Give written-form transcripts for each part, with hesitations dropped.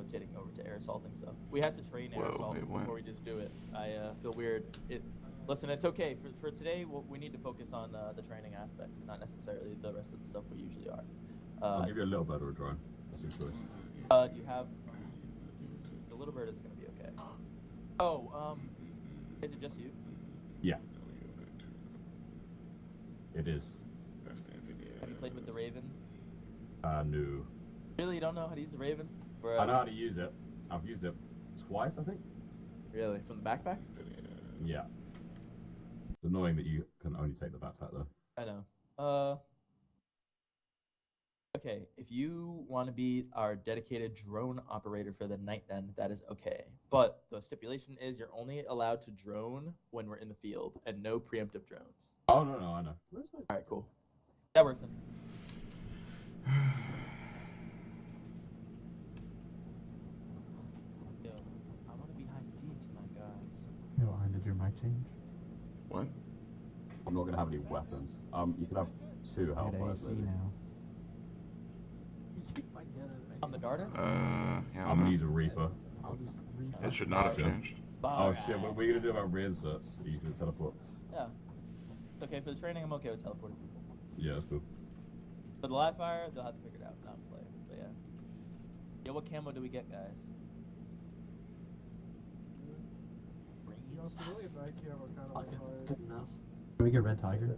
rotating over to air assaulting stuff. We have to train air assault before we just do it. I feel weird. Listen, it's okay. For today, we need to focus on the training aspects, not necessarily the rest of the stuff we usually are. I'll give you a little bird or a drone. That's your choice. Do you have... The little bird is going to be okay. Oh, is it just you? Yeah. It is. Have you played with the Raven? No. Really, you don't know how to use the Raven? I know how to use it. I've used it twice, I think. Really? From the backpack? Yeah. It's annoying that you can only take the backpack, though. I know. Okay, if you want to be our dedicated drone operator for the night, then that is okay. But the stipulation is you're only allowed to drone when we're in the field, and no preemptive drones. Oh, no, I know. Alright, cool. That works then. Yo, I want to be high speed tonight, guys. Yo, Arn, did your mic change? What? I'm not going to have any weapons. You can have 2 I had hellfires. AC now. On the Darter? Yeah. I'm going to use a Reaper. I'll just It should not have changed. Oh shit, what are we going to do about reinserts? Are you going to teleport? Yeah. Okay, for the training, I'm okay with teleporting people. Yeah, that's cool. For the live fire, they'll have to figure it out, not play. But yeah. Yo, what camo do we get, guys? Good enough. Can we get Red Tiger?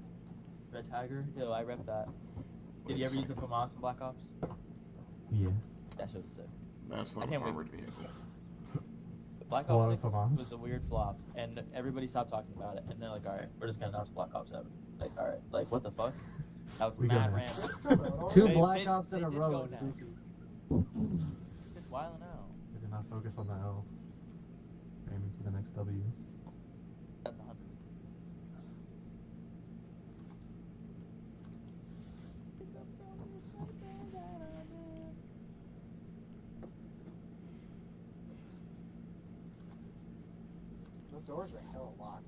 Red Tiger? Yo, I rep that. Did you ever use the FAMAS in Black Ops? Yeah. That shit was sick. That's not I an can't wait. armored vehicle. Black What, Ops 6 FAMAS? was a weird flop, and everybody stopped talking about it, and they're like, alright, we're just gonna announce Black Ops 7. Like, alright, like, what the fuck? That was We mad got random. Two They- Black they- Ops in they a did row go is now. goofy. It's wilding out. We did not focus on the L. Aiming for the next W. That's 100. Those doors are hella locked.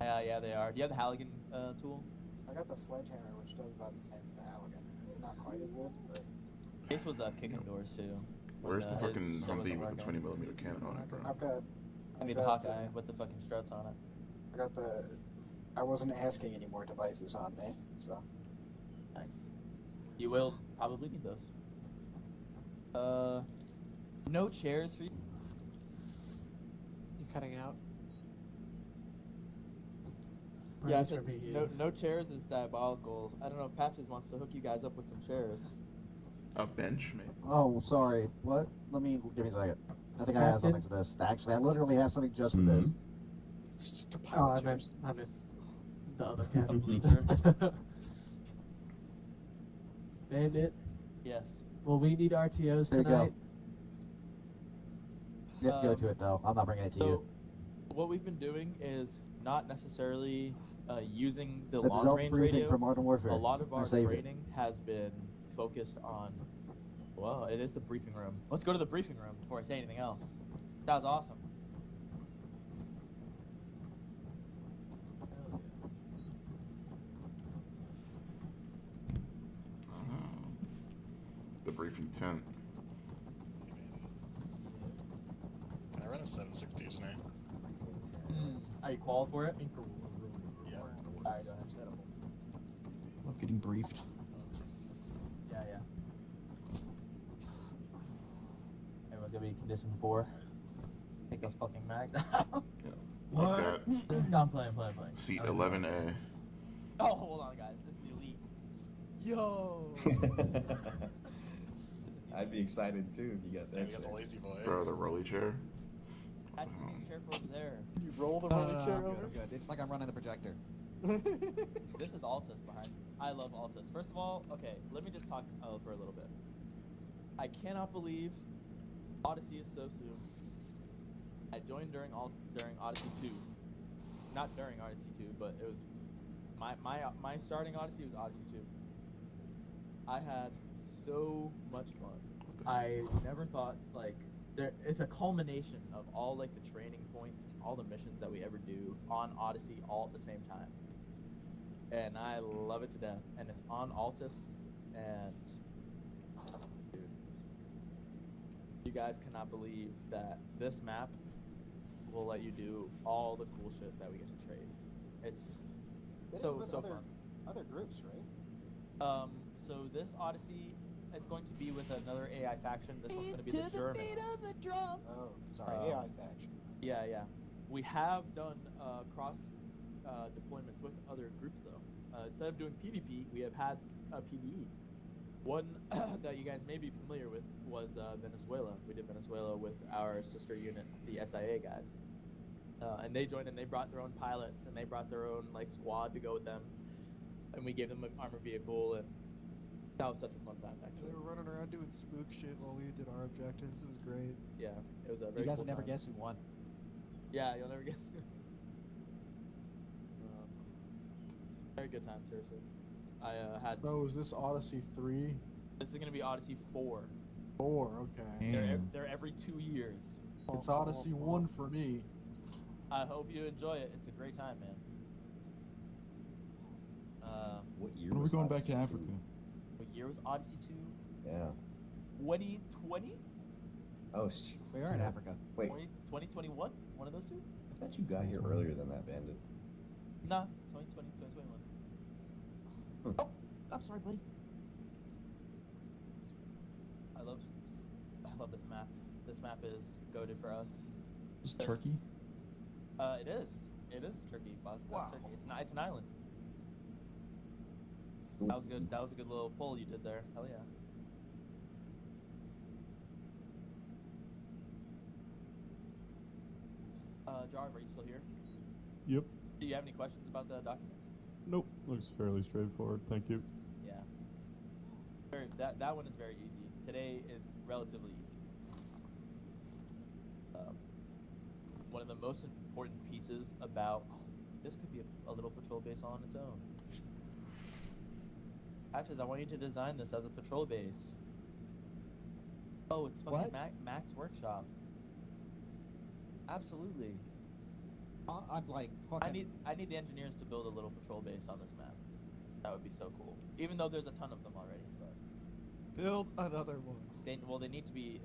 Yeah, they are. Do you have the Halligan tool? I got the sledgehammer, which does about the same as the Halligan. It's not quite as good, but Case was kicking doors too. Where's when, the his fucking shit wasn't Humvee with the working. 20mm cannon on it, bro? I've got. I mean, the Hawkeye with the fucking struts on it. I got the. I wasn't asking any more devices on me, so. Nice. You will probably need those. No chairs for you. You cutting out? Yeah, I said no chairs is diabolical. I don't know if Patches wants to hook you guys up with some chairs. A bench, maybe? Oh, sorry. What? Give me a second. I think I have something for this. Actually, I literally have something just for this. It's just a Oh, pile I of meant, chairs. I meant the other A cabin. bleacher. Bandit. Yes. Well, we need RTOs There you go. tonight. You have to go to it though. I'm not bringing it to you. What we've been doing is not necessarily using the It's long range self-briefing radio. for Modern Warfare. A lot of our Save it. training has been focused on. Well, it is the briefing room. Let's go to the briefing room before I say anything else. That was awesome. The briefing tent. I ran a 760 tonight. Are you qualified for it? Yeah. I don't have set up. Love getting briefed. Yeah. Everyone's gonna be condition 4. Take those fucking mags out. I've got I'm playing. seat Okay. 11A. Oh, hold on, guys. This is elite. Yo! I'd be excited too if you got Yeah, that. we got the lazy boy. Bro, the rolly chair. Patches, be careful over there. You roll the rolling chair over? Good. It's like I'm running the projector. This is Altus behind. I love Altus. First of all, okay, let me just talk for a little bit. I cannot believe Odyssey is so soon. I joined during Odyssey 2. Not during Odyssey 2, but it was my starting Odyssey was Odyssey 2. I had so much fun. I never thought it's a culmination of all like the training points and all the missions that we ever do on Odyssey all at the same time. And I love it to death. And it's on Altus, and dude, you guys cannot believe that this map will let you do all the cool shit that we get to trade. It's It is so with so other, fun. other groups, right? So this Odyssey is going to be with another AI faction. This one's going to be the German. Oh, sorry, AI faction. Yeah, yeah. We have done cross deployments with other groups though. Instead of doing PvP, we have had a PvE. One that you guys may be familiar with was Venezuela. We did Venezuela with our sister unit, the SIA guys. And they joined and they brought their own pilots and they brought their own like squad to go with them. And we gave them an armored vehicle, and that was such a fun time They actually. were running around doing spook shit while we did our objectives. It was great. Yeah, it was a You very guys cool will never time. guess who won. Yeah, you'll never guess. Very good time, seriously. I had. So is this Odyssey 3? This is gonna be Odyssey 4. 4, okay. They're every 2 years. It's Odyssey 1 for me. I hope you enjoy it. It's a great time, man. What year When are we was going back Odyssey to 2? Africa? What year was Odyssey 2? Yeah. 2020? Oh, We are in Africa. wait. 2021? One of those two? I thought you got here earlier than that, Bandit. Nah, 2020, 2021. Oh, I'm sorry, buddy. I love this map. This map is goated for us. Is Turkey? It is. It is Turkey, boss. Wow. Turkey. It's an island. That was good. That was a good little pull you did there. Hell yeah. Jarv, are you still here? Yep. Do you have any questions about the document? Nope. Looks fairly straightforward. Thank you. Yeah. That one is very easy. Today is relatively easy. One of the most important pieces about this could be a little patrol base on its own. Patches, I want you to design this as a patrol base. Oh, it's fucking Max Workshop. Absolutely. I'm like fucking. I need the engineers to build a little patrol base on this map. That would be so cool. Even though there's a ton of them already, but Build another one. they need to be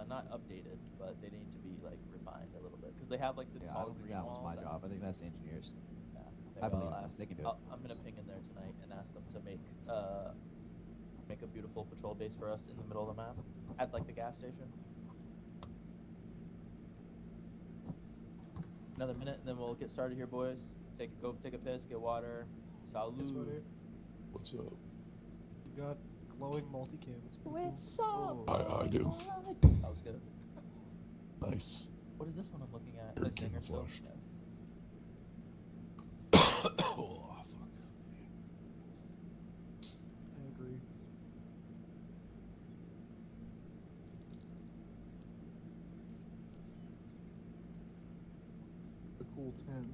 not updated, but they need to be like refined a little bit because they have like the Yeah, I tall don't think green that one's walls my and- job. I think that's the engineers. Yeah, I believe I'll in them. ask- They can do it. I'm gonna ping in there tonight and ask them to make a beautiful patrol base for us in the middle of the map at like the gas station. Another minute and then we'll get started here, boys. Go take a piss, get water. Salud. Yes, buddy. What's up? You got glowing multicam. It's pretty What's cool. I do. That was good. Nice. What is this one I'm looking at? Very The Zinger still? camouflaged. Oh, fuck. I agree. The cool 10.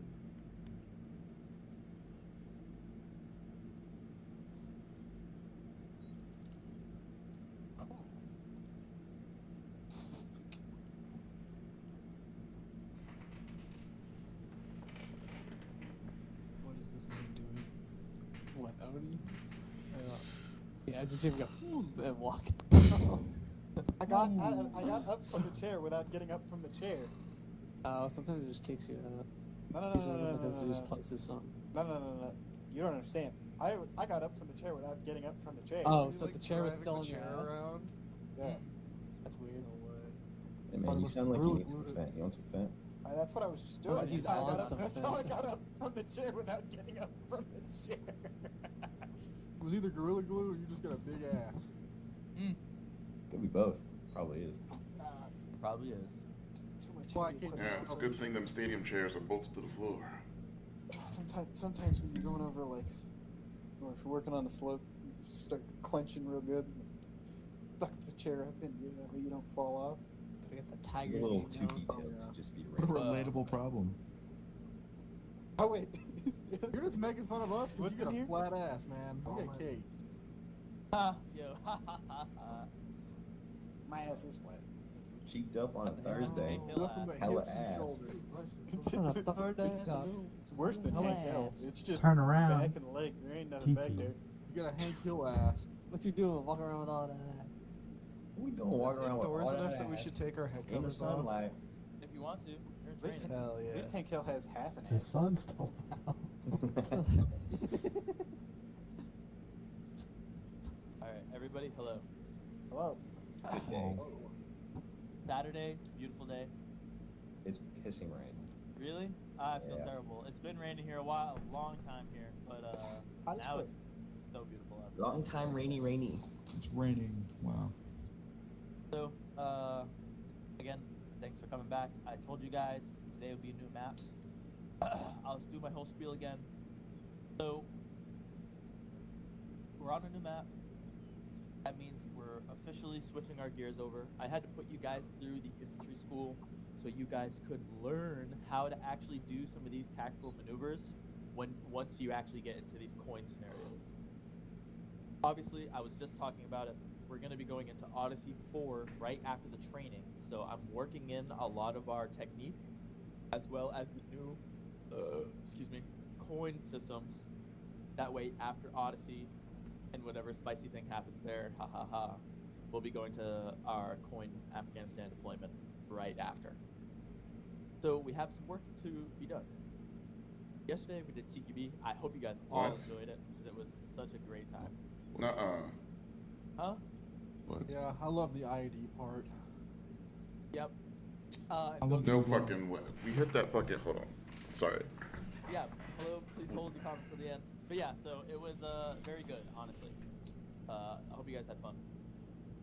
What is this man doing? What, Oni? Yeah, I just even go and walk. I got up from the chair without getting up from the chair. Oh, sometimes it just kicks you out. No. Because it just places something. No. You don't understand. I got up from the chair without getting up from the chair. Oh, You, so like, the chair was driving still the in your chair ass? around? Yeah. That's weird. No way. Hey man, you sound like you need some fat. You want some fat? That's what I was just Oh, doing. he's That's how I on got up- something. That's how I got up from the chair without getting up from the chair. It was either Gorilla Glue or you just got a big ass. Could be both. Probably is. Probably is. Too much Well, I heavy can't- equipment. Yeah, it's a good thing them stadium chairs are bolted to the floor. Sometimes when you're going over like, or if you're working on a slope, you just start clenching real good, and suck the chair up into you. That way you don't fall off. Gotta get the It's tiger. a little game too going. detailed to just be What a random. relatable problem. Oh wait. You're just making fun of us because What's you got in a here? flat ass, man. Oh We my- got cake. Ha! Yo, ha ha ha ha. My ass is flat. Cheeked up on a Thursday. Hill Nothing but Hella hips and ass. shoulders. It's tough. It's worse than Hell Hank Hill. ass. It's just Turn around. back and leg. There ain't nothing back TT. there. You got a Hank Hill ass. What you doing? Walking around with all that ass? What we doing Is walking this around with indoors all enough that that we ass should take our head in the covers off? sunlight? If you want to, turn At least, training. Hell at yeah. least Tank Hill has half an The ass. sun's still out. Alright, everybody, hello. Hello. Good day. Saturday, beautiful day. It's pissing rain. Really? I feel Yeah. terrible. It's been raining here a long time here, but hot as now frick. it's so beautiful outside. Long time rainy. It's raining. Wow. So, again, thanks for coming back. I told you guys today would be a new map. I'll just do my whole spiel again. So, we're on a new map. That means we're officially switching our gears over. I had to put you guys through the infantry school so you guys could learn how to actually do some of these tactical maneuvers once you actually get into these coin scenarios. Obviously, I was just talking about it. We're going to be going into Odyssey 4 right after the training, so I'm working in a lot of our technique as well as the new coin systems. That way, after Odyssey and whatever spicy thing happens there, we'll be going to our coin Afghanistan deployment right after. So we have some work to be done. Yesterday we did CQB. I hope you guys all What? enjoyed it because it was such a great time. Nuh-uh. Huh? Yeah, I love the IED part. Yep. I love No the fucking way. We hit that fucking. Hold on. Sorry. Yeah. Hello. Please hold the comments to the end. But yeah, so it was very good, honestly. I hope you guys had fun.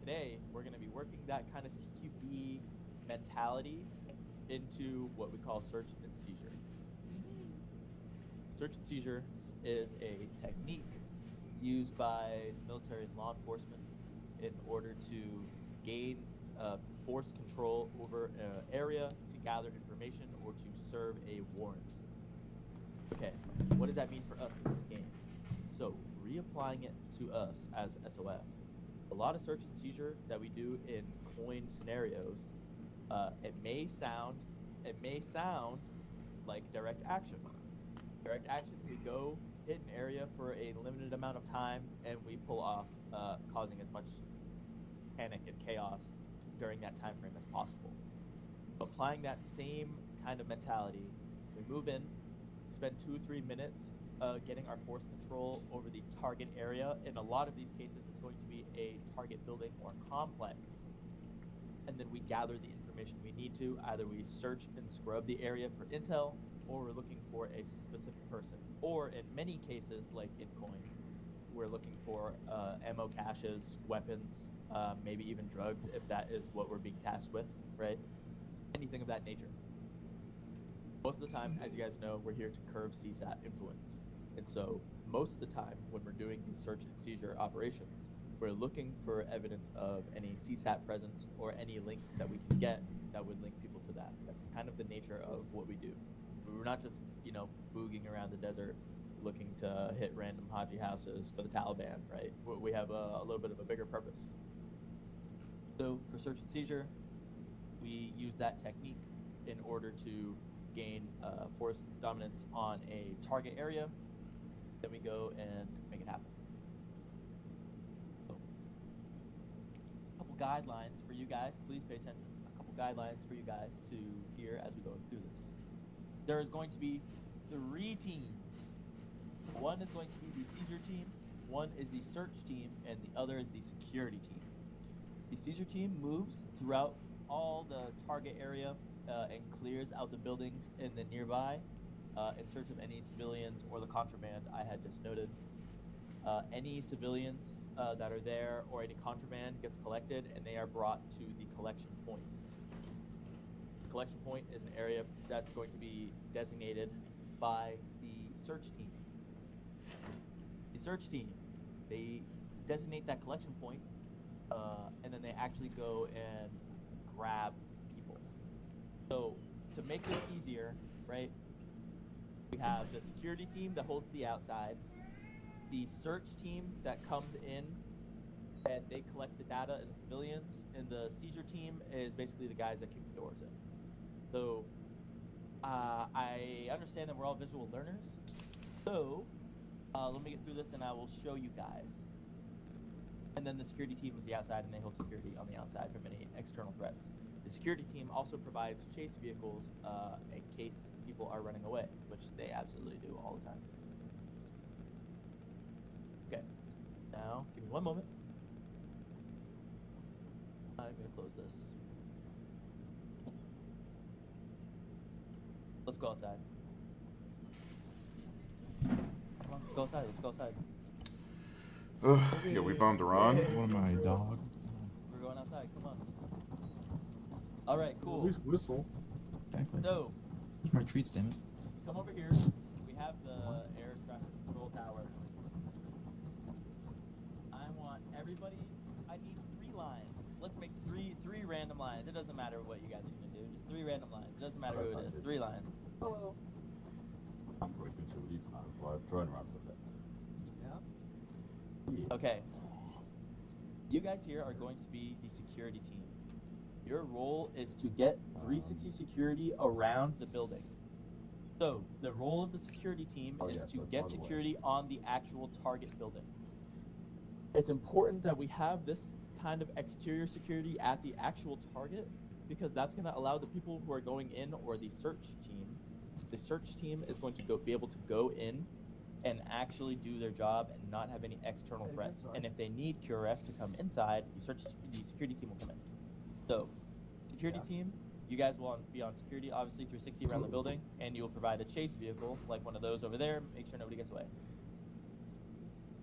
Today we're going to be working that kind of CQB mentality into what we call search and seizure. Search and seizure is a technique used by military and law enforcement in order to gain force control over an area, to gather information, or to serve a warrant. Okay, what does that mean for us in this game? So, reapplying it to us as SOF. A lot of search and seizure that we do in coin scenarios, it may sound like direct action. Direct action, we go hit an area for a limited amount of time and we pull off, causing as much panic and chaos during that time frame as possible. Applying that same kind of mentality, we move in, spend 2 or 3 minutes getting our force control over the target area. In a lot of these cases, it's going to be a target building or complex. And then we gather the information we need to. Either we search and scrub the area for intel, or we're looking for a specific person. Or in many cases, like in coin, we're looking for ammo caches, weapons, maybe even drugs, if that is what we're being tasked with, right? Anything of that nature. Most of the time, as you guys know, we're here to curb CSAT influence. And so most of the time when we're doing these search and seizure operations, we're looking for evidence of any CSAT presence or any links that we can get that would link people to that. That's kind of the nature of what we do. We're not just, booging around the desert looking to hit random Haji houses for the Taliban, right? We have a little bit of a bigger purpose. So for search and seizure, we use that technique in order to gain force dominance on a target area. Then we go and make it happen. So, a couple guidelines for you guys. Please pay attention. A couple guidelines for you guys to hear as we go through this. There is going to be 3 teams. One is going to be the seizure team, one is the search team, and the other is the security team. The seizure team moves throughout all the target area and clears out the buildings in the nearby in search of any civilians or the contraband I had just noted. Any civilians that are there or any contraband gets collected and they are brought to the collection point. The collection point is an area that's going to be designated by the search team. The search team, they designate that collection point and then they actually go and grab people. So to make this easier, right, we have the security team that holds the outside, the search team that comes in and they collect the data and the civilians, and the seizure team is basically the guys that kick the doors in. So I understand that we're all visual learners, so let me get through this and I will show you guys. And then the security team is the outside, and they hold security on the outside from any external threats. The security team also provides chase vehicles in case people are running away, which they absolutely do all the time. Okay, now give me one moment. I'm gonna close this. Let's go outside. Come on, let's go outside. Let's go outside. Yeah, we bombed Iran. What am I, dog? We're going outside. Come on. All right, At cool. least whistle. Exactly. So, Where's my treats, damn it? come over here. We have the air traffic control tower. I want everybody. I need 3 lines. Let's make three random lines. It doesn't matter what you guys are gonna do. Just 3 random lines. It doesn't matter who it is. 3 lines. Hello. I'm probably going to release now, so I've thrown around a bit. Yeah. Okay. You guys here are going to be the security team. Your role is to get 360 security around the building. So, the role of the security team is to get security on the actual target building. It's important that we have this kind of exterior security at the actual target, because that's going to allow the people who are going in, or the search team is going to be able to go in and actually do their job and not have any external threats. And if they need QRF to come inside, the security team will come in. So, security team, you guys will be on security, obviously 360 around the building, and you'll provide a chase vehicle, like one of those over there, make sure nobody gets away.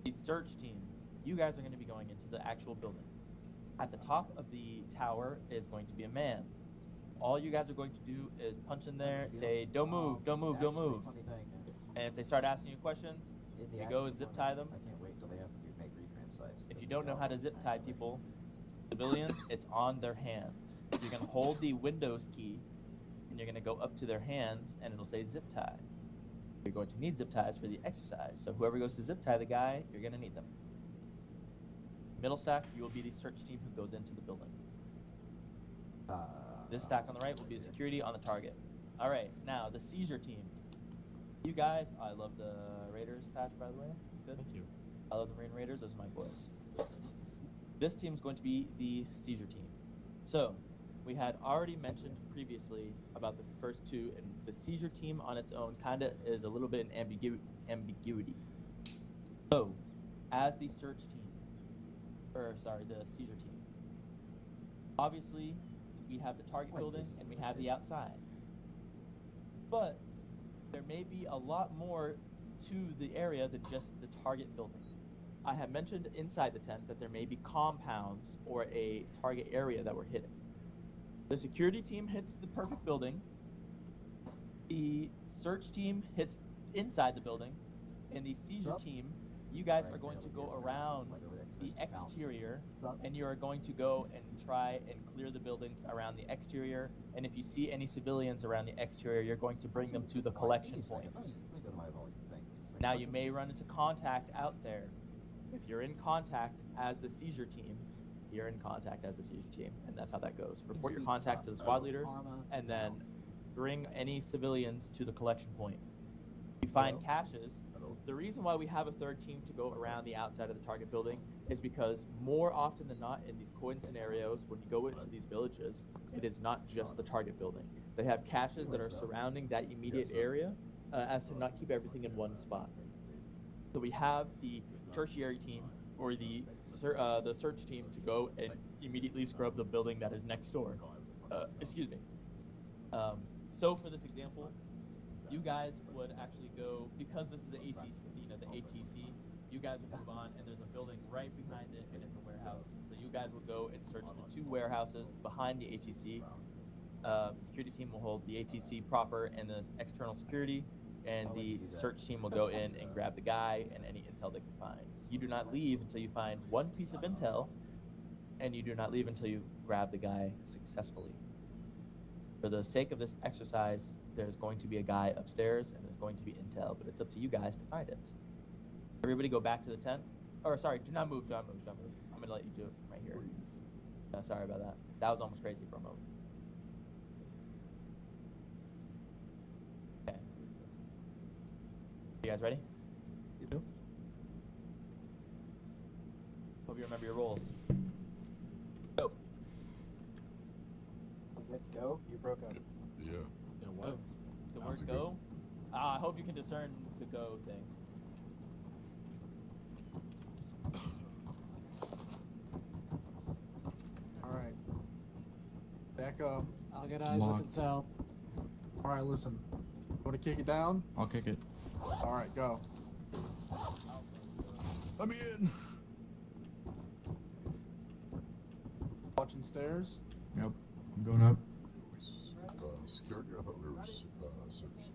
The search team, you guys are going to be going into the actual building. At the top of the tower is going to be a man. All you guys are going to do is punch in there, say, don't move, don't move, don't move. And if they start asking you questions, you go and zip tie them. I can't wait till they have to make reprint sites. If you don't know how to zip tie people, civilians, it's on their hands. You're going to hold the Windows key, and you're going to go up to their hands, and it'll say zip tie. You're going to need zip ties for the exercise, so whoever goes to zip tie the guy, you're going to need them. Middle stack, you will be the search team who goes into the building. This stack on the right will be the security on the target. All right, now the seizure team. You guys, I love the Raiders patch, by the way. It's good. Thank you. I love the Marine Raiders. Those are my boys. This team is going to be the seizure team. So, we had already mentioned previously about the first 2, and the seizure team on its own kind of is a little bit in ambiguity. So, as the search team, the seizure team, obviously, we have the target building and we have the outside. But there may be a lot more to the area than just the target building. I have mentioned inside the tent that there may be compounds or a target area that we're hitting. The security team hits the perfect building. The search team hits inside the building. And the seizure team, you guys are going to go around the exterior, and you are going to go and try and clear the buildings around the exterior. And if you see any civilians around the exterior, you're going to bring them to the collection point. Now, you may run into contact out there. If you're in contact as the seizure team, you're in contact as the seizure team, and that's how that goes. Report your contact to the squad leader, and then bring any civilians to the collection point. If you find caches, the reason why we have a third team to go around the outside of the target building is because more often than not in these coin scenarios, when you go into these villages, it is not just the target building. They have caches that are surrounding that immediate area as to not keep everything in one spot. So we have the tertiary team, or the search team, to go and immediately scrub the building that is next door. Excuse me. So for this example, you guys would actually go, because this is the ATC, you guys would move on, and there's a building right behind it, and it's a warehouse. So you guys would go and search the 2 warehouses behind the ATC. The security team will hold the ATC proper and the external security, and the search team will go in and grab the guy and any intel they can find. You do not leave until you find 1 piece of intel, and you do not leave until you grab the guy successfully. For the sake of this exercise, there's going to be a guy upstairs, and there's going to be intel, but it's up to you guys to find it. Everybody go back to the tent. Or, sorry, do not move, don't move. I'm going to let you do it from right here. Sorry about that. That was almost crazy for a moment. Okay. You guys ready? Yep. Hope you remember your rolls. Go. Was that go? You broke up. Yeah. Yeah, what? The That was word a go? I hope you can discern the go thing. Alright. Back up. I'll get eyes up Locked. and south. Alright, listen. Want to kick it down? I'll kick it. Alright, go. Let me in. Watching stairs. Yep. I'm going up. Security, I thought we were searched.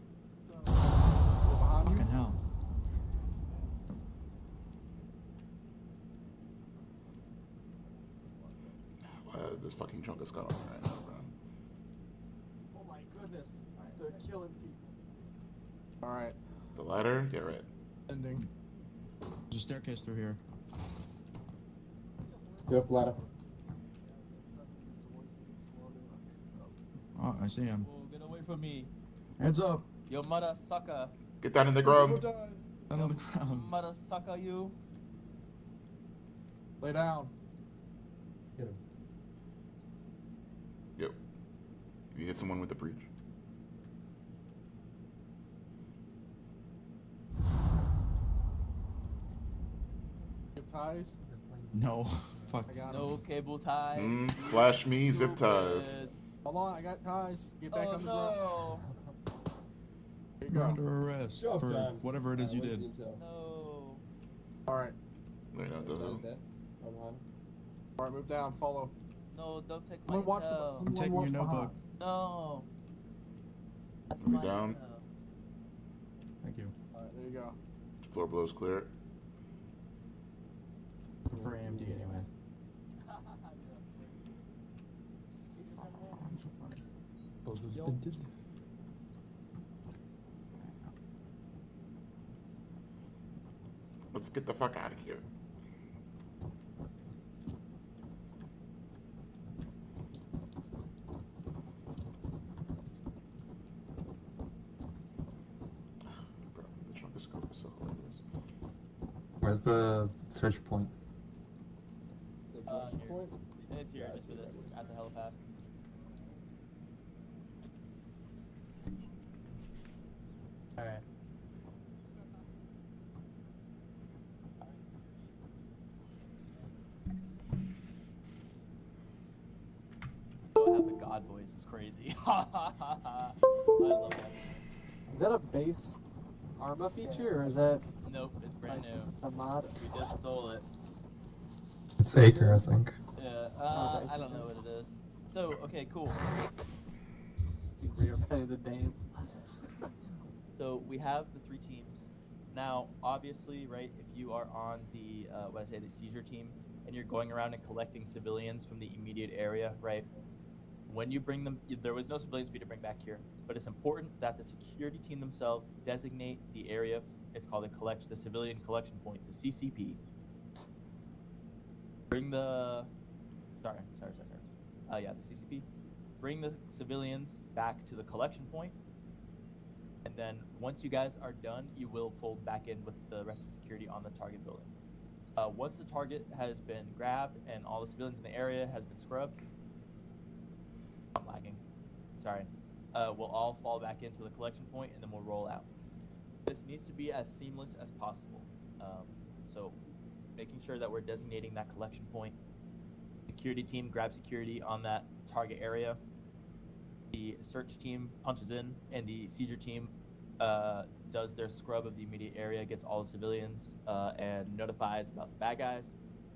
Go behind Fucking you. hell. This fucking chunk is going on right now, bro. Oh my goodness. They're killing people. Alright. The ladder? Yeah, right. Ending. There's a staircase through here. Go up ladder. Oh, I see him. Oh, get away from me. Hands up. Your mother sucker. Get down in the ground. Down on the ground. Mother sucker you. Lay down. Hit him. Yep. You hit someone with the breach. Give ties. No. Fuck. I got him. No cable ties. Slash me, zip ties. Stupid. Hold on, I got ties. Get back Oh on the ground. no. There you You're go. under arrest Job for done. whatever it is you did. No. Alright. Wait, no, Alright, move down. Follow. No, don't take my Someone watch intel. I'm taking your notebook. No. That's Move my down. intel. Thank you. Alright, there you go. Floor blows clear. For AMD anyway. Let's get the fuck out of here. Bro, the chunk of scope is so hilarious. Where's the search point? Here. It's here, just for this, at the helipad. Alright. Oh, I have the god voice, it's crazy. I love that. Is that a base Arma feature or is that Nope, it's brand like new. a mod? We just stole it. It's Acre, I think. Yeah, I don't know what it is. So, okay, cool. You're playing the dance. So we have the 3 teams. Now, obviously, right, if you are on the, the seizure team, and you're going around and collecting civilians from the immediate area, right, when you bring them, there was no civilians for you to bring back here, but it's important that the security team themselves designate the area. It's called the civilian collection point, the CCP. Bring the, the CCP. Bring the civilians back to the collection point, and then once you guys are done, you will fold back in with the rest of the security on the target building. Once the target has been grabbed and all the civilians in the area has been scrubbed, I'm lagging. Sorry. We'll all fall back into the collection point and then we'll roll out. This needs to be as seamless as possible. So making sure that we're designating that collection point. Security team grabs security on that target area. The search team punches in, and the seizure team does their scrub of the immediate area, gets all the civilians, and notifies about the bad guys.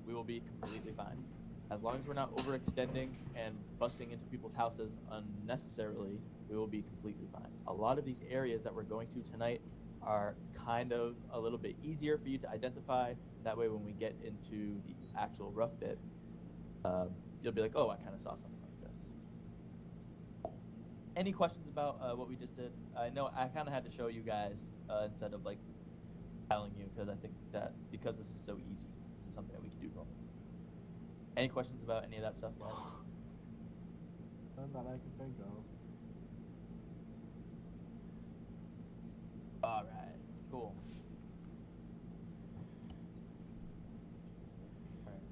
We will be completely fine. As long as we're not overextending and busting into people's houses unnecessarily, we will be completely fine. A lot of these areas that we're going to tonight are kind of a little bit easier for you to identify. That way when we get into the actual rough bit, you'll be like, oh, I kind of saw something like this. Any questions about what we just did? I know I kind of had to show you guys instead of like telling you, because I think that because this is so easy, this is something that we can do normally. Any questions about any of that stuff, guys? None that I can think of. All right, cool. All right.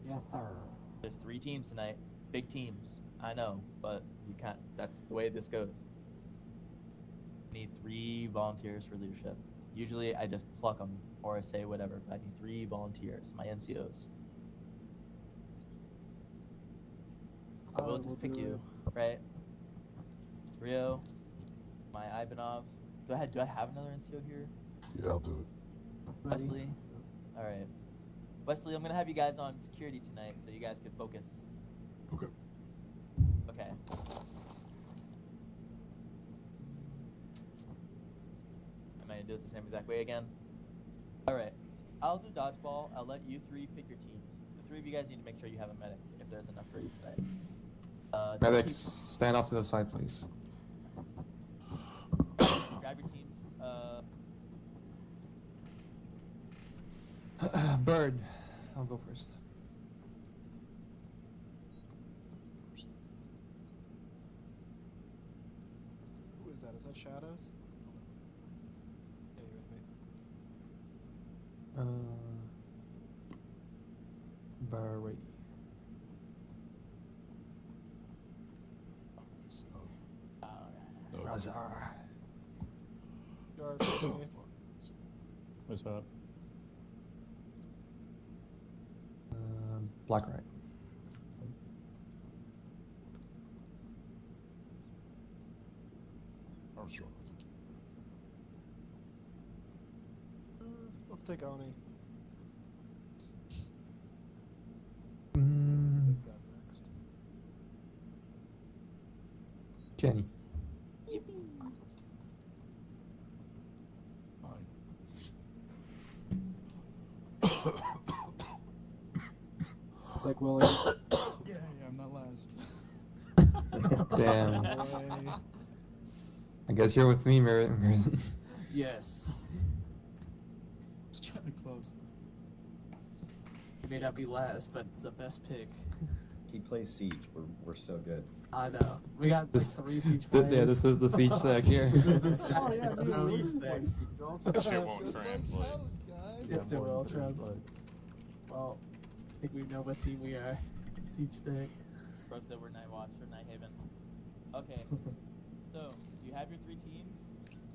Yes, sir. There's 3 teams tonight. Big teams. I know, but you can't. That's the way this goes. Need 3 volunteers for leadership. Usually I just pluck them or I say whatever, but I need 3 volunteers, my NCOs. I will just pick you, right? Rio, my Ivanov. Do I have another NCO here? Yeah, I'll do it. Wesley? Alright. Wesley, I'm gonna have you guys on security tonight so you guys can focus. Okay. Okay. Am I gonna do it the same exact way again? Alright. I'll do dodgeball. I'll let you 3 pick your teams. The 3 of you guys need to make sure you have a medic if there's enough for you tonight. Medics, stand off to the side, please. Grab your teams. Bird, I'll go first. Who is that? Is that Shadows? Yeah, you with me? Barry. No, Razar. Yard with me. What's up? Black right. Armstrong, I think. Let's take Oni. Next. Kenny. It's like Williams. Yeah, I'm not last. Damn. Boy. I guess you're with me, Meriden. Yes. Just trying to close. It may not be last, but it's the best pick. He plays Siege. We're so good. I know. We got like This- 3 siege Yeah, players. this is the siege stack here. Oh yeah, me and Luke. That shit won't Just like translate. Shadows, guys. Yes, it will translate. Well, I think we know what team we are. Siege deck. Bro said we're Night Watch or Night Haven. Okay. So, you have your 3 teams.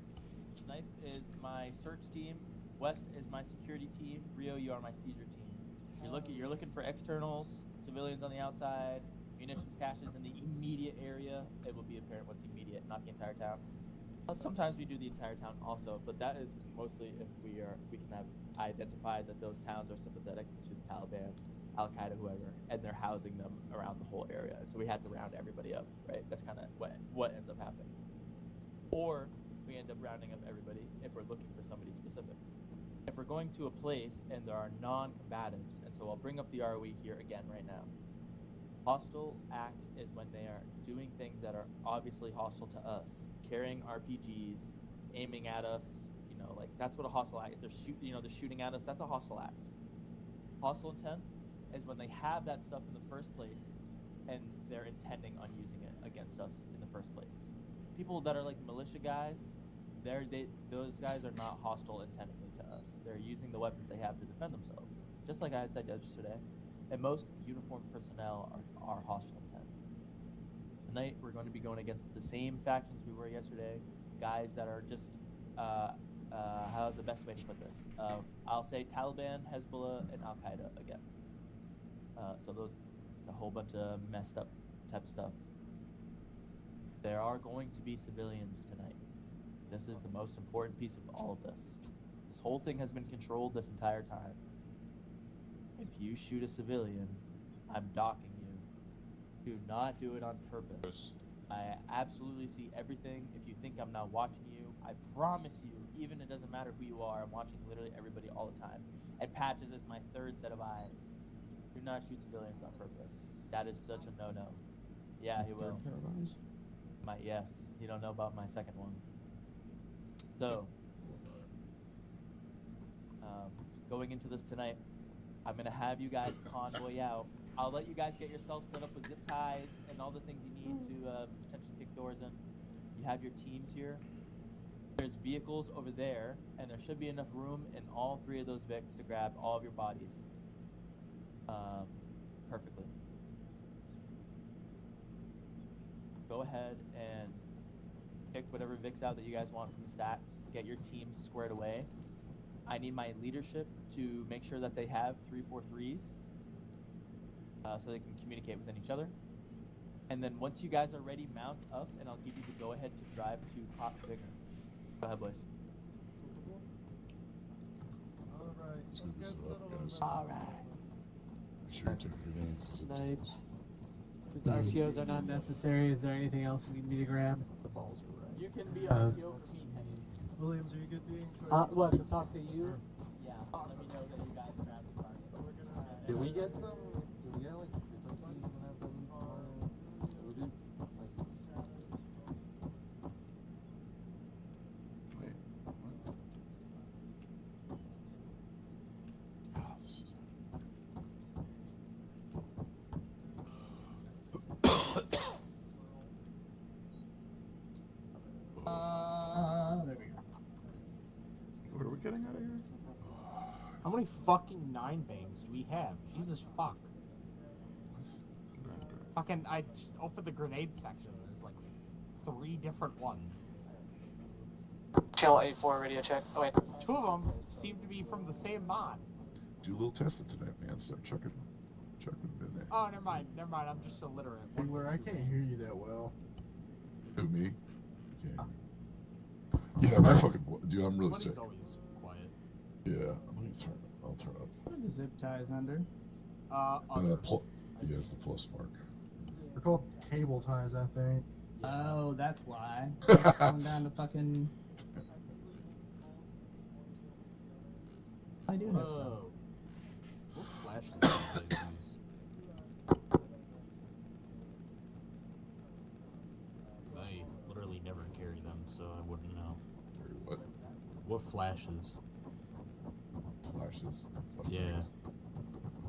Snipe is my search team. West is my security team. Rio, you are my seizure team. You're looking for externals, civilians on the outside, munitions caches in the immediate area. It will be apparent what's immediate, not the entire town. Sometimes we do the entire town also, but that is mostly if we can have identified that those towns are sympathetic to the Taliban, Al Qaeda, whoever, and they're housing them around the whole area. So we had to round everybody up, right? That's kind of what ends up happening. Or we end up rounding up everybody if we're looking for somebody specific. If we're going to a place and there are non-combatives, and so I'll bring up the ROE here again right now. Hostile act is when they are doing things that are obviously hostile to us, carrying RPGs, aiming at us, like that's what a hostile act. If they're shooting at us, that's a hostile act. Hostile intent is when they have that stuff in the first place and they're intending on using it against us in the first place. People that are like militia guys, those guys are not hostile intendingly to us. They're using the weapons they have to defend themselves, just like I had said yesterday. And most uniformed personnel are hostile intent. Tonight we're going to be going against the same factions we were yesterday, guys that are just how's the best way to put this? I'll say Taliban, Hezbollah, and Al Qaeda again. So it's a whole bunch of messed up type of stuff. There are going to be civilians tonight. This is the most important piece of all of this. This whole thing has been controlled this entire time. If you shoot a civilian, I'm docking you. Do not do it on purpose. I absolutely see everything. If you think I'm not watching you, I promise you, even it doesn't matter who you are, I'm watching literally everybody all the time. And Patches is my 3rd set of eyes. Do not shoot civilians on purpose. That is such a no-no. Yeah, he will. Yes, you don't know about my 2nd one. So, going into this tonight, I'm going to have you guys convoy out. I'll let you guys get yourselves set up with zip ties and all the things you need to potentially kick doors in. You have your teams here. There's vehicles over there, and there should be enough room in all 3 of those Vics to grab all of your bodies. perfectly. Go ahead and pick whatever Vicks out that you guys want from the stats. Get your team squared away. I need my leadership to make sure that they have 3-4-3s, so they can communicate within each other. And then once you guys are ready, mount up, and I'll give you the go-ahead to drive to Pop Vigor. Go ahead, boys. Alright, Let's let's move this get up, settled guys. over. Alright. Make sure you take grenades. Snipe. Since RTOs are not necessary, is there anything else you need me to grab? The balls were right. You can be Uh, on PO for me. Williams, are you good being What, to talk to you? Yeah, let me know that you guys grabbed the target. Did we get some? Did we get like frequency what happened? We did. Wait, what? Ah, this is- There we go. What are we getting out of here? How many fucking 9 bangs do we have? Jesus fuck. Fucking, I just opened the grenade section. There's like 3 different ones. Channel 84 radio check. Oh wait. 2 of them seem to be from the same mod. Do a little testing tonight, man. Start chucking them in there. Oh, never mind. I'm just illiterate. Big Where I can't hear you that well. Who, me? Okay. Yeah, my fucking dude, I'm really Buddy's sick. always quiet. Yeah, I'll turn up. What are the zip ties under? Yes, the plus mark. They're called cable ties, I think. Oh, that's why. Going down to fucking. I do have some. Whoa. What flashes do they use? I literally never carry them, so I wouldn't know. What? What flashes? Flashes. Yeah.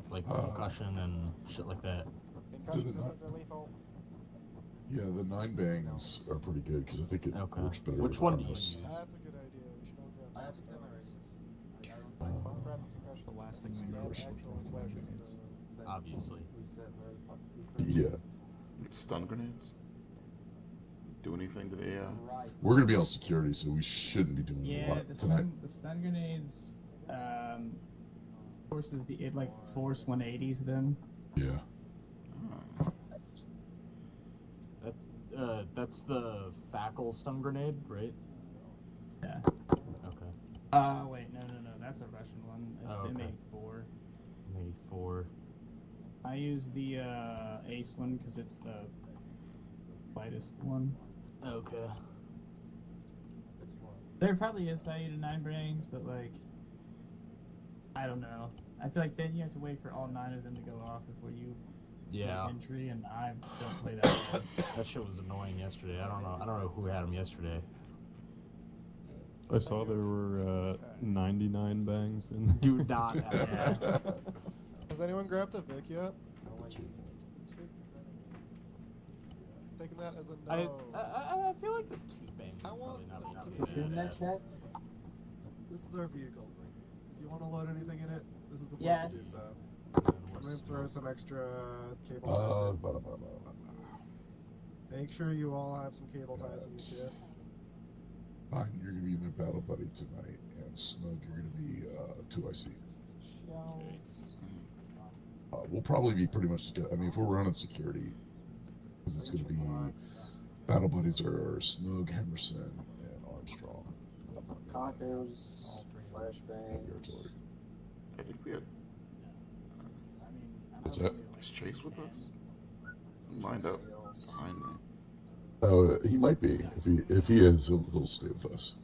Like concussion and shit like that. Concussion Did it not- bullets are lethal. Yeah, the 9 bangs are pretty good because I think it Okay. works better. Which with one do you Armas. use? That's a good idea. We should all grab some steroids. Grab the concussion. The last thing we Grab need. actual concussion. Obviously. Yeah, Stun grenades? Do anything to the we're gonna be on security, so we shouldn't be doing a Yeah, lot the tonight. stun grenades, forces it like force 180s them. Yeah. That's the Fackle stun grenade, right? Yeah. Okay. Wait, no, that's a Russian one. It's Oh, the okay. M84. Maybe 4. I use the Ace one because it's the lightest one. Okay. There probably is value to 9 brains, but like, I don't know. I feel like then you have to wait for all 9 of them to go off before you Yeah. make entry, and I don't play that way. That shit was annoying yesterday. I don't know who had them yesterday. I saw there were 99 bangs in. Do not have that. Has anyone grabbed the Vic yet? Taking that as a no. I feel like the 2 bangs. I want If you're in that chat, This is our vehicle. If you want to load anything in it, this is the place Yeah. to do so. I'm going to throw some extra cable ties in. Make sure you all have some cable ties in your shit. Fine, you're gonna be my battle buddy tonight, and Snug, you're gonna be 2IC. We'll probably be pretty much together. I mean, if we're running security, because it's gonna be battle buddies are Snug, Henderson, and Armstrong. Conkers, flashbangs. Artillery. I think we had. What's that? Is Chase with us? I'm lined up behind me. Oh, he might be. If he is, he'll stay with us.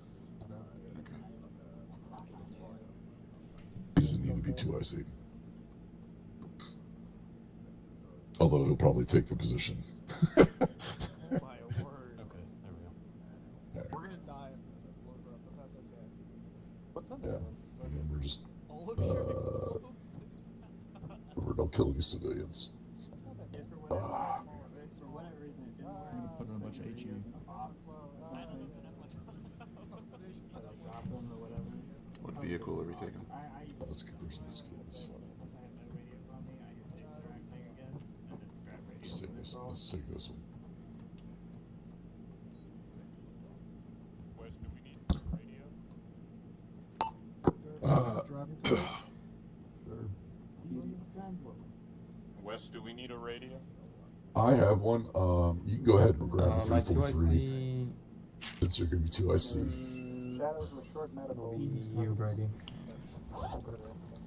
Okay. He doesn't need to be 2IC. Although he'll probably take the position. Oh my word. Okay, there we go. We're gonna die if this bit blows up, but that's okay. What's in Yeah. there? That's And then we're just All of your explodes. we're don't kill any civilians. for whatever reason it didn't work. Put in a bunch of HE. Drop them or whatever. What vehicle are we taking? I Let's get versus skills. have no radios on me. I can chase around thing and Let's take this one. Wes, do we need a radio? Driving today? Wes, do we need a radio? I have one. You can go ahead and grab the My 2 343. IC Since you're gonna be 2 IC. Shadows with short medical. you, Brady.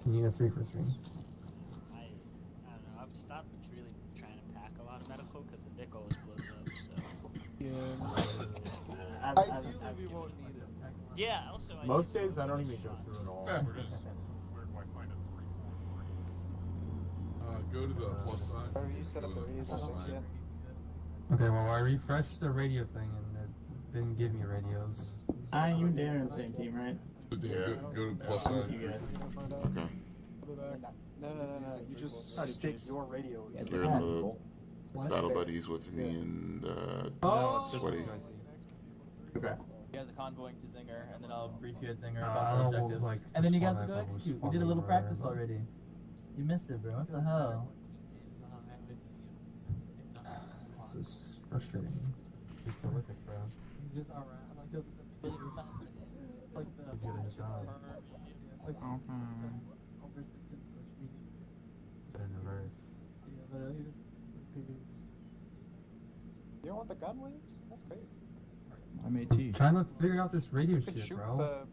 You need a 3 for 3. I don't know. I've stopped really trying to pack a lot of medical because the dick always blows up. So. Yeah. Ideally, we won't need it. Yeah. Also. Most days I don't even go through it all. Where do I find a 343? Go to the plus sign. Or you set up the radio Plus settings, sign. yeah. Okay, well, I refreshed the radio thing and it didn't give me radios. You and Dan are in the same team, right? Yeah. Go to plus You sign. guys. Find out. Okay. I'll be back. No. You just stick your radio. in. You're in the What? battle buddies with me and Oh! Sweaty. Okay. You guys are convoying to Zinger, and then I'll brief you at Zinger I about the don't objectives. like And then you guys respond will go if I was execute. We did a little responding practice right. already. You missed it, bro. What the hell? This is frustrating. He's prolific, bro. He's just alright. I like the like the He's good at his job. like Put it in reverse. yeah, literally just You don't want the gun wings? That's great. I'm trying to figure out this radio You can shit, shoot bro. the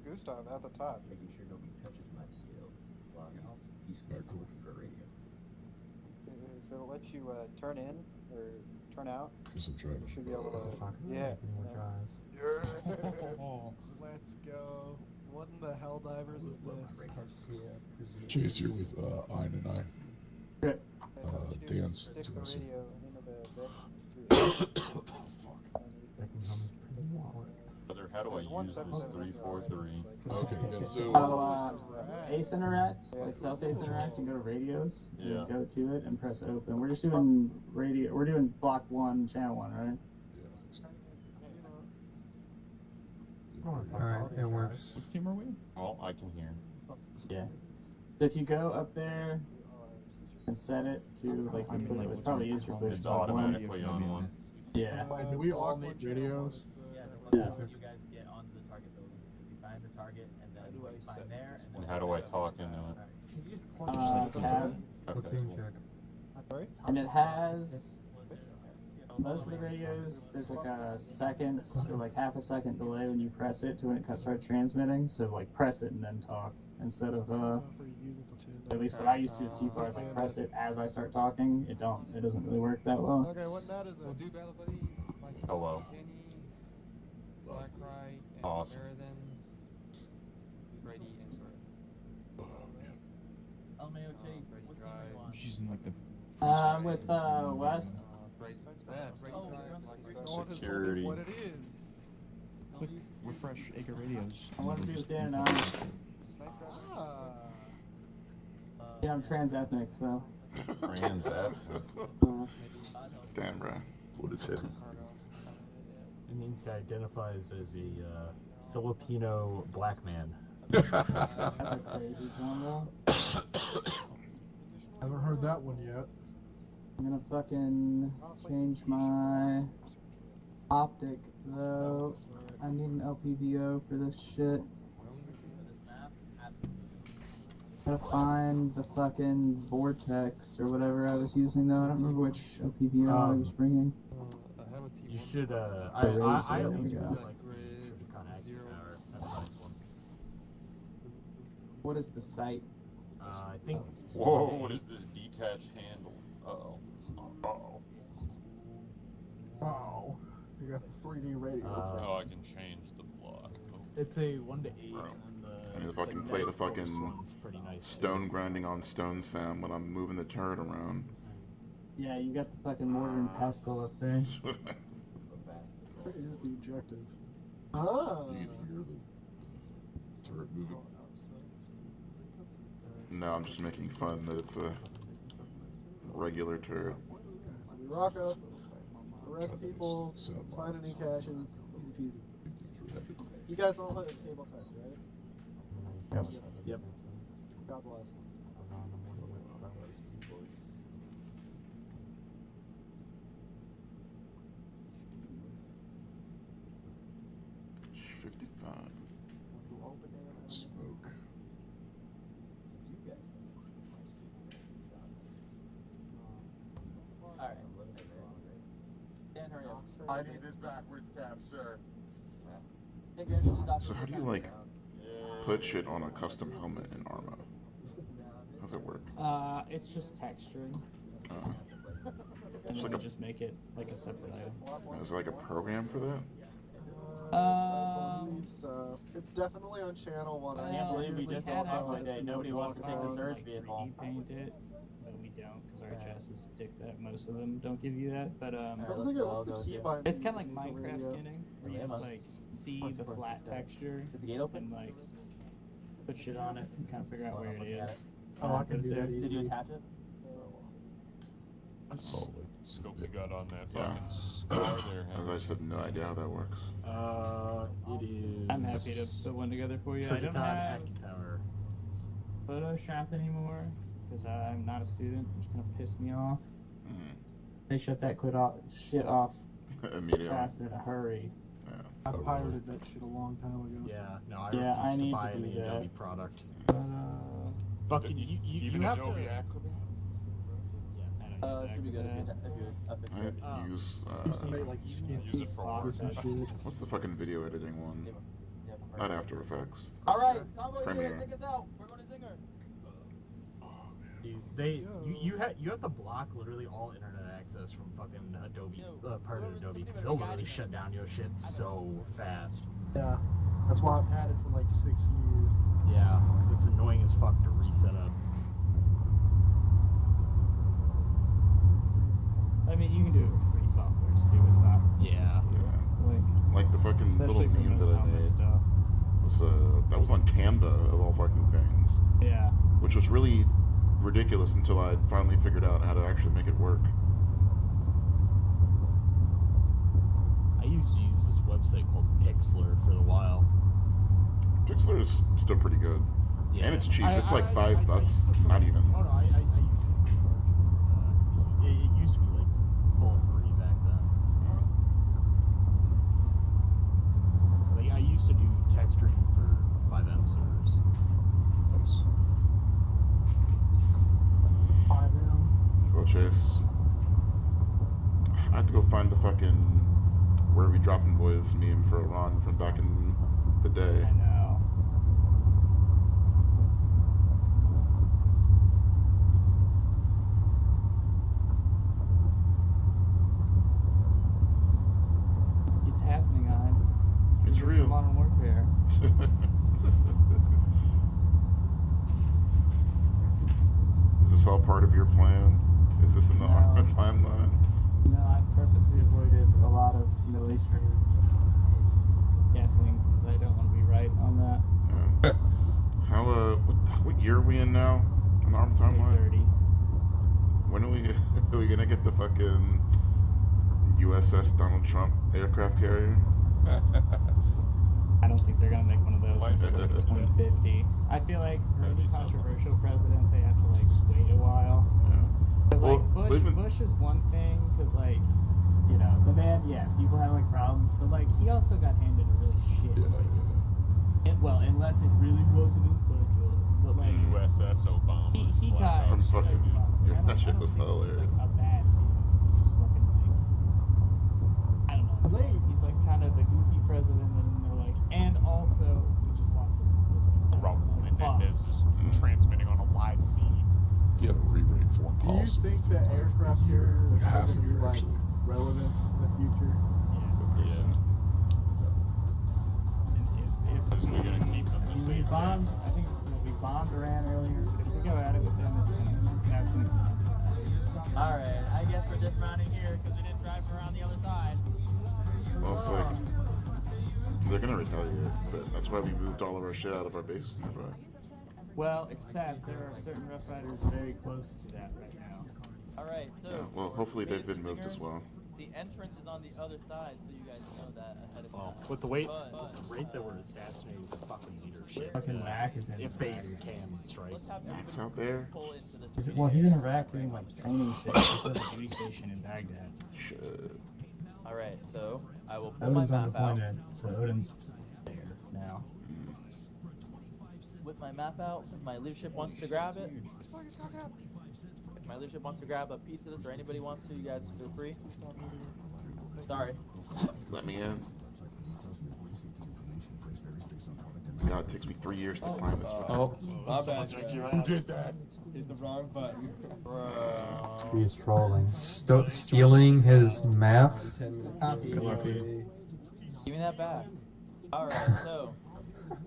Gustav at the top. Making sure nobody touches my tail while he's Cool. for radio. If it'll let you turn in or turn out, Because I'm trying you to. should be able to. Fuck, Yeah. if anyone tries. Let's go. What in the hell divers is this? Chase here with I and I. Okay, so what you do is Dan's stick the 2 IC. radio into the Fuck. That can come pretty wallet. Brother, how do I There's one use this 777 343? Okay, yeah, so. Ace interact, like self ace interact, and go to radios. And Yeah. go to it and press open. We're just doing radio. We're doing block 1, channel 1, right? Alright, it works. What team are we? Well, I can hear. Yeah. So if you go up there and set it to like, it's probably easier to push It's block 1. automatically on one. Yeah. Do we all need radios? yeah. Yeah. You guys get onto the target building. You find the target, and then you find there. And And how do I talk into it? Tab. What's Okay, team cool. check? Sorry? And it has most of the radios. There's like a second or like half a second delay when you press it to when it starts transmitting. So like press it and then talk instead of at least what I used to do with G5, like press it as I start talking. It doesn't really work that well. Okay, what net is it? We'll do battle buddies. Myself, Hello. Jenny, Black Rye, and Awesome. Meriden, Brady, and LMAO Chase. Brady What's the Drive. name on? She's in like the. With West. Brady, Oh, No one has told Security. me what it is. click refresh Acre radios. I want to be with Dan and I. Ah. Yeah, I'm trans-ethnic, so. Trans-ethnic. Damn, bro. What is it? It means he identifies as a Filipino black man. That's a crazy combo. Haven't heard that one yet. I'm gonna fucking change my optic though. I need an LPVO for this shit. Gotta find the fucking vortex or whatever I was using though. I don't remember which LPVO I was bringing. I have a team. You should, I There at we least go. feel like you should contact our website one. What is the site? I think. Whoa, what is this detached handle? Uh-oh. Uh-oh. Wow. You got 3D radio. Oh, I can change the block. It's a 1 to 8. Bro. And I need to fucking play the fucking one's pretty nice. stone grinding on stone sound when I'm moving the turret around. Yeah, you got the fucking mortar and pestle up there. Where is the objective? Ah. You can hear the turret moving. No, I'm just making fun that it's a regular turret. So we rock up, arrest people, find any caches, easy peasy. You guys all have cable ties, right? Yep. God bless. 55. Smoke. Alright. Dan, hurry up. I need this backwards tab, sir. So how do you like put shit on a custom helmet in Arma? How's it work? It's just texturing. It's And then like we a- just make it like a separate item. Is there like a program for that? I believe so. It's definitely on channel 1. I can't believe we just don't have know like how to nobody see wants to what take the on. surge vehicle. Paint it, but we don't because our chassis dick that. Most of them don't give you that, but I don't think what's the key bind. it's kind of like Minecraft skinning, where you just like see the flat texture and like put shit on it and kind of figure out where it is. Oh, I can do that Did you easily. attach it? I saw like Scope you got on that Yeah. fucking scar there. I just have no idea how that works. It is. I'm happy to put one together for you. I don't have Power. Photoshop anymore because I'm not a student, which kind of pissed me off. They shut that shit off Immediately. fast in a hurry. I pirated that shit a long time ago. Yeah, no, I Yeah, I refuse need to to buy do any that. Adobe product. But Fucking, you Even have Adobe to. Acrobat? Should be good if you update I it. use Use it for work. what's the fucking video editing one? Not After Effects. Alright, Combo, you Premiere. take us out. We're going to Zinger. You have to block literally all internet access from fucking Adobe, part of Adobe, because they'll literally shut down your shit so fast. Yeah, that's why I've had it for like 6 years. Yeah, because it's annoying as fuck to reset up. I mean, you can do it with free software too. It's not. Yeah. Like the fucking little Especially for meme most that I helmet made stuff. was that was on Canva of all fucking things. Yeah. Which was really ridiculous until I finally figured out how to actually make it work. I used to use this website called Pixlr for a while. Pixlr is still pretty good. Yeah. And it's cheap. It's like $5, not even. Oh no, I used to. It used to be like full free back then. Like I used to do texturing for 5M servers. Nice. 5M. Go chase. I have to go find the fucking "Where Are We Dropping Boys" meme for Iran from back in the day. I know. It's happening, It's real. Modern Warfare. Is this all part of your plan? Is this in the Arma timeline? No, I purposely avoided a lot of Middle Eastern guessing because I don't want to be right on that. How what year are we in now on the Arma timeline? 30. When are we gonna get the fucking USS Donald Trump aircraft carrier? I don't think they're gonna make one of those until like 2050. I feel like for any controversial president, they have to like wait a while. Because like Bush is one thing, because like, you know, the man, yeah, people have like problems, but like he also got handed a really shit. And, well, unless it really was an inside job, but like USS Obama. he got From fucking yeah, that shit I don't was think hilarious. He's like a bad dude. He's just fucking like, I don't know. He's like kind of the goofy president, and they're like, and also we just lost the Raul Menendez is transmitting on a live feed. You have a re-rate foreign Do you policy. think that aircraft carriers Like half are of it, like actually. relevant in the future? Because we're gonna keep them the We same. bombed. I think we bombed Iran earlier. But if we go at it with them, that's gonna. All right, I guess we're dismounting here because we didn't drive around the other side. Well, it's like they're gonna retaliate, but that's why we moved all of our shit out of our base nearby. Well, except there are certain Rough Riders very close to that right now. All right, so Yeah, well, hopefully they've been moved as well. the entrance is on the other side, so you guys know that ahead of time. With the rate that we're assassinating the fucking leadership. Fucking Iraq is in if they even can strike. Max out there. Well, he's in Iraq doing like training shit. He's at a duty station in Baghdad. Shit. All right, so I will pull my Odin's on map out. deployment, so Odin's there. now. Whip my map out. If my leadership wants to grab it. If my leadership wants to grab a piece of this, or anybody wants to, you guys feel free. Sorry. Let me in. God, it takes me 3 years to climb this. Oh, my bad. Who did that? Hit the wrong button. He's trolling. Stealing his map? 10 minutes. Good luck, Pete. Give me that back. Alright, so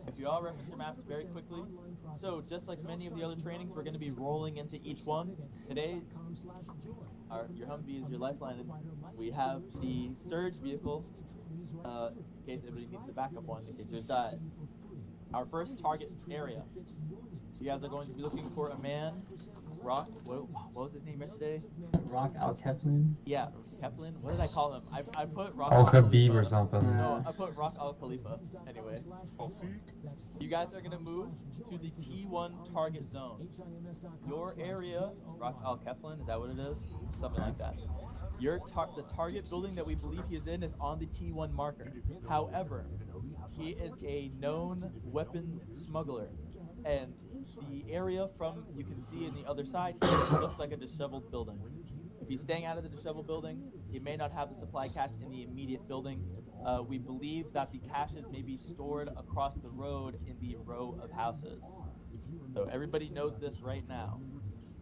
if you all reference your maps very quickly. So just like many of the other trainings, we're going to be rolling into each one. Today, your Humvee is your lifeline. We have the surge vehicle, in case everybody needs the backup one, in case yours dies. Our first target area. You guys are going to be looking for a man, Rock, what was his name yesterday? Rock Al-Keflin? Yeah, Keflin? What did I call him? I put Rock Al-Khabib or something. No, I put Rock Al-Khalifa. Anyway. You guys are going to move to the T1 target zone. Your area, Rock Al-Keflin, is that what it is? Something like that. The target building that we believe he is in is on the T1 marker. However, he is a known weapon smuggler. And the area from, you can see in the other side here, looks like a disheveled building. If he's staying out of the disheveled building, he may not have the supply cache in the immediate building. We believe that the caches may be stored across the road in the row of houses. So everybody knows this right now.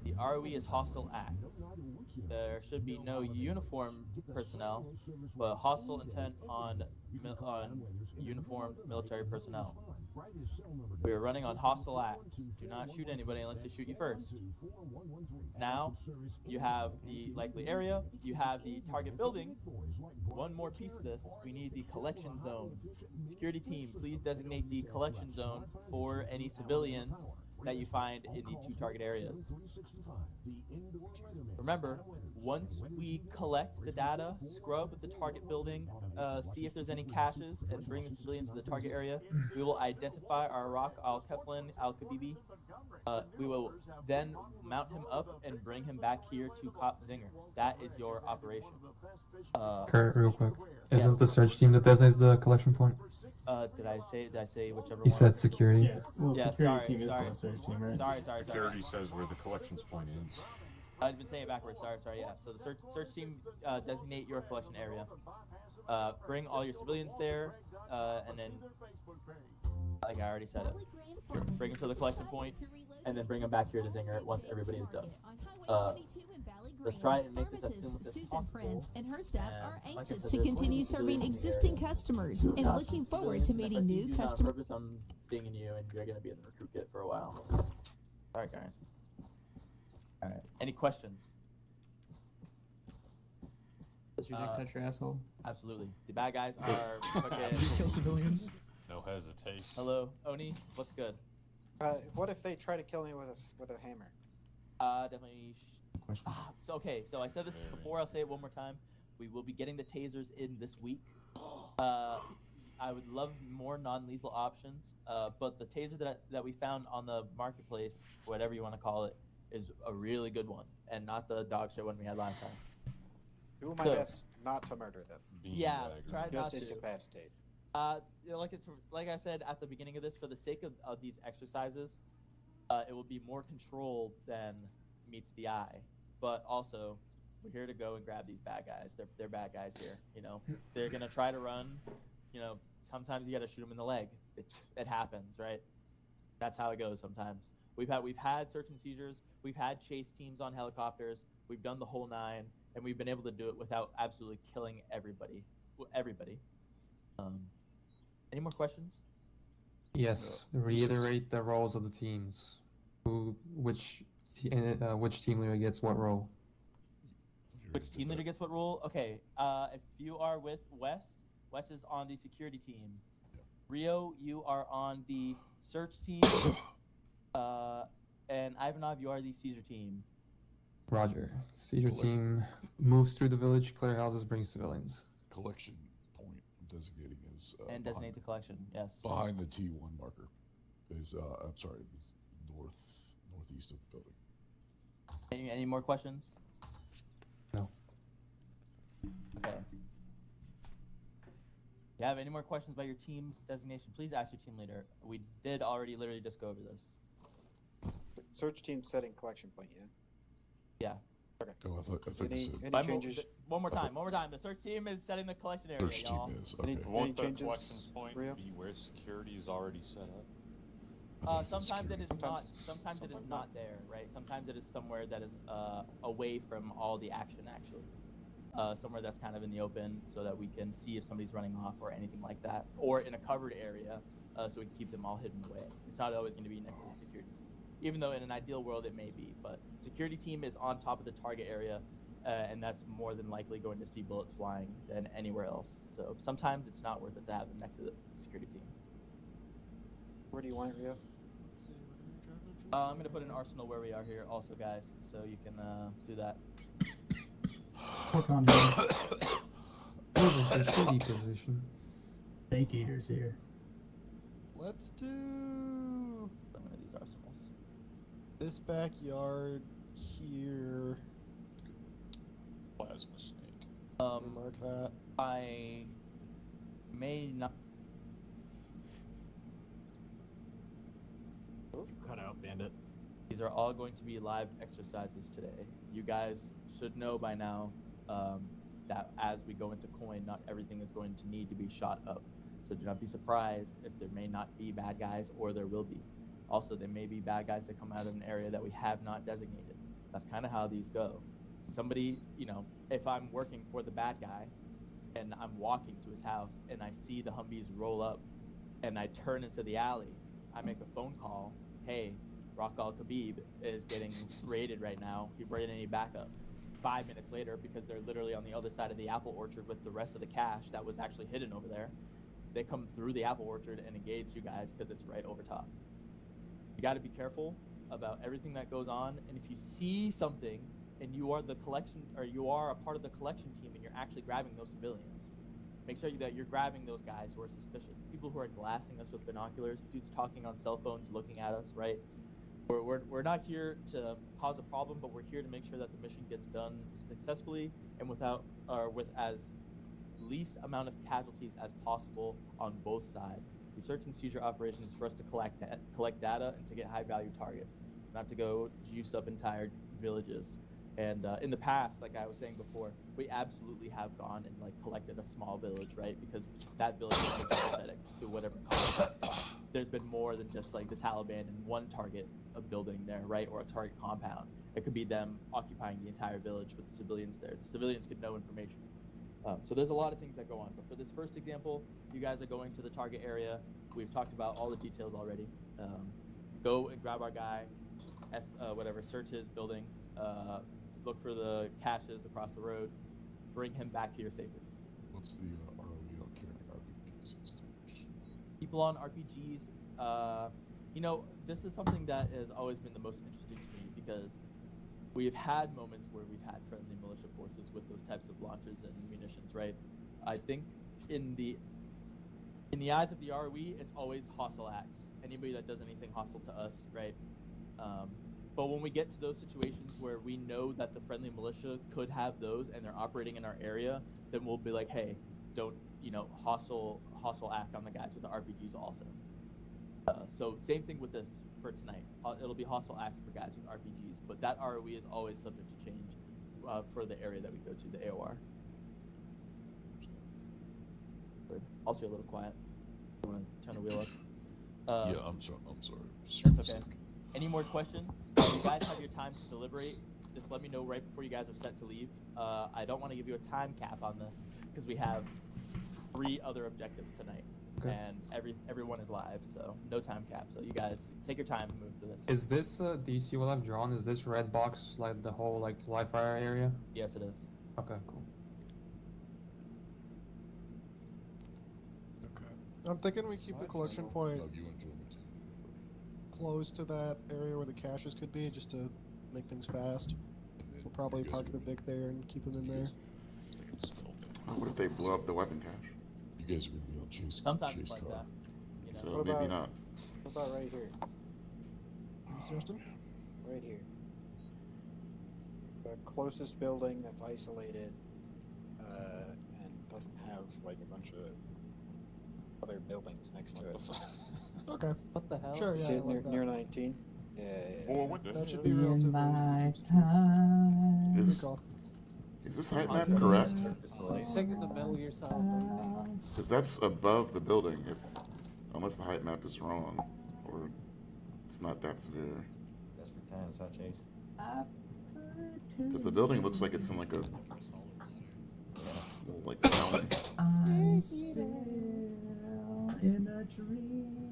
The ROE is hostile acts. There should be no uniformed personnel, but hostile intent on uniformed military personnel. We are running on hostile acts. Do not shoot anybody unless they shoot you first. Now, you have the likely area, you have the target building. One more piece of this, we need the collection zone. Security team, please designate the collection zone for any civilians that you find in the two target areas. Remember, once we collect the data, scrub the target building, see if there's any caches, and bring the civilians to the target area, we will identify our Rock Al-Keflin Al-Khabibi. We will then mount him up and bring him back here to Cop Zinger. That is your operation. Kurt, real quick. Isn't the search team that designates the collection point? Did I say whichever You one? said security. Yeah, well, Yeah, security sorry, team sorry. is the search team, right? Sorry. Security says where the collections point is. I've been saying it backwards. Sorry. Yeah. So the search team designate your collection area. Bring all your civilians there, and then, like I already said it, bring them to the collection point, and then bring them back here to Zinger once everybody is done. Let's try and make this as seamless as possible. And her staff are like I anxious said, to there's continue 20 serving civilians in the existing area. customers and looking forward to meeting new customers. I'm dinging you, and you're gonna be in the recruit kit for a while. Alright, guys. Alright. Any questions? Does your dick touch your asshole? Absolutely. The bad guys are fucking. Kill civilians. No hesitation. Hello, Oni. What's good? What if they try to kill me with a hammer? Definitely. So okay. So I said this before. I'll say it one more time. We will be getting the tasers in this week. I would love more non-lethal options. But the taser that we found on the marketplace, whatever you want to call it, is a really good one, and not the dog shit one we had last time. Do my best not to murder them. Yeah, try not Just to. incapacitate. Like I said at the beginning of this, for the sake of these exercises, it will be more controlled than meets the eye. But also, we're here to go and grab these bad guys. They're bad guys here. You know, they're gonna try to run. You know, sometimes you gotta shoot them in the leg. It happens, right? That's how it goes sometimes. We've had search and seizures. We've had chase teams on helicopters. We've done the whole nine, and we've been able to do it without absolutely killing everybody. Any more questions? Yes. Reiterate the roles of the teams. Which team leader gets what role? Which team leader gets what role? Okay. If you are with West is on the security team. Rio, you are on the search team. And Ivanov, you are the seizure team. Roger. Seizure team moves through the village, clear houses, brings civilians. Collection point I'm designating is And designate the collection, yes. behind the T1 marker. Is I'm sorry, this northeast of the building. Any more questions? No. Okay. If you have any more questions about your team's designation, please ask your team leader. We did already literally just go over this. Search team setting collection point, yeah? Yeah. Okay. Oh, I thought you said. Any changes? One more time. The search team is setting the collection area, Search y'all. team is, okay. Won't the changes, collection point Rio? be where security is already set up? Sometimes it is not. Sometimes it is Sometimes not there, right? Sometimes it is somewhere that is away from all the action, actually. Somewhere that's kind of in the open, so that we can see if somebody's running off or anything like that, or in a covered area, so we can keep them all hidden away. It's not always going to be next to the security team, even though in an ideal world it may be. But security team is on top of the target area, and that's more than likely going to see bullets flying than anywhere else. So sometimes it's not worth it to have them next to the security team. Where do you want it, Rio? Let's see. We're gonna be dropping I'm going to put an arsenal where we are here also, guys, so you can do that. Work on him. Moving to city position. Fake eaters here. Let's do Some of these arsenals. this backyard here. Plasma snake. Mark that. I may not. You cut out, Bandit. These are all going to be live exercises today. You guys should know by now that as we go into coin, not everything is going to need to be shot up. So do not be surprised if there may not be bad guys, or there will be. Also, there may be bad guys that come out of an area that we have not designated. That's kind of how these go. Somebody, if I'm working for the bad guy and I'm walking to his house and I see the Humvees roll up and I turn into the alley, I make a phone call. Hey, Rock Al Khabib is getting raided right now. He brought in any backup. 5 minutes later, because they're literally on the other side of the apple orchard with the rest of the cash that was actually hidden over there, they come through the apple orchard and engage you guys because it's right over top. You got to be careful about everything that goes on, and if you see something and you are the collection, or you are a part of the collection team and you're actually grabbing those civilians, make sure that you're grabbing those guys who are suspicious. People who are glassing us with binoculars, dudes talking on cell phones, looking at us, right? We're not here to cause a problem, but we're here to make sure that the mission gets done successfully and with as least amount of casualties as possible on both sides. The search and seizure operations for us to collect data and to get high value targets, not to go juice up entire villages. And in the past, like I was saying before, we absolutely have gone and collected a small village, right? Because that village is sympathetic to whatever cause. There's been more than just this Taliban and one target of building there, right? Or a target compound. It could be them occupying the entire village with the civilians there. The civilians could know information. So there's a lot of things that go on. But for this first example, you guys are going to the target area. We've talked about all the details already. Go and grab our guy, search his building, look for the caches across the road, bring him back here safely. What's the ROE on carrying RPGs and stingers? People on RPGs, this is something that has always been the most interesting to me, because we've had moments where we've had friendly militia forces with those types of launchers and munitions, right? I think in the eyes of the ROE, it's always hostile acts. Anybody that does anything hostile to us, right? But when we get to those situations where we know that the friendly militia could have those and they're operating in our area, then we'll be like, hey, don't, hostile act on the guys with the RPGs also. So same thing with this for tonight. It'll be hostile acts for guys with RPGs, but that ROE is always subject to change for the area that we go to, the AOR. Also, you're a little quiet. You want to turn the wheel up? Yeah, I'm sorry. That's okay. Any more questions? You guys have your time to deliberate. Just let me know right before you guys are set to leave. I don't want to give you a time cap on this because we have 3 other objectives tonight, and everyone is live, so no time cap. So you guys take your time to move through this. Is this? Do you see what I've drawn? Is this red box like the whole live fire area? Yes, it is. Okay, cool. I'm thinking we keep the collection point Love you, enjoyment too. close to that area where the caches could be, just to make things fast. We'll probably park the Vic there and keep them in there. What if they blow up the weapon cache? You guys are gonna be on chase. Sometimes chase it's like car. that. So maybe not. What about right here? What's Justin? Right here. The closest building that's isolated and doesn't have a bunch of other buildings next to it. Okay. What the hell? Sure, You yeah. see I it like near that. 19? Yeah. Well, what the That should hell? be relatively my easy to keep. time. Good Is call. this height map correct? Sing in the Metal Gear Solid thing. Because that's above the building, unless the height map is wrong, or it's not that severe. Desperate times, huh, Chase? Because the building looks like it's in like a like valley. I'm still in a dream.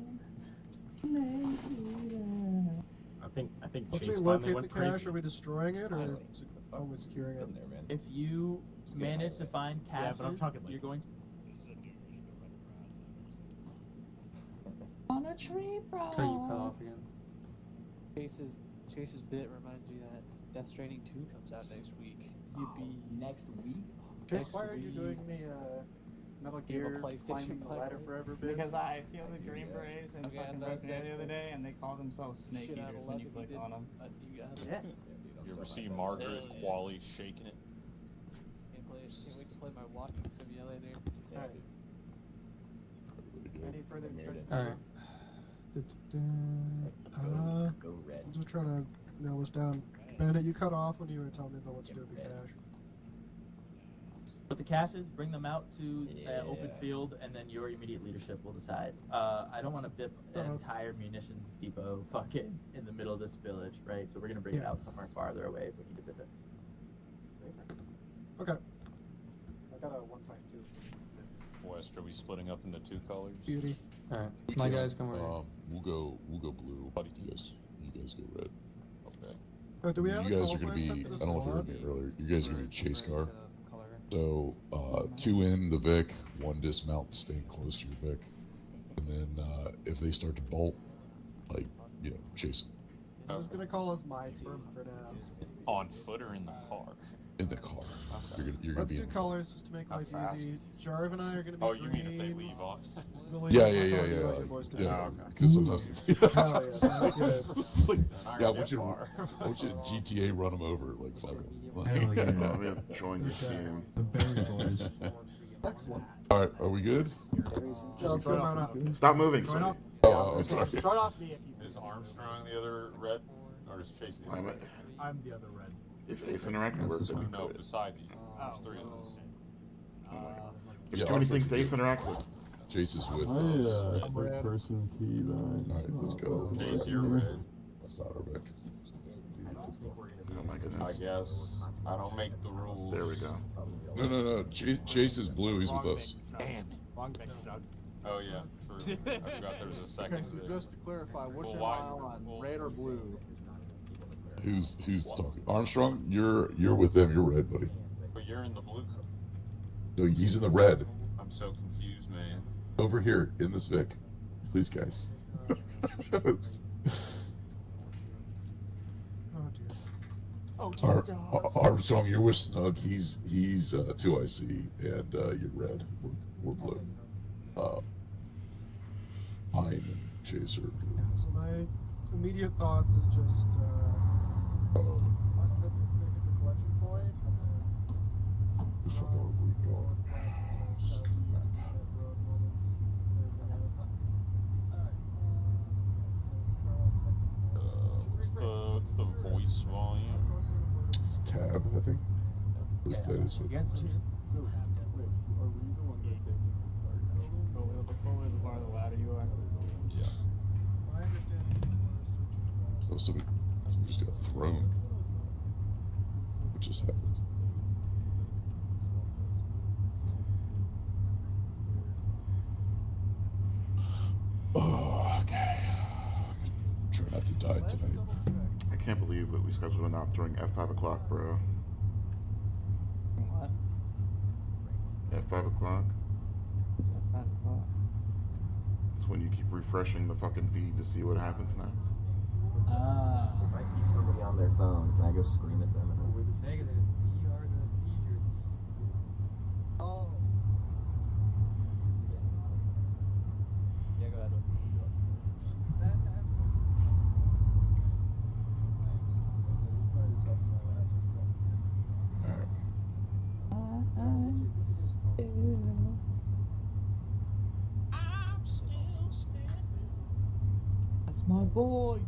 I think Once Chase we finally locate went the cache, crazy. are we destroying it or Finally. only securing it? There, man. If you manage to find caches, Yeah, but I'm talking like you're going to. On a tree, bro. Are you cut off again? Chase's bit reminds me that Death Stranding 2 comes out next week. You'd be Next week? Chris, why are you doing the Metal You have a Gear PlayStation climbing the ladder platform? forever bit? Because I feel the Green Berets and Okay, fucking I broke know the other exactly. day, and they call themselves snake Shit out eaters of when luck you if click you on them. You got it. Yes. You ever see Margaret Qualley shaking it? Can't wait to play my walking simulator. Alright. Any further instructions? Alright. Go red. I'm just trying to nail this down. Bandit, you cut off when you were telling me about what to do with the cache. With the caches, bring them out to open field, and then your immediate leadership will decide. I don't want to bip an entire munitions depot fucking in the middle of this village, right? So we're gonna bring it out somewhere farther away if we need to bip it. Okay. I got a 152. West, are we splitting up into two colors? Beauty. Alright. My guys come over. We'll go blue. You guys go red. Okay. Do we have You a guys call are gonna sign set be. for I this don't know if you squad? heard me earlier. You guys are gonna be chase car. So 2 in the Vic, 1 dismount, staying close to your Vic, and then if they start to bolt, like chase them. I was gonna call us my team for now. On foot or in the car? In the car. You're Let's gonna do be. colors just to make life easy. Jarv and I are gonna be Oh, green. you mean if they leave off? Willie, Yeah. I'll call you like your boys today. Yeah. Because sometimes. Hell yeah, sounds good. It's like, yeah, I want you to GTA run them over like fuck them. Hell yeah. I'm gonna join your team. The Berry Boys. Excellent. All right, are we good? Yeah, let's go around up. Stop moving, Sonny. Oh, sorry. Start off me if you. Is Armstrong the other red? Or is Chase the other red? I'm the other red. If Ace Interactive works, then we No, quit. besides you. There's 3 of us. There's too many things to Ace Interactive. Chase is with First person key line. All right, let's go. Chase, you're red. That's not our Vic. Oh my I goodness. guess. I don't make the rules. There we go. No. Chase is blue. He's with us. Long Vic sucks. Oh yeah, true. I forgot there was a second. Okay, so just to clarify, what's Well, your why- mile on well, red or blue? Who's talking? Armstrong, you're with them. You're red, buddy. But you're in the blue. No, he's in the red. I'm so confused, man. Over here in this Vic, please, guys. Oh dear. Armstrong, you're with Snug. He's 2IC, and you're red. We're blue. Pine and Chase are blue. So my immediate thoughts is just make it the collection point, and then Fuck, where are we going? northwest to southeast, that road moments, What's the voice volume? It's tab, I think. At least that is what. Yeah. My understanding is that we're switching Oh, somebody just got thrown. What just happened? Oh, okay. Try not to die tonight. I can't believe that we scheduled an op during F5 o'clock, bro. What? At 5 o'clock. It's at 5 o'clock. It's when you keep refreshing the fucking feed to see what happens next. If I see somebody on their phone, can I go scream at them? Negative. We are the seizure team. Oh. Yeah, go ahead. my boy.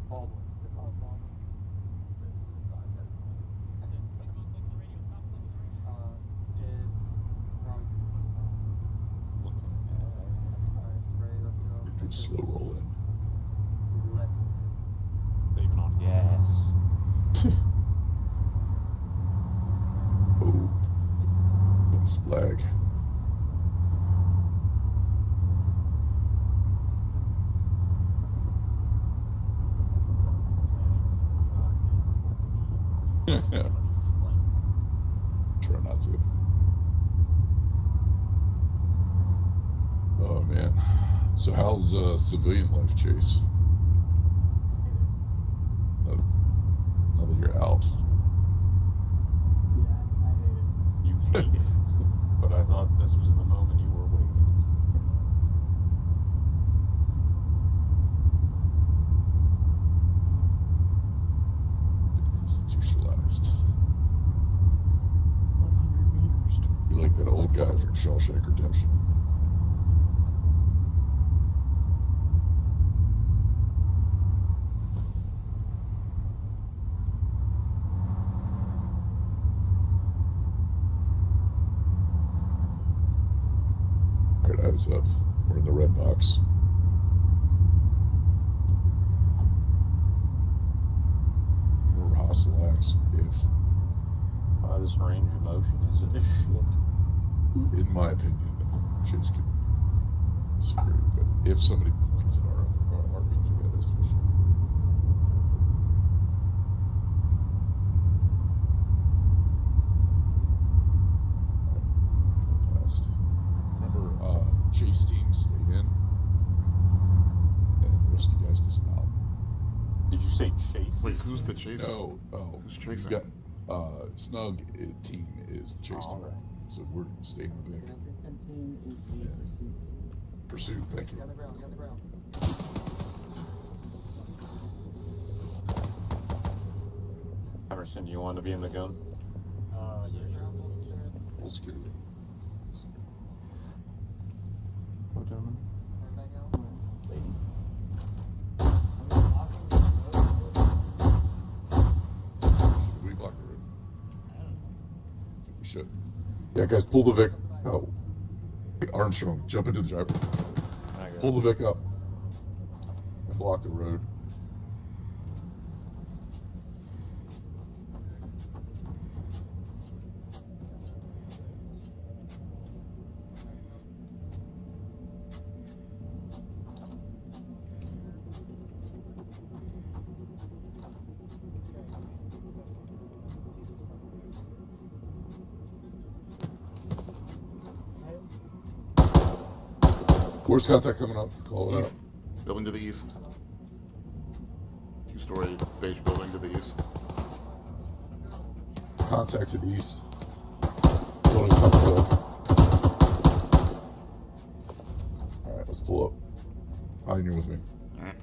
Baldwin. Is it Baldwin? Good slow roll in. Leaving on gas. Oh. That's lag. Try not to. Oh man. So how's civilian life, Chase? Now that you're out. You hate it. But I thought this was the moment you were waiting. Institutionalized. 100 meters. You're like that old guy from Shawshank Redemption. Alright, eyes up. We're in the red box. Remember hostile acts if, This range of motion is a shit. in my opinion, Chase could disagree, but if somebody points at our RPG at us, we should. Past. Remember, chase teams stay in, and the rest of you guys dismount. Did you say chase? Wait, who's the chase? No, oh, Who's we've chasing? got Snug team is the chase team, Alright. so we're staying in the Vic. And team is the pursuit. Pursuit, thank you. Get on the ground, get on the ground. Emerson, you want to be in the gun? Yeah. Full security. What, gentlemen? Ladies. Should we block the road? I think we should. Yeah, guys, pull the Vic out. Hey, Armstrong, jump into the driver. Pull the Vic up. And block the road. Where's contact coming up? Call it East. Building to the east. Two-story beige building to the east. out. Contact to the east. Building top of the hill. Alright, let's pull up. Hi, you're with me. Alright.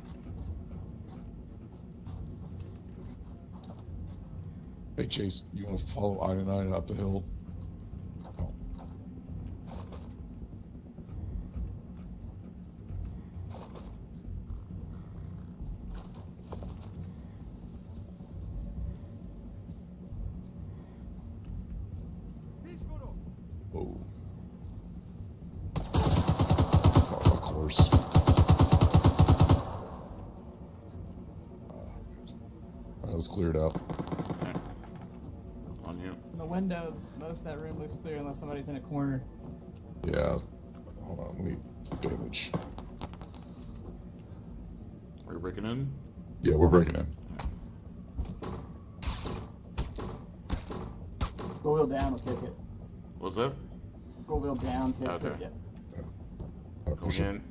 Hey, Chase, you want to follow I-9 up the hill? Oh. Oh. Oh, of course. Alright, let's clear it out. On you. From the window, most of that room looks clear unless somebody's in a corner. Yeah. Hold on, let me damage. Are you breaking in? Yeah, we're breaking in. Go wheel down will kick it. What's that? Go wheel down, kicks Okay. it, yeah. Going in.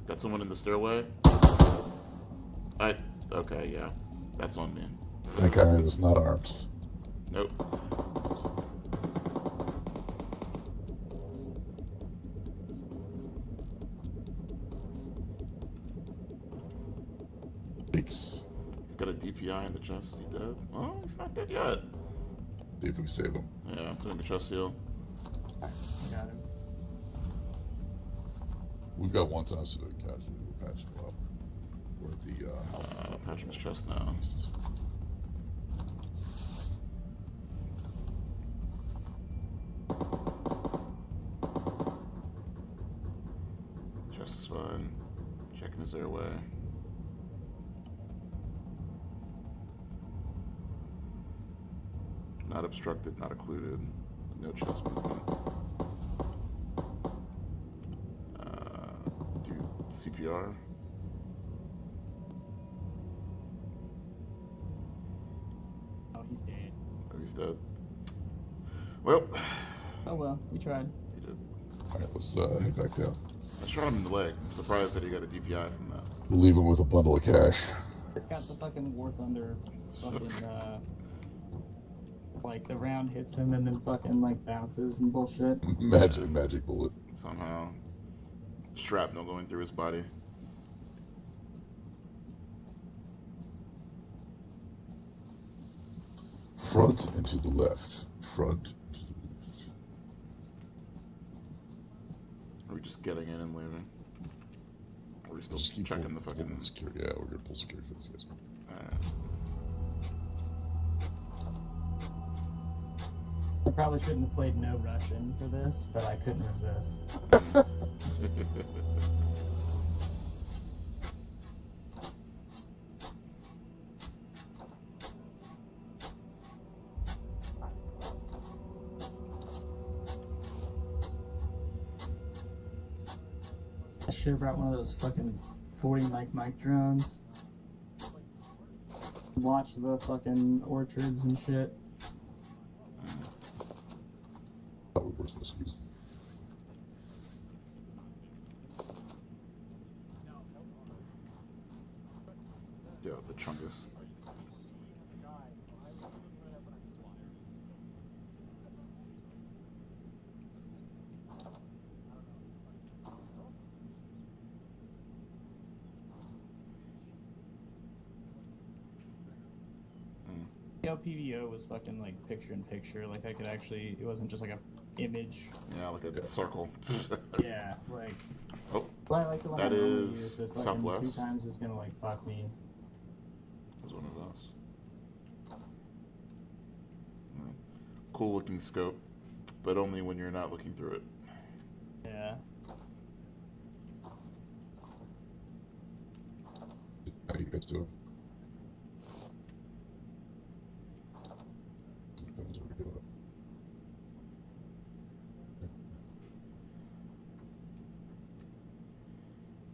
Got someone in the stairway. Okay, yeah. That's on me. That guy was not armed. Nope. He's got a DPI in the chest. Is he dead? Oh, he's not dead yet. See if we can save him. Yeah, I'm doing the chest heal. Got him. We've got one time civilian casualty. We're patching them up. We're at the house. Patching his chest now. Chest is fine. Checking his airway. Not obstructed, not occluded. No chest movement. Do CPR. Oh, he's dead. Oh, he's dead. Well. Oh well, we tried. He did. Alright, let's head back down. I shot him in the leg. I'm surprised that he got a DPI from that. We'll leave him with a bundle of cash. It's got the fucking War Thunder fucking like the round hits him and then fucking like bounces and bullshit. Magic bullet. Somehow. Shrapnel going through his body. Front and to the left. Front. Are we just getting in and leaving? Or are we still Just keep checking the fucking security? Yeah, we're gonna pull security for this guys. Alright. I probably shouldn't have played no Russian for this, but I couldn't resist. I should have brought one of those fucking 40 mic drones. Watch the fucking orchards and shit. Probably worth this. Yo, the Chungus. PVO was fucking like picture in picture, like I could actually, it wasn't just like a image. Yeah, like a circle. Yeah, like. Oh, well, I like the one that I normally is use, that fucking southwest. 2 times is gonna like fuck me. There's one of those. Cool looking scope, but only when you're not looking through it. Yeah. How you guys doing?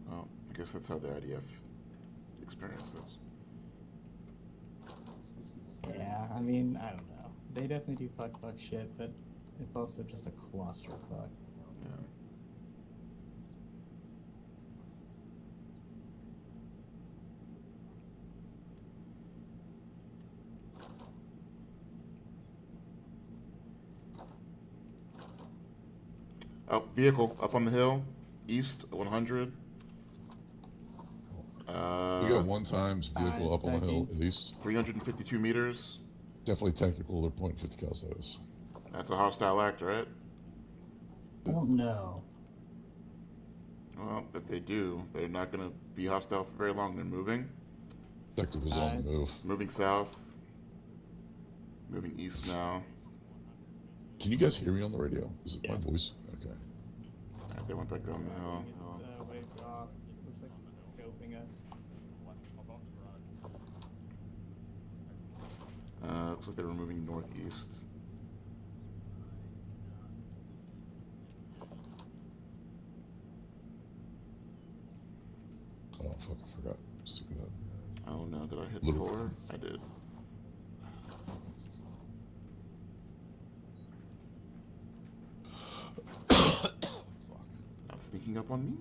Well, I guess that's how the IDF experience is. Yeah, I mean, I don't know. They definitely do fuck shit, but it's also just a clusterfuck. Yeah. Oh, vehicle up on the hill, east 100. We got one times vehicle up on the hill, at least. 352 meters. Definitely tactical, they're pointing 50 cal size. That's a hostile act, right? I don't know. Well, if they do, they're not going to be hostile for very long. They're moving. Sector was on the move. Moving south. Moving east now. Can you guys hear me on the radio? Is it my voice? Okay. Alright, they went back down the hill. Wave off. Looks like scoping us. Looks like they were moving northeast. Oh, fuck, I forgot. Stupid. Oh no, did I hit Little 4? I did. Not sneaking up on me.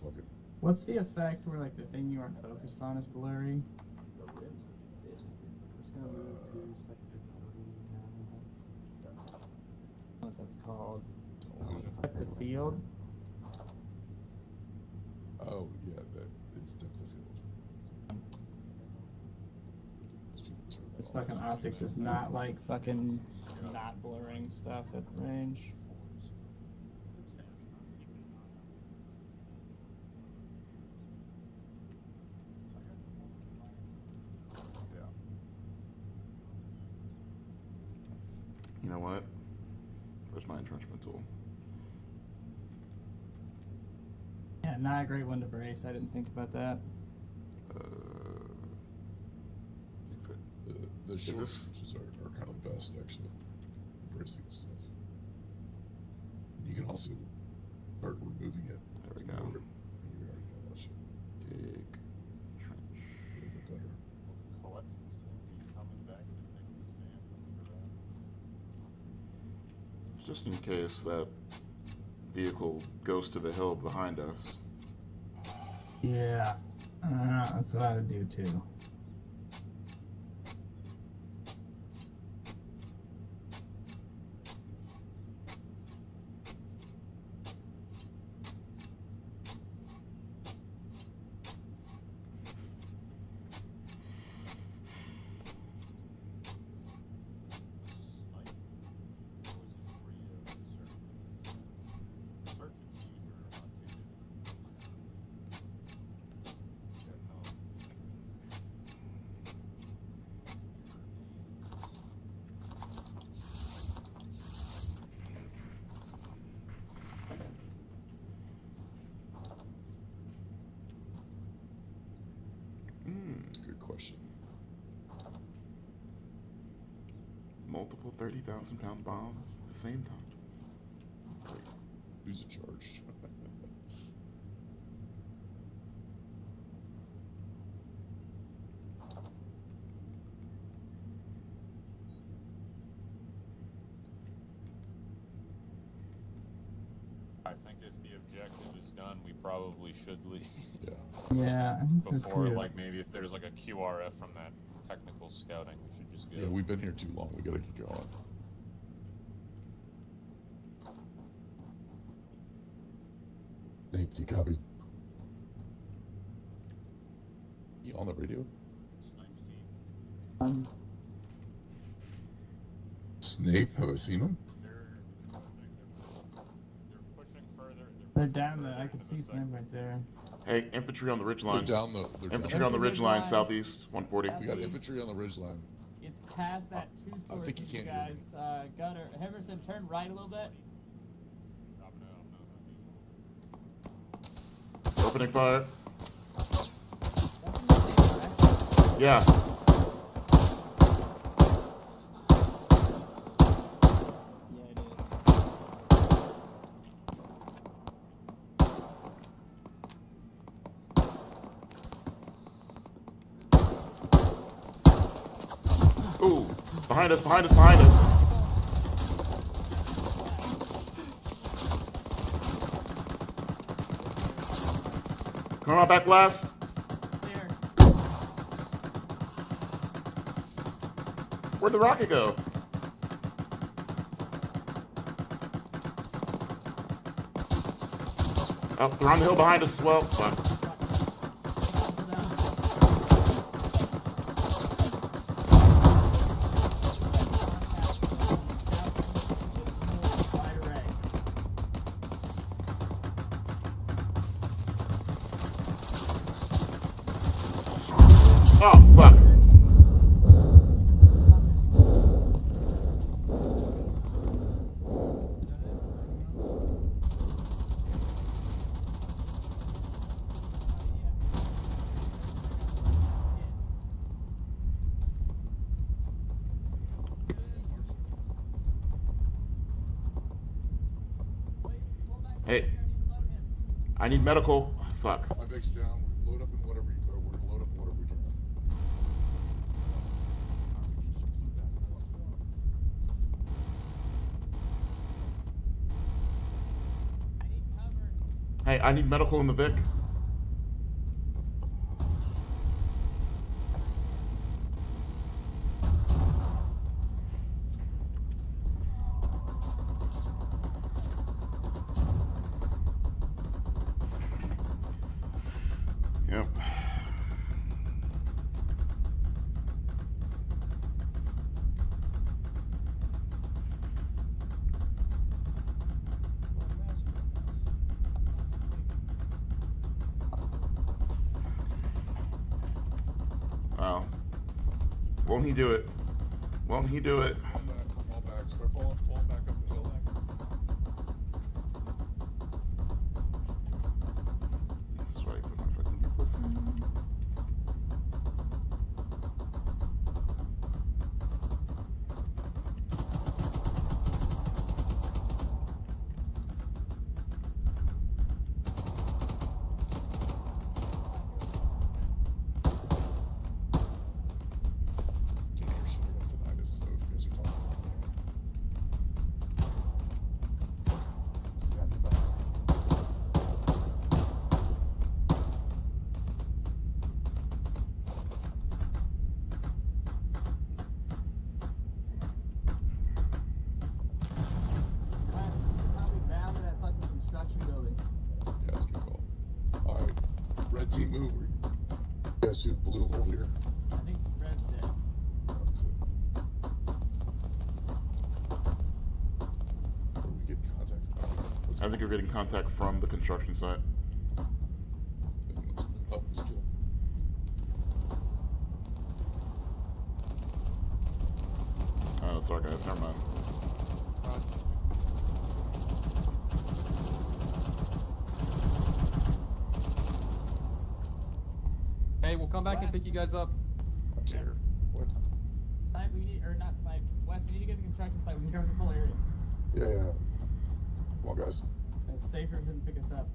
Fuck it. What's the effect where like the thing you aren't focused on is blurry? What that's called? Affect the field. Oh, yeah, that is depth of field. This fucking optic does not like fucking not blurring stuff at range. You know what? Where's my entrenchment tool? Yeah, not a great one to brace. I didn't think about that. The short ranges are kind of the best, actually. Bracing stuff. You can also start removing it. There we go. You already know that shit. Dig trench. A little bit better. Just in case that vehicle goes to the hill behind us. Yeah, that's what I would do too. Good question. Multiple 30,000-pound bombs at the same time. Wait, who's in charge? I think if the objective is done, we probably should leave. Yeah. Yeah, I think so Before, too. like, maybe if there's like a QRF from that technical scouting, we should just go. Yeah, we've been here too long. We gotta get going. Empty copy. You on the radio? Snape, have I seen him? They're down there. I can see Slim right there. Hey, infantry on the ridge line. They're down the. They're Infantry down on the ridge line, southeast, 140. We got infantry on the ridge line. It's past that two-story. I think you can't guys. Gunner, Heverson, turn right a little bit. Opening fire. Yeah. Ooh, behind us, behind us, behind us. Come on back last. Where'd the rocket go? Oh, they're on the hill behind us as well. Fuck. Oh, fuck. Hey, I need medical. Oh, fuck. My bag's down. Load up in whatever you throw. We're gonna load up in whatever we can. Hey, I need medical in the Vic. Yep. Oh. Won't he do it? Won't he do it? Fall back. Start falling back up the hill. This is why I put my fucking boots in. Team move. You guys see the blue hole here? I think Red's dead. That's it. Where do we get contact? I think you're getting contact from the construction site. Let's move up. Let's kill him. Oh, sorry guys, never mind. Hey, we'll come back and pick you guys up. Here. What? Snipe, we need, or not snipe. West, we need to get to the construction site. We can cover this whole area. Yeah. Come on, guys. It's safer than pick us up.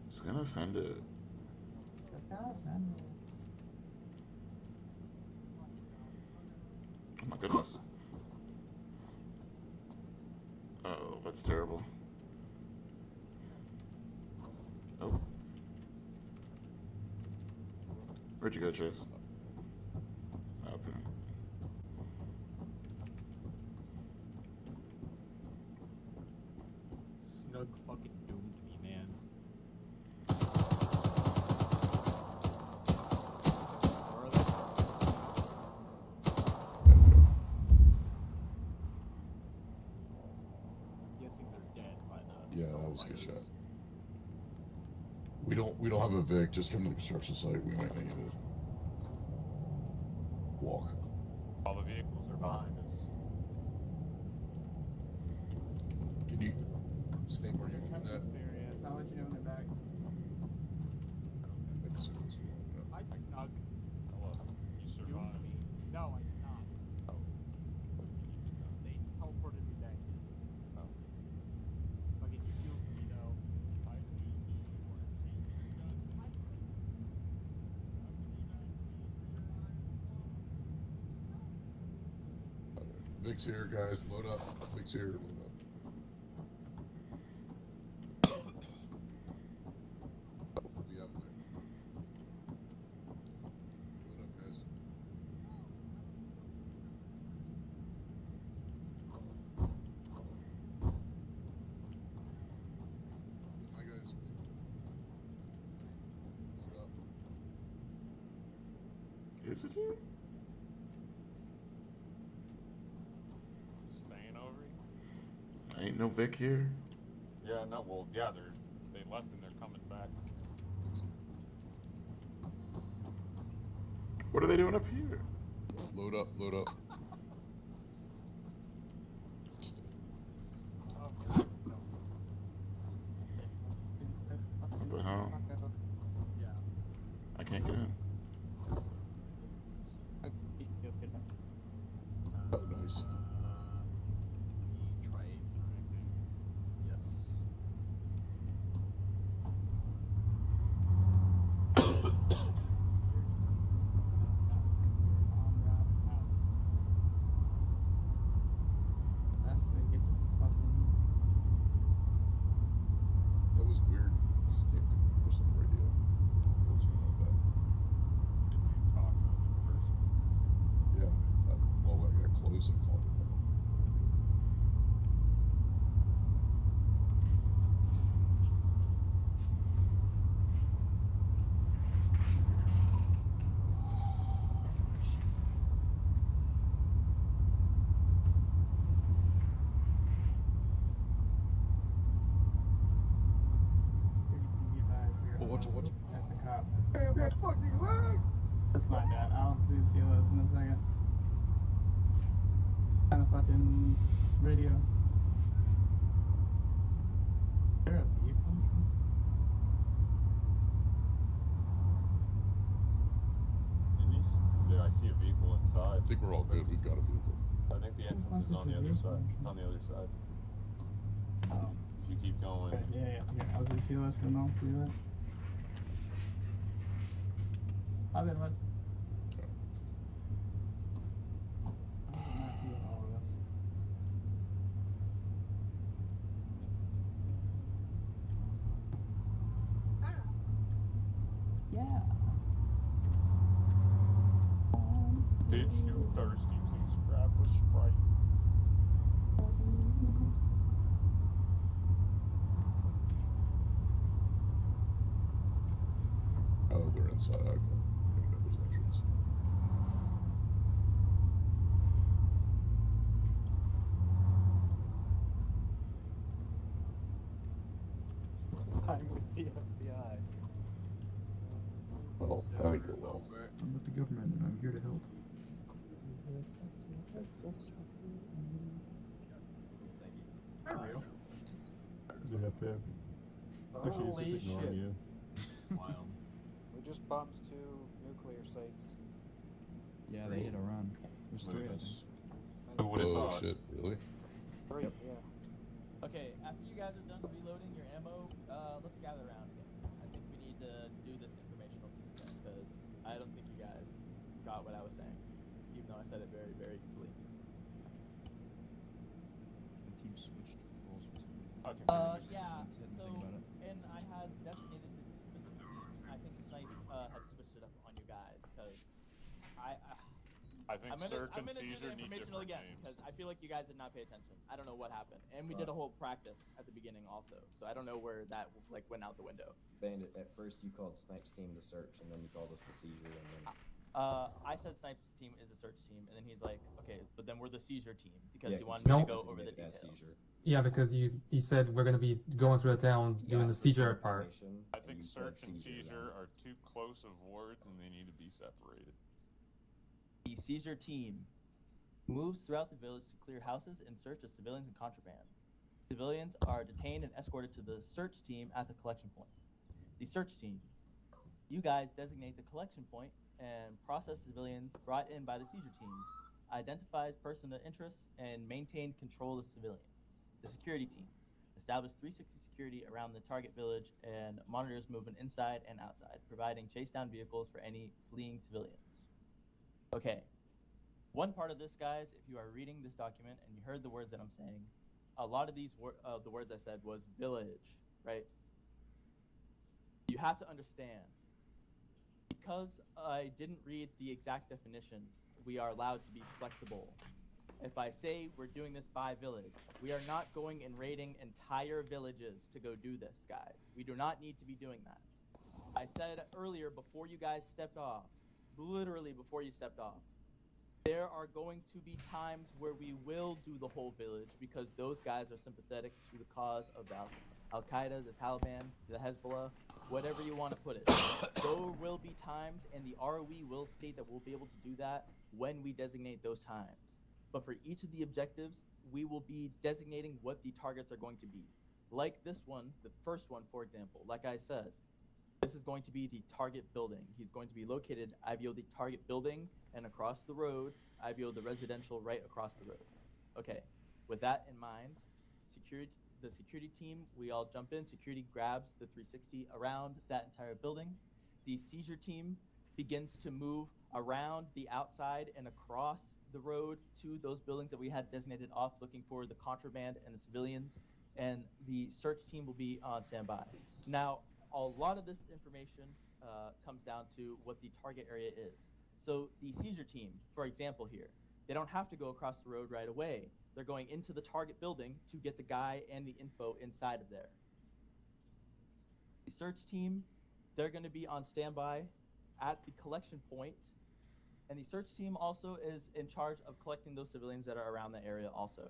Just gonna send it. Oh my goodness. Oh, that's terrible. Oh. Where'd you go, Chase? Okay. Snug fucking doomed me, man. Yeah, that was a good shot. We don't have a Vic. Just come to the construction site. We might need to walk. All the vehicles are behind us. Can you Snake? Where you looking at? I'll let you know when they're back. I snuck. Hello. You survived. No, I did not. Oh. They teleported me back in. Oh. Fucking you, you know. Vic's here, guys. Load up. Vic's here. Load up. We'll be up there. Load up, guys. My guys. Load up. Is it here? Staying over here? Ain't no Vic here. Yeah, no, well, yeah, they left and they're coming back. What are they doing up here? Load up, load up. What the hell? Yeah. I can't get in. Oh, nice. Yes. That was weird. Snake didn't push on the radio. What was wrong with that? Did you talk to them in person? Yeah. Well, when I got close, I called it. At the cop. Damn, that fucking lag! That's my bad. I'll do CLS in a second. Kind of fucking radio. Is there a vehicle? Yeah, I see a vehicle inside. I think we're all good. We've got a vehicle. I think the entrance is on the other side. It's on the other side. Oh. If you keep going. Okay, yeah. I'll do CLS and I'll do that. I've been west. I did not do all of this. Yeah. Bitch, you thirsty? Please grab a Sprite. Oh, they're inside. Okay. Maybe there's an entrance. I'm with the FBI. Well, that ain't go well. I'm with the government and I'm here to help. Is it up there? Actually, Holy it's just ignoring shit. you. Wild. We just bombed 2 nuclear sites. Yeah, they hit a run. There's 3 of them. Who would have Oh thought? shit, really? 3, yeah. Okay, after you guys are done reloading your ammo, let's gather around again. I think we need to do this informational piece again, because I don't think you guys got what I was saying, even though I said it very, very easily. The team switched roles or something. Yeah, Didn't so, think about it. and I had designated the specific teams. I think Snipe had switched it up on you guys, because I think Search and I'm gonna do Caesar the need informational different again, names. because I feel like you guys did not pay attention. I don't know what happened, and we did a whole practice at the beginning also, so I don't know where that like went out the window. Bandit, at first you called Snipe's team the Search, and then you called us the Seizure, and then... I said Snipe's team is a search team, and then he's like, okay, but then we're the seizure team, because Yeah, he wanted No. me to go over the Designated as details. Seizure. Yeah, because you said we're gonna be going through the town doing the Asked for seizure some part. information, I think you said Search and Seizure are too close of words and they need to be separated. The seizure team moves throughout the village to clear houses in search of civilians and contraband. Civilians are detained and escorted to the search team at the collection point. The search team. You guys designate the collection point and process civilians brought in by the seizure teams, identifies person of interest, and maintain control of civilians. The security team. Establish 360 security around the target village and monitors movement inside and outside, providing chase down vehicles for any fleeing civilians. Okay. One part of this, guys, if you are reading this document and you heard the words that I'm saying, a lot of these the words I said was village, right? You have to understand, because I didn't read the exact definition, we are allowed to be flexible. If I say we're doing this by village, we are not going and raiding entire villages to go do this, guys. We do not need to be doing that. I said earlier, before you guys stepped off, literally before you stepped off, there are going to be times where we will do the whole village because those guys are sympathetic to the cause of Al-Qaeda, the Taliban, the Hezbollah, whatever you want to put it. There will be times, and the ROE will state that we'll be able to do that when we designate those times. But for each of the objectives, we will be designating what the targets are going to be. Like this one, the first one, for example, like I said, this is going to be the target building. He's going to be located IVO the target building, and across the road, IVO the residential right across the road. Okay, with that in mind, the security team, we all jump in. Security grabs the 360 around that entire building. The seizure team begins to move around the outside and across the road to those buildings that we had designated off, looking for the contraband and the civilians, and the search team will be on standby. Now, a lot of this information comes down to what the target area is. So the seizure team, for example here, they don't have to go across the road right away. They're going into the target building to get the guy and the info inside of there. The search team, they're going to be on standby at the collection point, and the search team also is in charge of collecting those civilians that are around the area also.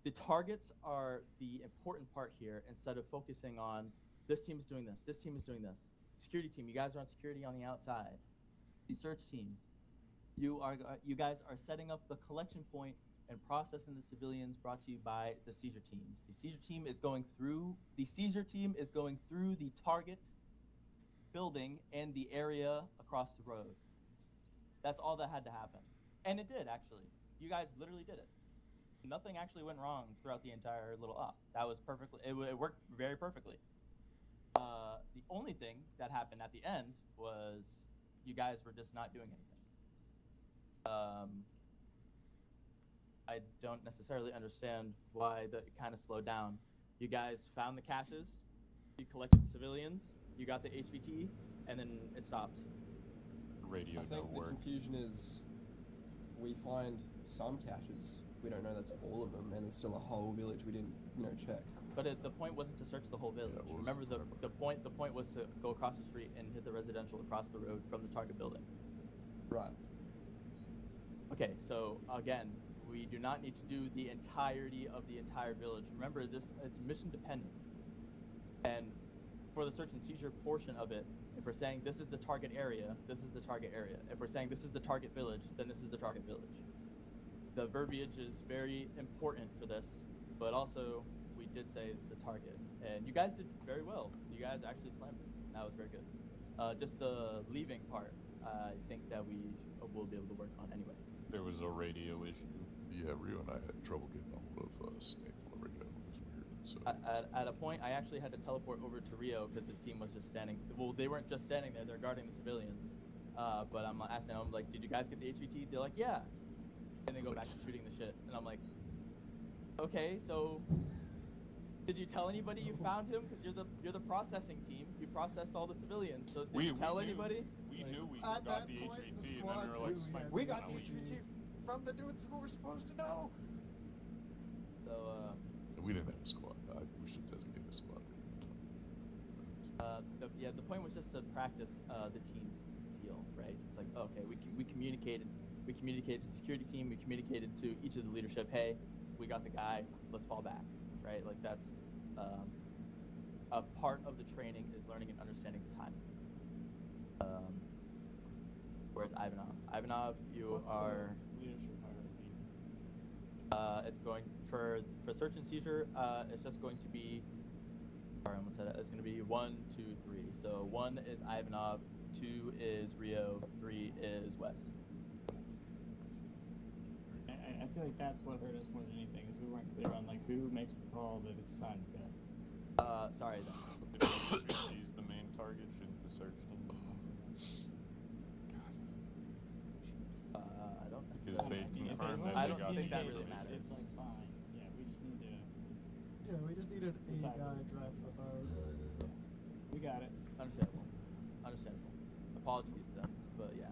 The targets are the important part here instead of focusing on This team is doing this. This team is doing this. Security team, you guys are on security on the outside. The search team, you guys are setting up the collection point and processing the civilians brought to you by the seizure team. The seizure team is going through the target building and the area across the road. That's all that had to happen. And it did, actually. You guys literally did it. Nothing actually went wrong throughout the entire little op. That was perfectly, it worked very perfectly. The only thing that happened at the end was you guys were just not doing anything. I don't necessarily understand why it kind of slowed down. You guys found the caches, you collected civilians, you got the HVT, and then it stopped. Radio I think the confusion is we find some caches. We don't know that's all of them, and there's still a whole village we didn't, check. But the point wasn't to search the whole village. Remember, the point was to go across the street and hit the residential across the road from the target building. Right. Okay, so again, we do not need to do the entirety of the entire village. Remember, it's mission dependent. And for the search and seizure portion of it, if we're saying this is the target area, this is the target area. If we're saying this is the target village, then this is the target village. The verbiage is very important for this, but also we did say it's the target. And you guys did very well. You guys actually slammed it. That was very good. Just the leaving part, I think that we will be able to work on anyway. There was a radio issue. Yeah, Rio and I had trouble getting a hold of Snape on the radio. It was weird. So at a point, I actually had to teleport over to Rio because his team was just standing. Well, they weren't just standing there; they're guarding the civilians. But I'm asking them, like, did you guys get the HVT? They're like, yeah. And they go back to shooting the shit, and I'm like, okay, so did you tell anybody you found him? Because you're the processing team. You processed all the civilians. So did you tell anybody? We knew we got the HVT, and then we were like, we got the HVT from the dudes who were supposed to know. So we didn't have a squad. We should designate a squad. The point was just to practice the team's deal, right? It's like, okay, we communicated to the security team, we communicated to each of the leadership, hey, we got the guy, let's fall back, right? Like that's a part of the training is learning and understanding the timing. Where's Ivanov? Ivanov, you are leadership hierarchy. it's going for search and seizure. It's just going to be. Sorry, I almost said it. It's going to be 1, 2, 3. So 1 is Ivanov, 2 is Rio, 3 is West. I feel like that's what hurt us more than anything is we weren't clear on like who makes the call that it's time to go. Sorry then. If he's the main target, shouldn't the search team? I don't. Because they confirmed that I they don't got think the that really HVT. matters. It's like fine. Yeah, we just need to. Yeah, we just needed a guy drive the boat. We got it. Understandable. Apologies then, but yeah,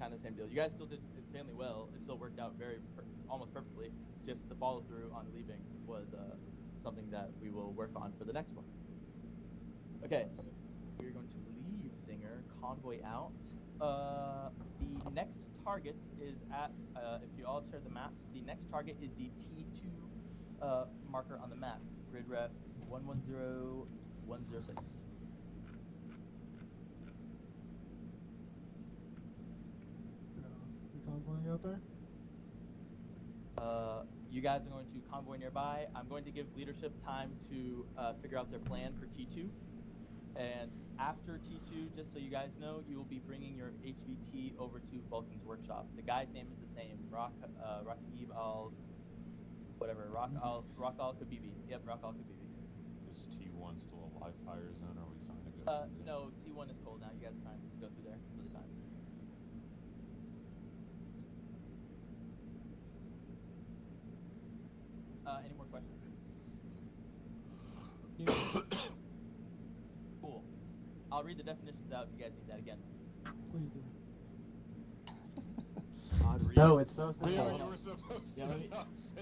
kind of same deal. You guys still did insanely well. It still worked out almost perfectly. Just the follow through on leaving was something that we will work on for the next one. Okay, we're going to leave Zinger, convoy out. The next target is at, if you all share the maps, the next target is the T2 marker on the map, grid ref 110106. You convoying out there? You guys are going to convoy nearby. I'm going to give leadership time to figure out their plan for T2. And after T2, just so you guys know, you will be bringing your HVT over to Vulcan's workshop. The guy's name is the same, Rakib al... whatever, Rock al Kabibi. Yep, Rock al Kabibi. Is T1 still a live fire zone, or are we fine to go? No, T1 is cold now. You guys are fine to go through there. It's really fine. Any more questions? Cool. I'll read the definitions out if you guys need that again. Please do. No, it's so simple. Yeah, you were supposed to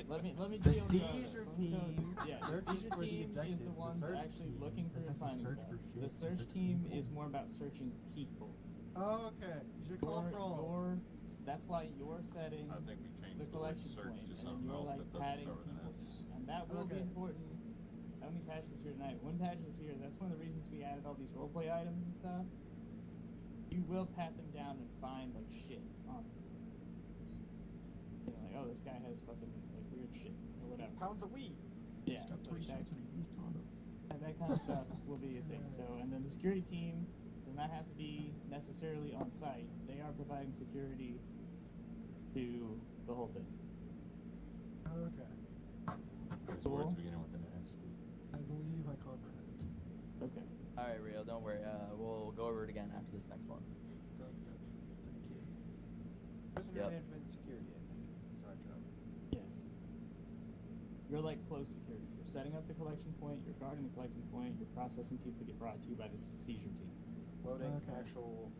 Let me The deal with seizure team Yeah, the searches seizure for the team is objectives. the ones search actually team looking for doesn't finding search stuff. for shit. The search team is more about searching people. Oh, okay. You should call for all. That's why you're setting I think we changed the the word collection search point, to and then something you're else like that doesn't padding start with an people, S. and that will be Okay. important. how many patches here tonight? One patch is here. That's one of the reasons we added all these roleplay items and stuff. You will pat them down and find like shit on them. You know, like, oh, this guy has fucking like weird shit or whatever. Pounds of weed. Yeah, Got 3 cents in a used condo. that kind of stuff will be a thing. So, and then the security team does not have to be necessarily on site. They are providing security to the whole thing. Okay. Those words beginning with an S. I believe I comprehend. Okay. Alright, Rio, don't worry. We'll go over it again after this next one. Sounds good. Thank you. Prisoner Yep. management and security, I think, is our job. Yes. You're like close security. You're setting up the collection point, you're guarding the collection point, you're processing people to get brought to you by the seizure team. Loading Okay. actual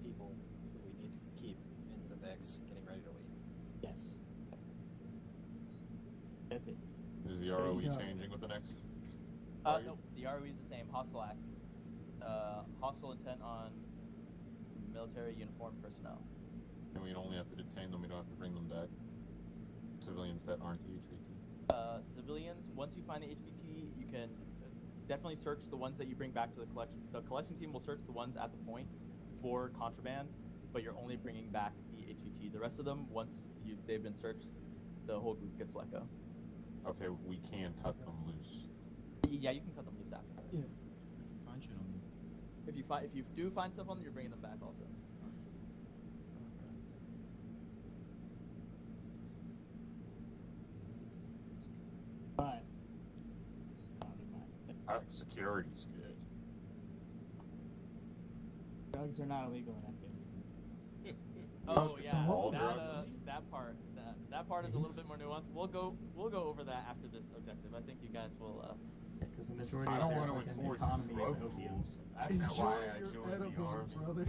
people who we need to keep into the VIX, getting ready to leave. Yes. That's it. Is the ROE changing with the next? No, the ROE is the same. Hostile acts. Hostile intent on military uniformed personnel. And we only have to detain them, we don't have to bring them back. Civilians that aren't the HVT. Civilians, once you find the HVT, you can definitely search the ones that you bring back to the collection. The collection team will search the ones at the point for contraband, but you're only bringing back the HVT. The rest of them, once they've been searched, the whole group gets let go. Okay, we can cut them loose. Yeah, you can cut them loose after. Yeah. Find shit on them. If you do find stuff on them, you're bringing them back also. But Security's good. drugs are not illegal in Afghanistan. Oh yeah, All that drugs. that part is a little bit more nuanced. We'll go over that after this objective. I think you guys will. Because the majority I of don't their want to fucking enforce economy is drug opium. rules. That's Enjoy why I your joined the edibles, arms. brother.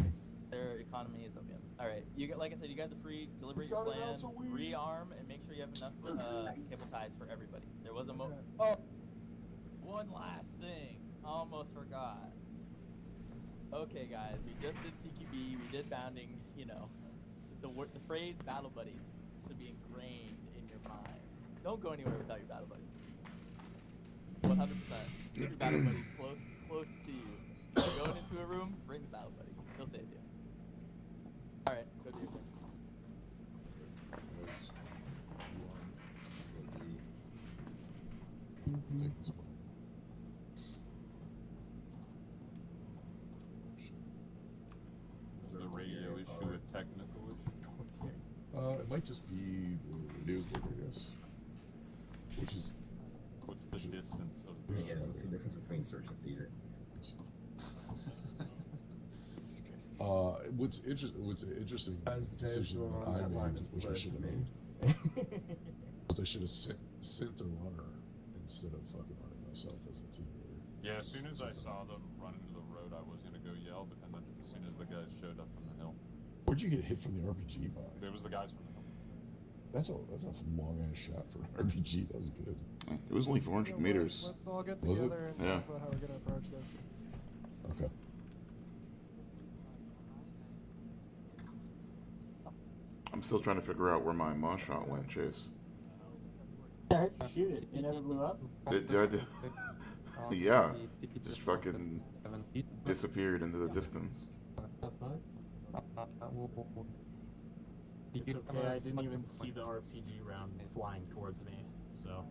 Their economy is opium. All right, like I said, you guys are free. Deliberate your plan, rearm, and make sure you have enough cable ties for everybody. There was a one last thing, almost forgot. Okay, guys, we just did CQB, we did bounding. You know, the phrase "battle buddy" should be ingrained in your mind. Don't go anywhere without your battle buddy. 100%. Keep your battle buddy close to you. If you're going into a room, bring the battle buddy. He'll save you. Alright, go do your thing. Take this one. Is it a radio issue, a technical issue? It might just be the radio's work, I guess. Which is. What's the distance of the What's the difference between search and seizure? What's interesting As the tape's decision going that on I that line, made, it's which I worse should have for me. made, was I should have sent a runner instead of fucking running myself as the team leader. Yeah, as soon as I saw them run into the road, I was gonna go yell, but then as soon as the guys showed up from the hill. Where'd you get hit from the RPG by? There was the guys from the hill. That's a long ass shot for an RPG. That was good. It was only 400 meters. Let's all get Was it? together and Yeah. talk about how we're gonna approach this. Okay. I'm still trying to figure out where my mosh shot went, Chase. Alright, shoot it. It never blew up. It did. Yeah. Just fucking disappeared into the distance. It's okay, I didn't even see the RPG round flying towards me, so.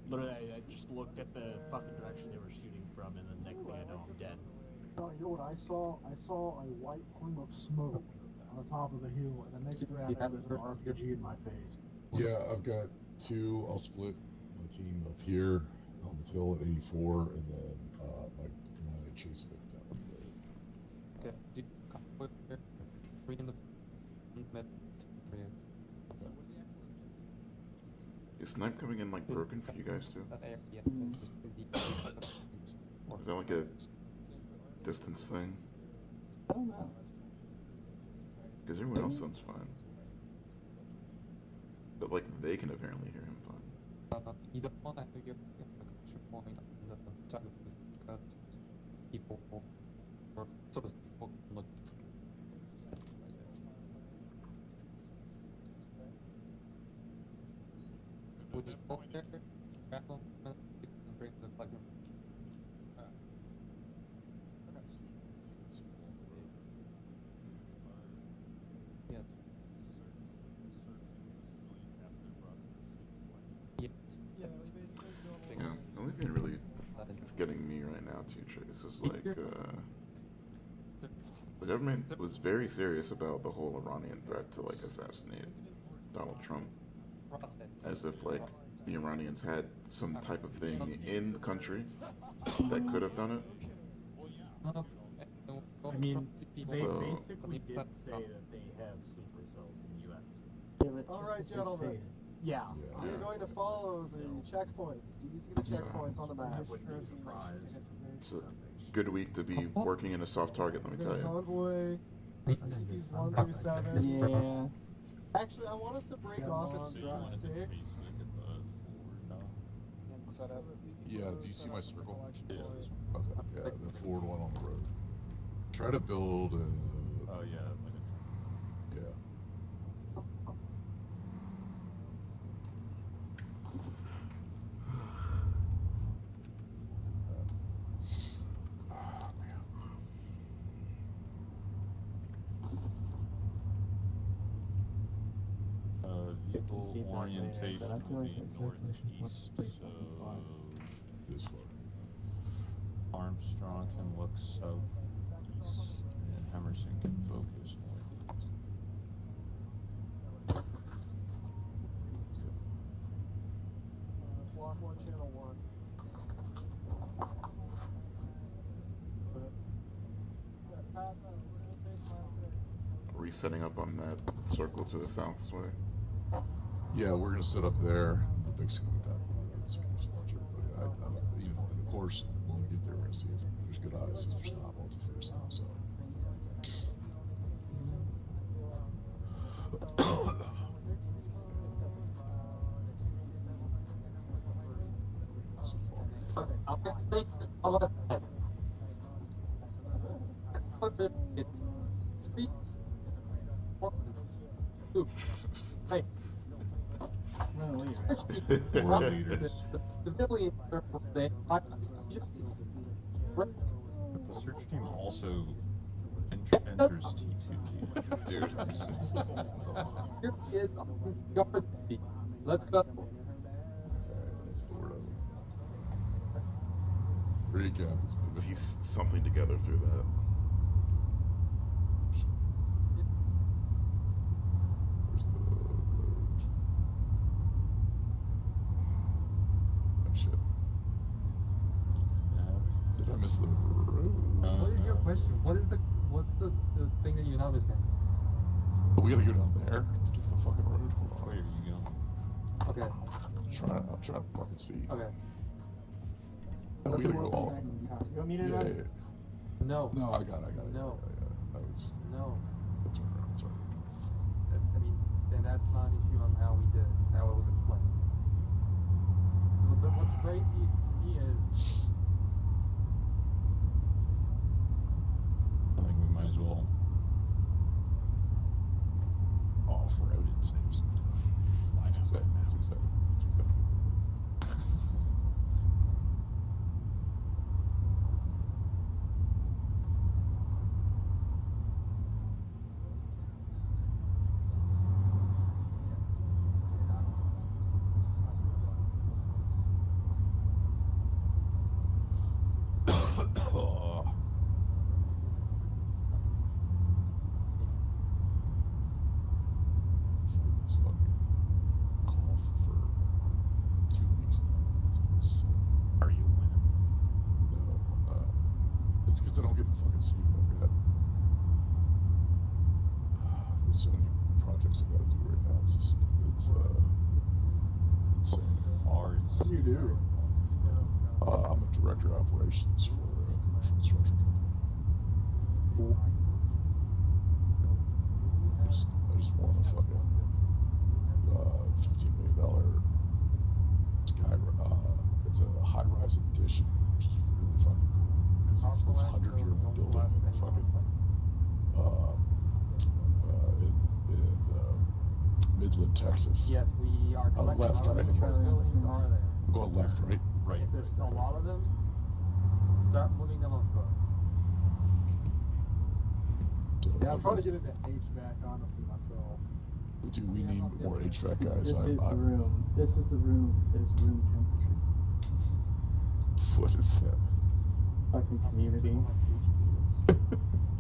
Literally, I just looked at the fucking direction they were shooting from, and the next thing I know, I'm dead. Oh, you know what I saw? I saw a white plume of smoke on the top of the hill, and the next thing I know, there's an RPG in my face. Yeah, I've got two. I'll split my team up here on the hill at 84, and then my chase pick down the road. Okay. Reading the Is snipe coming in like broken for you guys too? Is that like a distance thing? I don't know. Because everyone else sounds fine. But like they can apparently hear him fine. You don't want to have your connection point on the side of this because people or sort of look. Would you go there? Grab them and bring the plug in. Yes. Yes. Yeah, we basically go Yeah, the only thing really is getting me right now too, Chase, is like, the government was very serious about the whole Iranian threat to like assassinate Donald Trump. As if like the Iranians had some type of thing in the country that could have done it. I mean, they So- basically did say that they have sleeper cells in the U.S. All right, gentlemen. Yeah. We're going to follow the checkpoints. Do you see the checkpoints on the map? I wouldn't be surprised. It's a good week to be working in a soft target, let me tell you. Convoy, CPs 1 through 7. Yeah. Actually, I want us to break off at spot 6. And set up. Yeah, do you see my circle? Yeah. Okay, yeah, the forward one on the road. Try to build a... Oh, yeah. Yeah. Vehicle orientation will be northeast, so this way. Armstrong can look southeast, and Emerson can focus northeast. Block 1, channel 1. Are we setting up on that circle to the south way? Yeah, we're gonna set up there. The big's gonna be back. So just watch everybody. You know, and of course, when we get there, we're gonna see if there's good eyes. If there's not, well, it's the first time. So. It's speed. Two. Hey. The civilian The search team also enters T2. Dude. Here is guard. Let's go. That's the word of it. Recap. Piece something together through that. Where's the road? Oh shit. Did I miss the road? What is your question? What's the thing that you don't understand? We gotta go down there to get to the fucking road. Hold on. Where are you going? Okay. I'm trying to fucking see. Okay. No, we gotta go all. You want me to Yeah, run? yeah. No. No, I got it. No. I was. No. That's all right. That's all right. I mean, and that's not an issue on how we did it, how it was explained. But what's crazy to me is I think we might as well off-road it. That's exactly. This fucking cough for 2 weeks now. It's been insane. Are you winning? No, it's because I don't get fucking sleep. I've got there's so many projects I gotta do right now. It's insane. Ours. What do you do? I'm a director of operations for a commercial construction company. I just won a fucking $15 million sky. It's a high-rise addition, which is really fucking cool because it's this 100-year-old building in fucking in Midland, Texas. yes, we are collecting left, how many right? buildings are there. Go left, right? Right. If there's a lot of them, start moving them on foot. Yeah, I'll probably get into HVAC, honestly, myself. Do we need more HVAC guys? This is the room. This is the room. It's room temperature. What is that? Fucking community.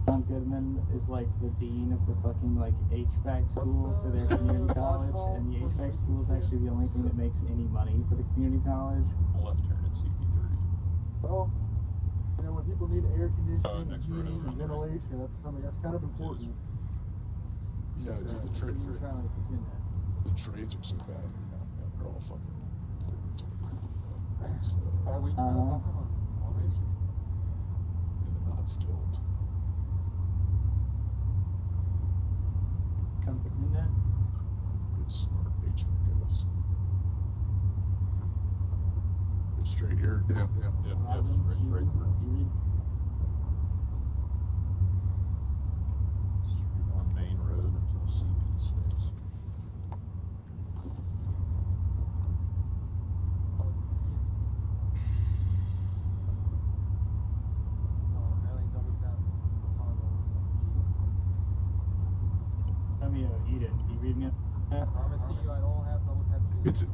John Goodman is like the dean of the fucking like HVAC school for their community college, and the HVAC school is actually the only thing that makes any money for the community college. Left turn at CP30. Well, you know, when people need air conditioning, next and road heating, over and on the right. ventilation, that's something that's kind of important. Yeah, dude, the We're trying to pretend that. the trades are so bad right now, man. They're all fucking. It's Are we lazy. And they're not skilled. Come pretend that. Good smart HVAC guys. Good straight here. Yeah. Yep, straight through. On main road until CP space. Eden, you reading it? Arma, see you, I don't have double tap. It's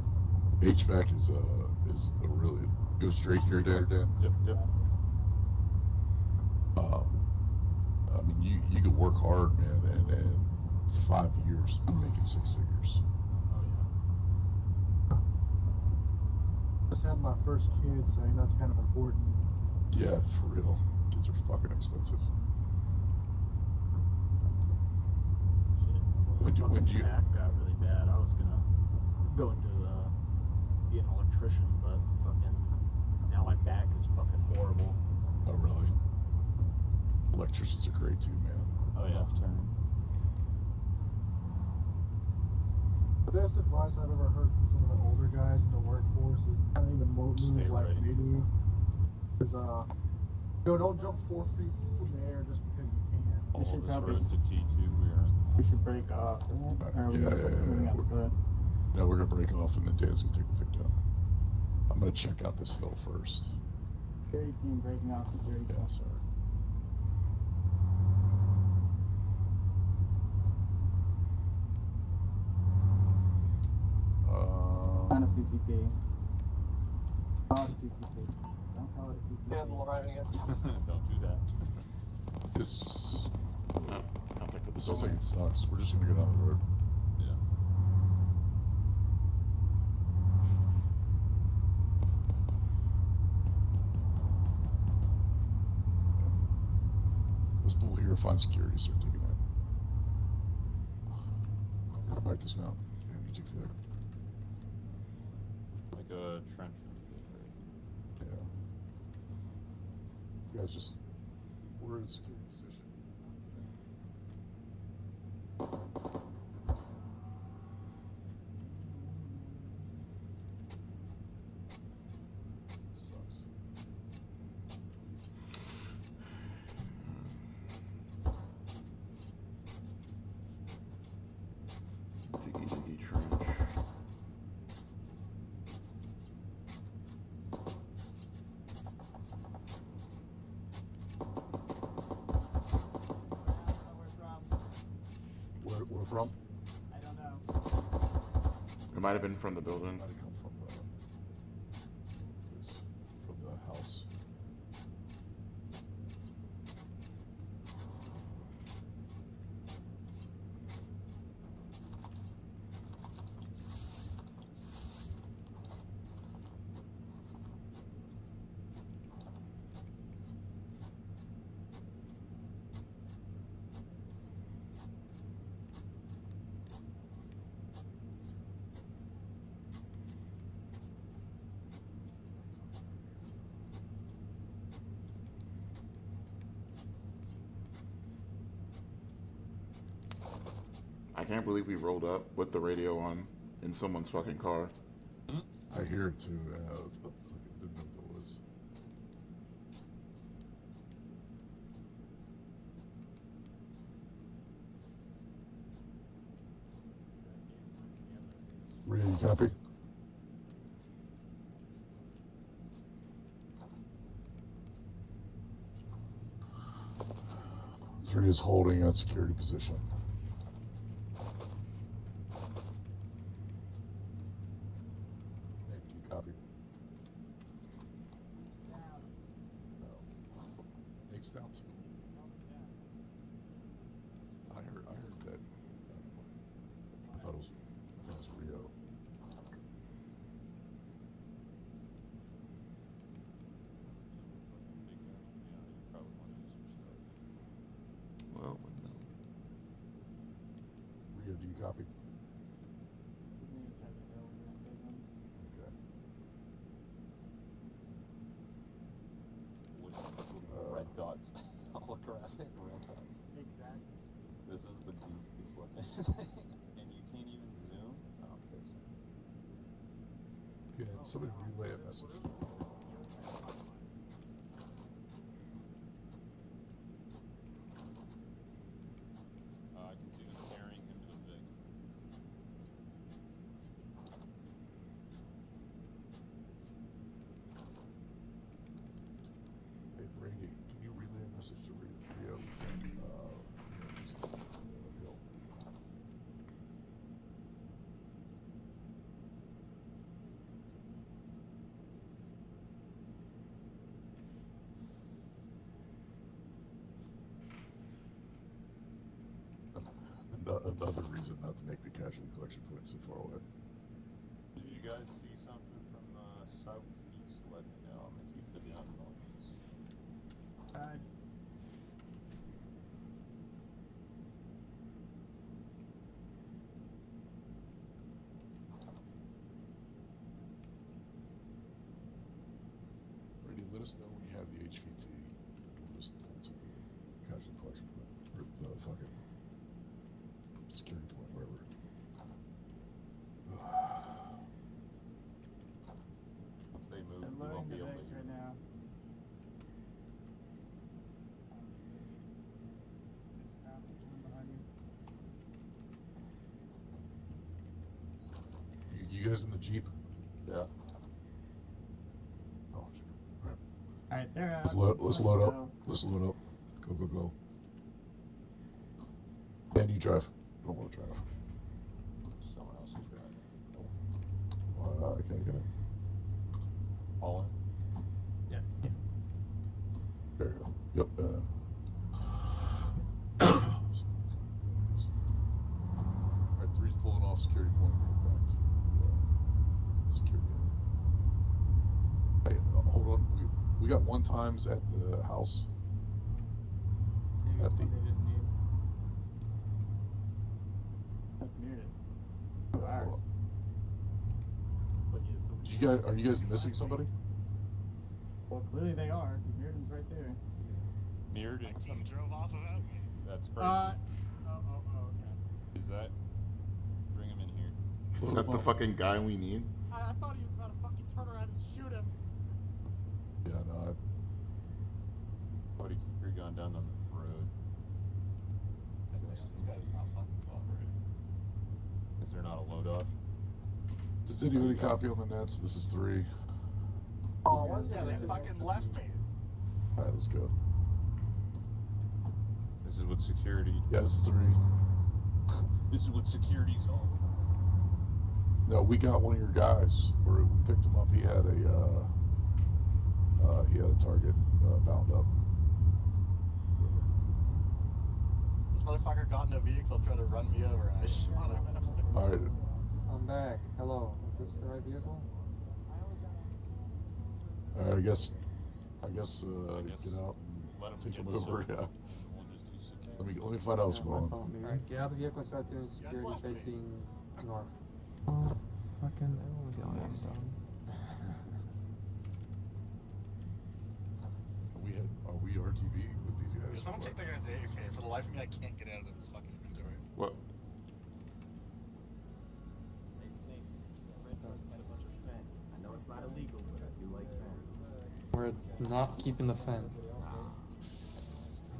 HVAC is a really go straight here, Dan. Yep. I mean, you could work hard, man, and 5 years making 6 figures. Just had my first kid, so you know it's kind of important. Yeah, for real. Kids are fucking expensive. When you back got really bad, I was gonna go into be an electrician, but fucking now my back is fucking horrible. Oh really? Electricians are great too, man. Oh yeah, left turn. The best advice I've ever heard from some of the older guys in the workforce is kind of even move Stay like ready. they do. Is don't jump 4 feet from the air just because you can. All should this probably- road to T2, we are. We should break off. Or we Yeah. moving on foot. No, we're gonna break off and then Dan's gonna take the thing down. I'm gonna check out this hill first. Carry team breaking off to 30. Yeah, sorry. Not a CCP. Call it a CCP. Don't call it a CCP. Don't do that. This sounds like it sucks. We're just gonna go down the road. Yeah. Let's pull here, find security, start taking it. Back dismount. Yeah, you take that. Like a trench. Yeah. You guys just, we're in security position. Sucks. Diggy trench. Where from? I don't know. It might have been from the building. Might have come from the house. I can't believe we rolled up with the radio on in someone's fucking car. I hear it too. Didn't know what that was. Ria, you copy? Security is holding at security position. Thank you, copy. No. Nate's down too. I heard that. I thought it was Rio. Well, no. Rio, do you copy? Okay. Red dots. Holographic red dots. Exactly. This is the goofiest looking thing. And you can't even zoom? Oh, this. Can somebody relay a message? I can see them carrying him to the Vic. Hey, Brady, can you relay a message to Rio? Hill? Another reason not to make the casualty collection point so far away. If you guys see something from the southeast, let me know. I'm gonna keep the down northeast. Brady, let us know when you have the HVT. We'll just pull to the casualty collection point. Or the fucking security point, wherever. Once they move, I'm we won't loading be the able Vex to hear. right now. You guys in the Jeep? Yeah. Oh, Alright, they're out. let's load up. Let's load up. Go, go, go. And you drive. I don't want to drive. Someone else is driving. Can I get it? All in? Yeah. There you go. Yep. Alright, 3's pulling off security point. Back to security. Hey, hold on. We got 1 times at the house. At the. That's muted. Ours. Looks like he has somebody. You guys, are you guys missing somebody? Well, clearly they are, because Mirrodin's right there. Mirrodin. Team drove off without me. That's crazy. Okay. Is that? Bring him in here. Is that the fucking guy we need? I thought he was about to fucking turn around and shoot him. Yeah, no. Buddy, keep your gun down the road. This guy's not fucking cooperating. Is there not a load off? Does anybody copy on the nets? This is 3. Oh, yeah, they fucking left me. Alright, let's go. This is what security. Yeah, this is 3. This is what security's all about. No, we got one of your guys. We picked him up. He had a target bound up. This motherfucker got in a vehicle trying to run me over and I shot him. Alright. I'm back. Hello. Is this the right vehicle? Alright, I guess get out and take him over. Yeah. Let me find out what's going on. Alright, get out of the vehicle and start doing security facing north. Fucking everyone's yelling at me, dog. Are we RTV with these guys? Someone take that guy's AFK. For the life of me, I can't get out of this fucking inventory. What? Hey Snake, Red Dog had a bunch of fen. I know it's not illegal, but I do like fen. We're not keeping the fen.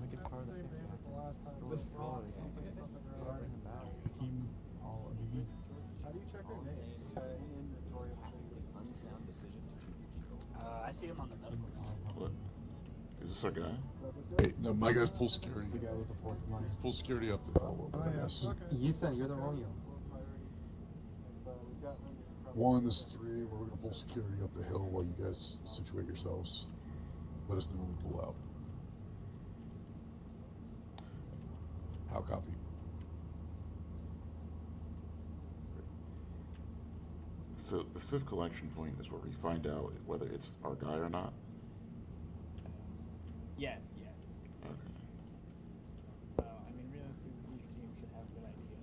Make it part of the picture. It was fraud. Bring him back. Team all elite. How do you check their names? Inventory of Unsound decision to keep the people. I see him on the medical. What? Is this our guy? Hey, no, my guy's full security. The guy with the fourth mic. Full security up the hill. Oh, yeah. You said you're the Romeo. 1, this is 3. We're gonna full security up the hill while you guys situate yourselves. Let us know when we pull out. How copy? So the Civ collection point is where we find out whether it's our guy or not. Yes. Okay. I mean, realistically, the siege team should have a good idea.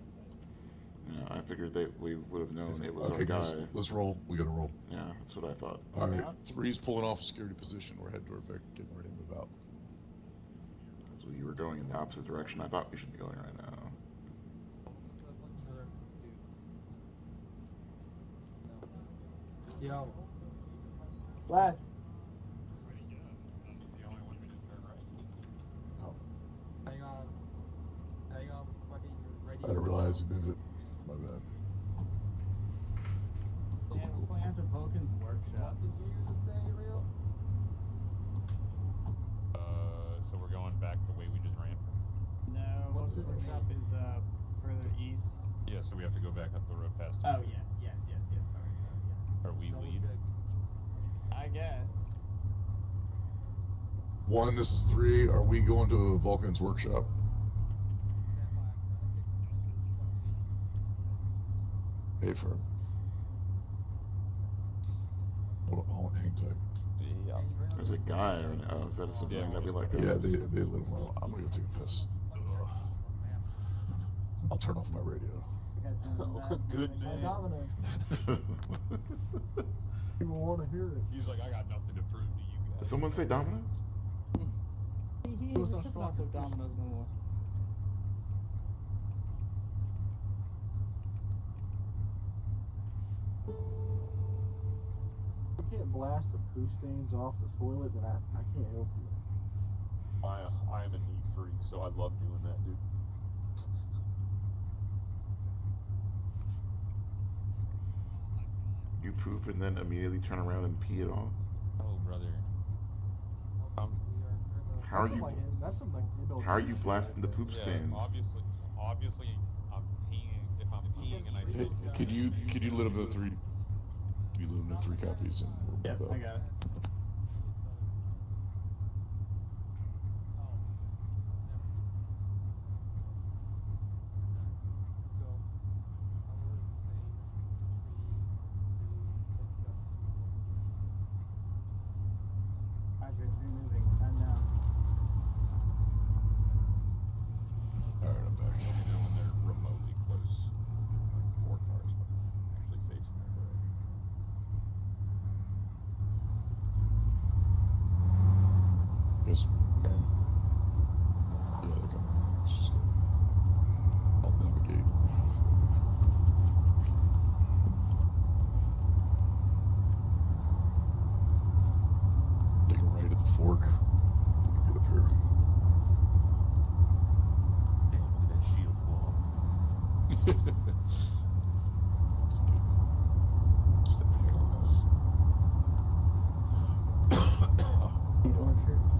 But... Yeah, I figured that we would have known it was Okay, our guy. guys, let's roll. We gotta roll. Yeah, that's what I thought. All right, 3's pulling off a security position. We're heading toward Vic, getting ready to move out. So you were going in the opposite direction I thought we should be going right now. Yo. Last. Hang on. Fucking ready. I didn't realize you moved it. My bad. Yeah, we're going after Vulcan's workshop. Did you say, Real? So we're going back the way we just ran from? No, Vulcan's workshop is further east. Yeah, so we have to go back up the road past. Oh yes. Sorry. Yeah. Are we lead? I guess. 1, this is 3. Are we going to Vulcan's workshop? Hey, firm. Hold on, hang tight. Yeah. There's a guy, or is that a civilian that we let go? Yeah, they live well. I'm gonna go take a piss. Ugh. I'll turn off my radio. Good man. People want to hear it. He's like, I got nothing to prove to you guys. Did someone say Domino's? He was not talk to Domino's no more. You can't blast the poo stains off the toilet, then I can't help you. I am a neat freak, so I love doing that, dude. You poop and then immediately turn around and pee it off? Oh, brother. How are you blasting the poop stains? Obviously, I'm peeing. If I'm peeing and I Hey, could you let him know 3? Can you let him know 3 copies and we'll move out? I got it. Moving. I'm now. Alright, I'm back. Let me know when they're remotely close. Like 4 cars, but actually facing their way. Yes. Yeah, they're coming. Let's just go. I'll navigate. Take a right at the fork. Get up here. Damn, look at that shield wall. Let's get step ahead on this. Need orchards.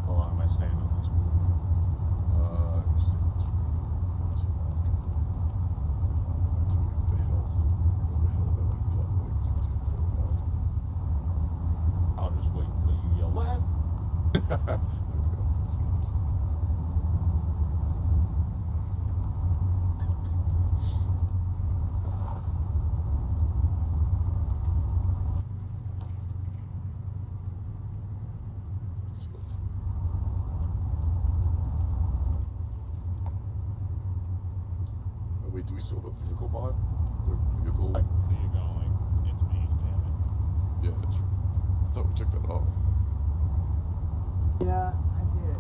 How long am I staying on this one? Just take this one to left. Until we hit the hill. Go to the hill that like flat legs and take the left. I'll just wait until you yell left. There we go. Let's go. Oh, wait, do we still have a vehicle mod? The vehicle? I can see it going. It's being damaged. Yeah, that's right. I thought we checked that off. Yeah, I did.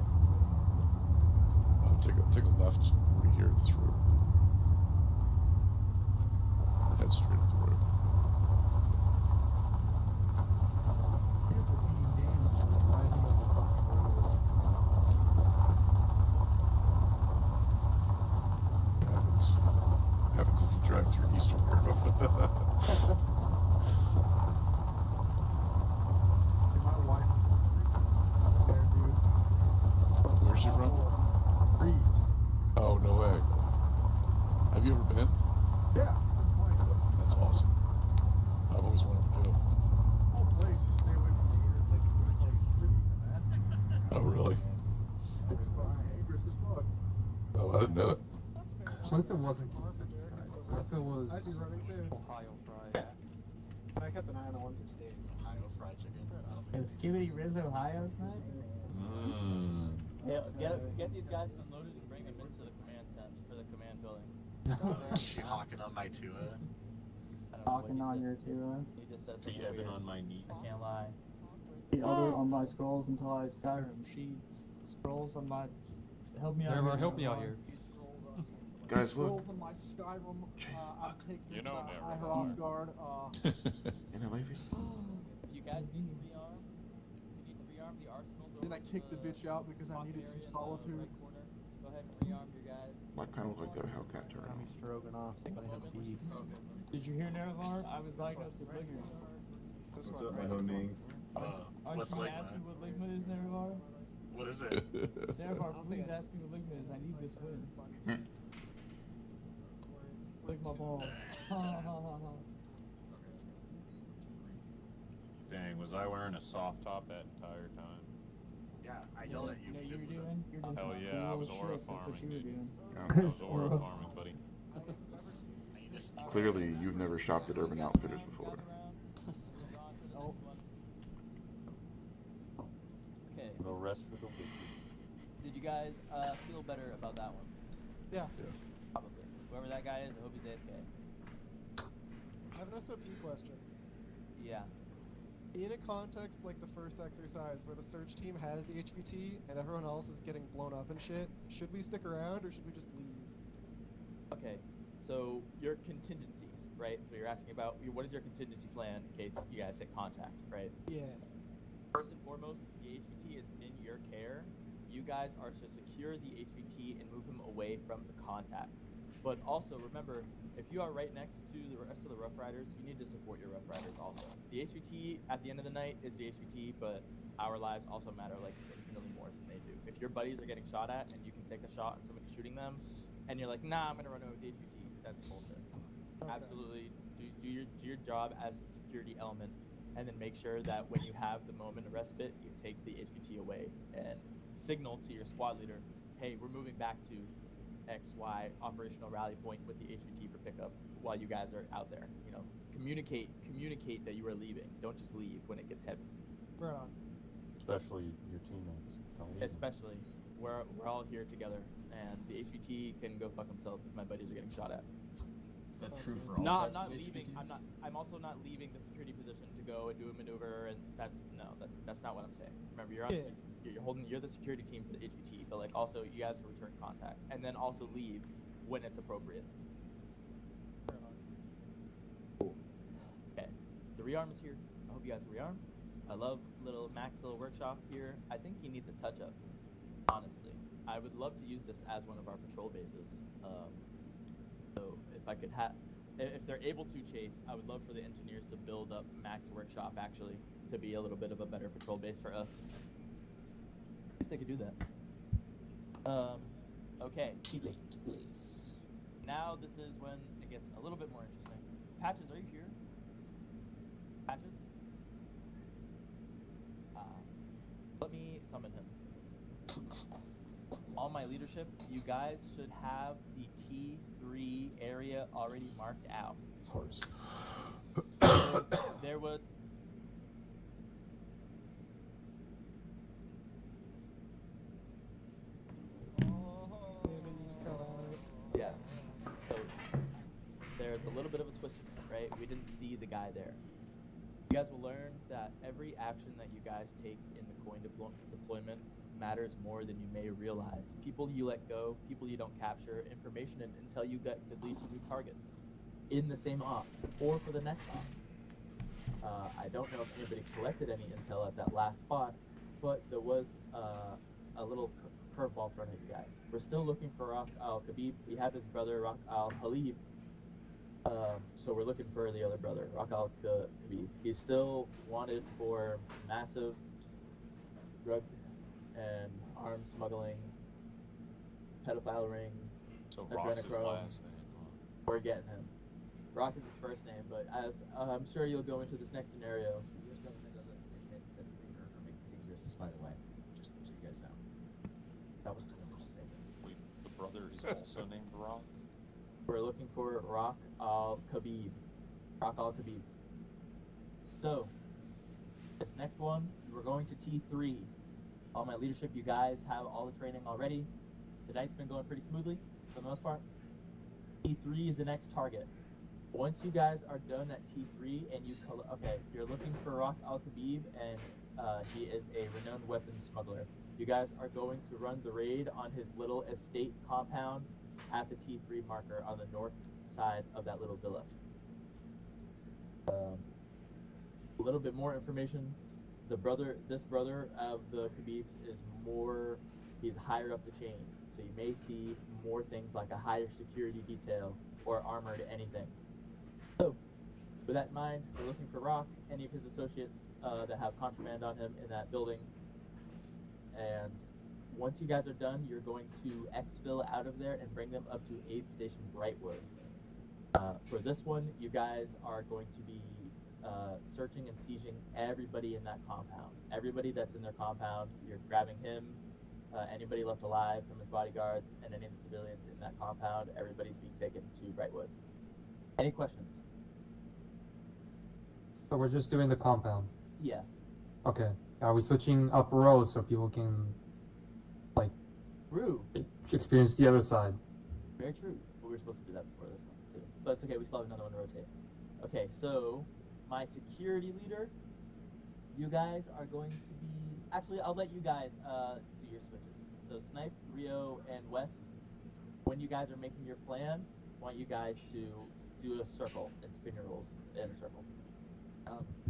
Take a left right here at this road. Head straight up the road. Happens if you drive through Eastern Europe. My wife is there, dude. Where's she from? Greece. Oh, no way. Have you ever been? Yeah. That's awesome. I've always wanted to go. Whole place, you stay away from the ears, like you would like city, man. Oh, really? Dangerous as fuck. Oh, I didn't know that. Clifton wasn't Clifton was I'd be running soon. Ohio Fried. I kept an eye on the ones who stayed. Ohio fried chicken. Yo, Skibidi Riz Ohio tonight? Yeah, get these guys unloaded and bring them into the command tent for the command building. She hawking on my Tua. Talking on your two, He just says See something Evan weird. on my knee. I can't lie. I'll do it on my scrolls until I Skyrim. She scrolls on my. Help me out. Never help me out here. Guys, look. Scrolls on my Skyrim. I'll take You know I never. her off guard. In a levy? If you guys need to rearm, the arsenals. Then I kicked the bitch out because I needed some solitude. Go ahead and rearm your guys. Might kind of look like that Hellcat turn. Tommy Stroganoff, somebody have tea. Did you hear Nerevar? I was diagnosed with ligma. What's up, my homies? Aren't you gonna ask me what ligma is, Nerevar? What is it? Nerevar, please ask me what ligma is. I need this win. Lick my balls. Dang, was I wearing a soft top that entire time? Yeah, I yelled at you. You were doing? You're just Hell yeah, I was aura That's what farming, you were dude. doing. I was aura farming, buddy. Clearly, you've never shopped at Urban Outfitters before. Oh. Okay. No rest for the wicked. Did you guys feel better about that one? Yeah. Probably. Whoever that guy is, I hope he's AFK. I have an SOP question. Yeah. In a context like the first exercise where the search team has the HVT and everyone else is getting blown up and shit, should we stick around or should we just leave? Okay. So your contingencies, right? So you're asking about what is your contingency plan in case you guys hit contact, right? Yeah. First and foremost, the HVT is in your care. You guys are to secure the HVT and move him away from the contact. But also remember, if you are right next to the rest of the Rough Riders, you need to support your Rough Riders also. The HVT at the end of the night is the HVT, but our lives also matter like infinitely more than they do. If your buddies are getting shot at and you can take a shot and somebody's shooting them, and you're like, nah, I'm gonna run over the HVT, that's bullshit. Okay. Absolutely, do your job as a security element, and then make sure that when you have the moment of respite, you take the HVT away and signal to your squad leader, hey, we're moving back to XY operational rally point with the HVT for pickup while you guys are out there. You know, communicate that you are leaving. Don't just leave when it gets heavy. Right on. Especially your teammates. Don't leave them. Especially, we're all here together, and the HVT can go fuck himself if my buddies are getting shot at. Is that true for all No, types I'm not of leaving. HVTs? I'm also not leaving the security position to go and do a maneuver, and that's not what I'm saying. Remember, you're the security team for the HVT, but like also you guys return contact, and then also leave when it's appropriate. Cool. Okay, the rearm is here. I hope you guys rearm. I love Mac's little workshop here. I think he needs a touch up. Honestly, I would love to use this as one of our patrol bases. So if I could if they're able to chase, I would love for the engineers to build up Mac's workshop actually to be a little bit of a better patrol base for us. If they could do that. Okay. Now this is when it gets a little bit more interesting. Patches, are you here? Patches? Let me summon him. On my leadership, you guys should have the T3 area already marked out. So there was... Yeah. So there's a little bit of a twist, right? We didn't see the guy there. You guys will learn that every action that you guys take in the coin deployment matters more than you may realize. People you let go, people you don't capture, information and intel you get could lead to new targets in the same op or for the next op. I don't know if anybody collected any intel at that last spot, but there was a little curveball thrown at you guys. We're still looking for Rak al-Khabib. We have his brother Rak al-Halib, So we're looking for the other brother, Rock Al-Khabib. He's still wanted for massive drug and arms smuggling, pedophile ring, So Rock's his adrenochrome. last name, huh? We're getting him. Rock is his first name, but as I'm sure you'll go into this next scenario. The U.S. government doesn't admit that exists, by the way, just so you guys know. That was the official statement. Wait, the brother is also named Rock? We're looking for Rock Al-Khabib. Rock Al-Khabib. So, this next one, we're going to T3. All my leadership, you guys have all the training already. Tonight's been going pretty smoothly, for the most part. T3 is the next target. Once you guys are done at T3 and you you're looking for Rock Al-Khabib, and he is a renowned weapons smuggler. You guys are going to run the raid on his little estate compound at the T3 marker on the north side of that little villa. A little bit more information. This brother of the Khabibs he's higher up the chain. So you may see more things like a higher security detail or armored anything. So, with that in mind, we're looking for Rock, any of his associates that have contraband on him in that building. And once you guys are done, you're going to exfil out of there and bring them up to Aid Station Brightwood. For this one, you guys are going to be searching and sieging everybody in that compound. Everybody that's in their compound, you're grabbing him, anybody left alive from his bodyguards, and any of the civilians in that compound. Everybody's being taken to Brightwood. Any questions? So we're just doing the compound. Yes. Okay. Are we switching up rows so people can, like, experience the other side? Very true. Well, we were supposed to do that before this one, too. But it's okay, we still have another one to rotate. Okay, so, my security leader, you guys are going to be... Actually, I'll let you guys do your switches. So, Snipe, Rio, and West, when you guys are making your plan, I want you guys to do a circle and spin your rolls in a circle.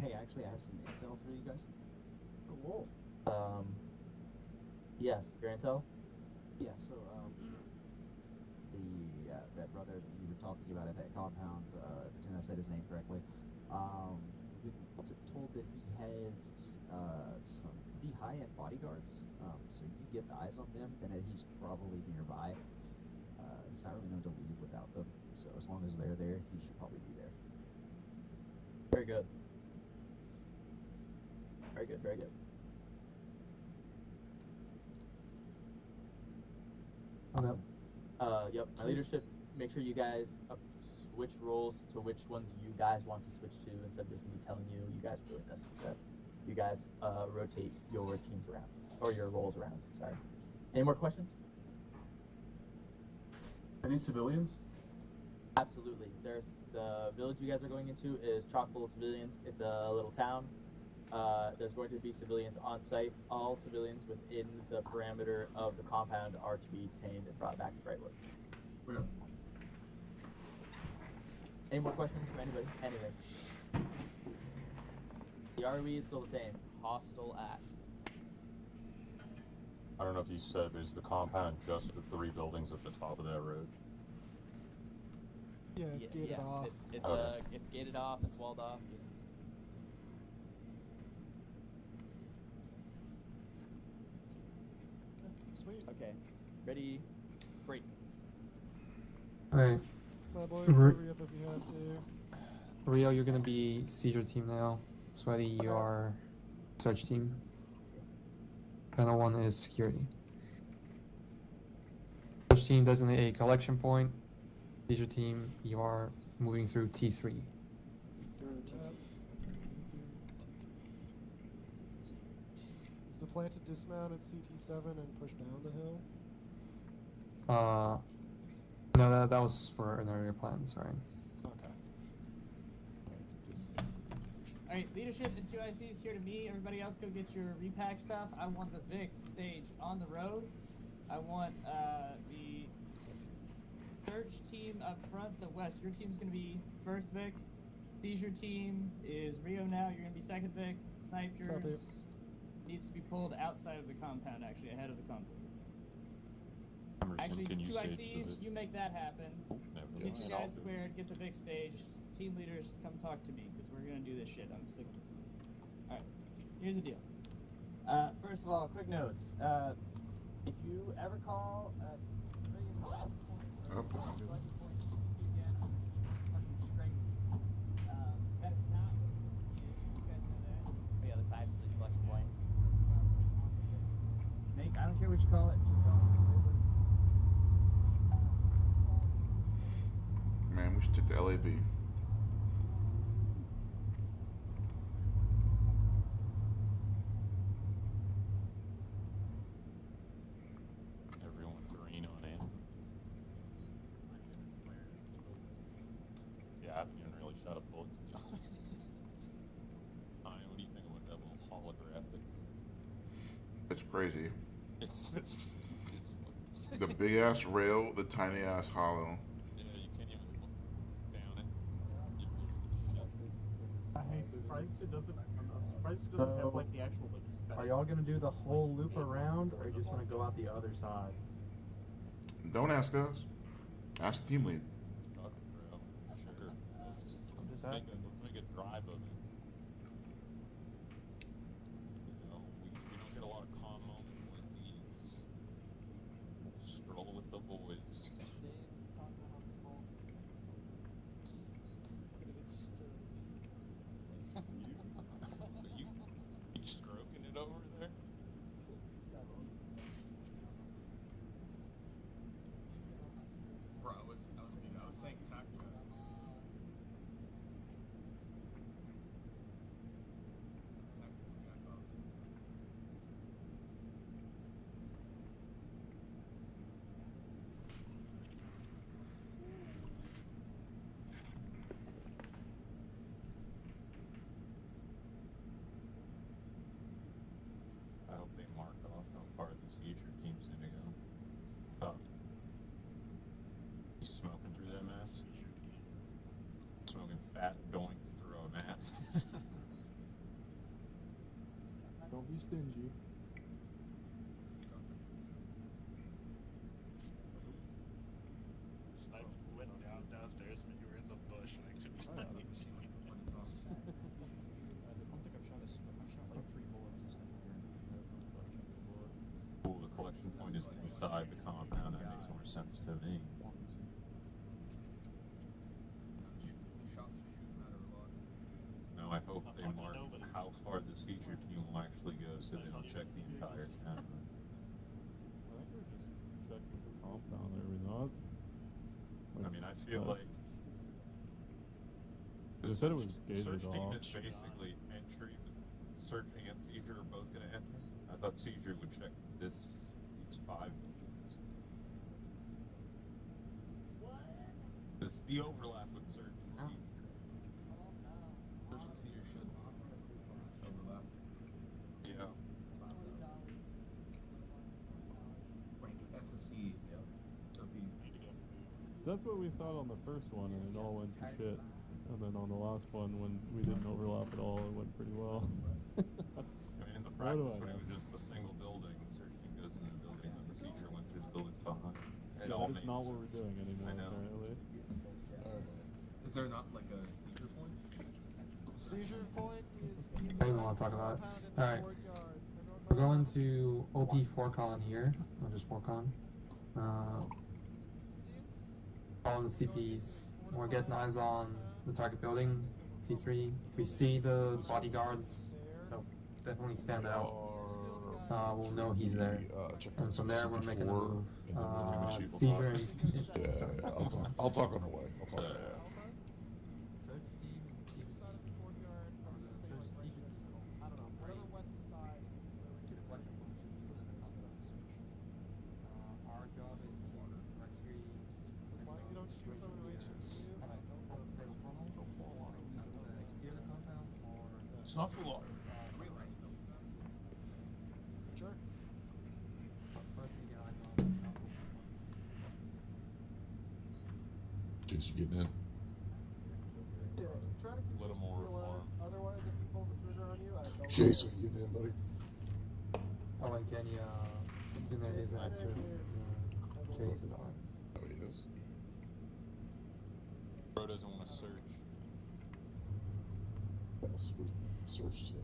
Hey, actually, I have some intel for you guys. Whoa. Yes, your intel? Yeah, so, that brother that you were talking about at that compound, pretend I said his name correctly, we've been told that he has some pretty high-end bodyguards, so you get eyes on them, then he's probably nearby. He's not really known to leave without them, so as long as they're there, he should probably be there. Very good. Very good, very good. Okay. Yep, my leadership, make sure you guys switch roles to which ones you guys want to switch to instead of just me telling you guys are doing this. That you guys rotate your teams around, or your roles around, sorry. Any more questions? Any civilians? Absolutely. There's the village you guys are going into is chock full of civilians. It's a little town. There's going to be civilians on site. All civilians within the parameter of the compound are to be detained and brought back to Brightwood. Yeah. Any more questions from anybody? Anything? The ROE is still the same. Hostile acts. I don't know if you said, but is the compound just the 3 buildings at the top of that road? Yeah, it's gated off. It's gated off. It's walled off. Yeah. Sweet. Okay. Ready? Break. Alright. My boys, hurry up if you have to. Rio, you're gonna be seizure team now. Sweaty, you are search team. Panel 1 is security. Search team designate a collection point. Seizure team, you are moving through T3. Is the plan to dismount at CT7 and push down the hill? No, that was for an earlier plan, sorry. Okay. Alright, leadership and 2 ICs here to me. Everybody else go get your repack stuff. I want the VIX stage on the road. I want the search team up front. So Wes, your team's gonna be first Vic. Seizure team is Rio now. You're gonna be second Vic. Snipe yours needs to be pulled outside of the compound, actually ahead of the compound. Emerson, Actually, can you 2 stage the ICs, vid? you make that happen. Never Get mind, you I'll guys do it. squared, get the big stage. Team leaders, come talk to me, because we're gonna do this shit. I'm sick of this. Alright, here's the deal. First of all, quick notes. If you ever call that is not what it's supposed to be. You guys know that? Oh, yeah, the time flex point. Make, I don't care what you call it, just call it. Man, we should take the LAV. Everyone green on it. Yeah, I haven't even really shot a bullet, to be honest. What do you think about that little holographic? It's crazy. It's The big ass rail, the tiny ass hollow. Yeah, you can't even look down it. I'm surprised it doesn't. I'm surprised it doesn't have like the actual like special. Are y'all gonna do the whole loop around, or you just want to go out the other side? Don't ask us. Ask the team lead. Fuck, bro. Sure. Let's make a drive of it. You know, we don't get a lot of calm moments like these. Stroll with the boys. You stroking it over there? Bro, I was saying tactical. I hope they mark off how far the future team's gonna go. Oh. You smoking through that mass? Smoking fat doinks through a mass. Don't be stingy. Sniper went downstairs, but you were in the bush, and I couldn't Oh, yeah, find you. Cool, the collection point is inside the compound. That makes more sense to me. No, I hope they mark how far the feature team will actually go so they don't check the entire town. I think we're just checking the compound, are we not? I mean, I feel like They said it was search gated team off. is basically entry, but search and seizure are both going to enter. I thought seizure would check these 5 buildings. This the overlap with search and seizure. Search and seizure should overlap. Yeah. Right, SSC. So be. That's what we thought on the first one, and it all went to shit. And then on the last one, when we didn't overlap at all, it went pretty well. I mean, in the What do practice, I when it know? was just a single building, the search team goes into the building, and the seizure went through the buildings behind. It Yeah, all that is made not what sense. we're doing anymore, I know. apparently. Is there not like a seizure point? Seizure point is in I don't want to talk about it. Alright. We're going to OP 4con here. I'll just 4con. Following the CPs. We're getting eyes on the target building. T3. If we see the bodyguards, they'll definitely stand out. We'll know he's there. And from there, we're making a move. Seizure. Yeah, I'll talk on our way. I'll talk on our way. Our job is to rescue. As long as you don't shoot someone who ain't shooting you. Snuffle. Sure. Chase, you getting in? Yeah, try to keep Little your more shield on. reform. Otherwise, if he pulls the trigger on you, I don't. Chase, are you getting in, buddy? Oh, and can you do that? Chase Is is that in true? here. Chase is on. Oh, he is. Bro doesn't want to search. Yes, we searched him.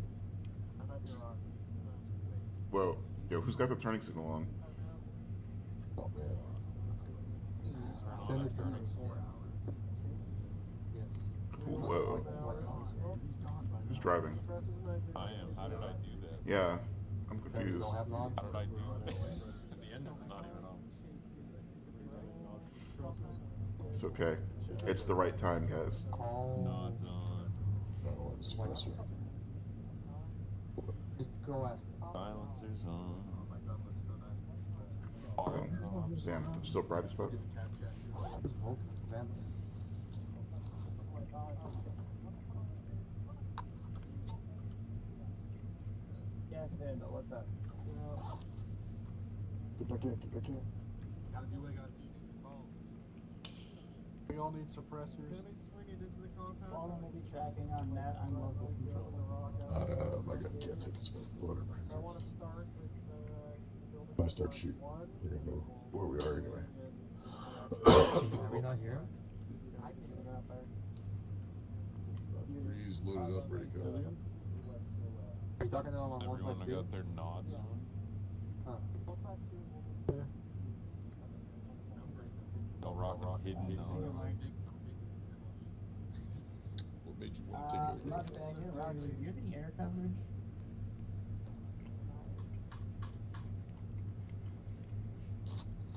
I might be wrong. Well, yo, who's got the turning signal on? Oh man. Send it for 4 hours. Yes. Whoa. Who's driving? I am. How did I do that? Yeah, I'm confused. How did I do that? The engine's not even on. It's okay. It's the right time, guys. No, it's on. No, it's suppressor. Just go ask. Silencer's on. Oh, damn, it's so bright as fuck. Yes, Vandal, what's up? Get back in, get back in. Gotta do what I gotta do. We all need suppressors. Can we swing it into the compound? All I'm gonna be tracking on that, I'm local control. My gun can't take this whatever. So I want to start with building. If I start shooting, we're gonna know where we are anyway. Are we not here? Three's loaded up, ready to go. Are you talking to them on Everyone 152? got their nods on. Huh. Oh, rock hidden nods. What made you want to take over? Mustang, you're right. Do you have any air coverage?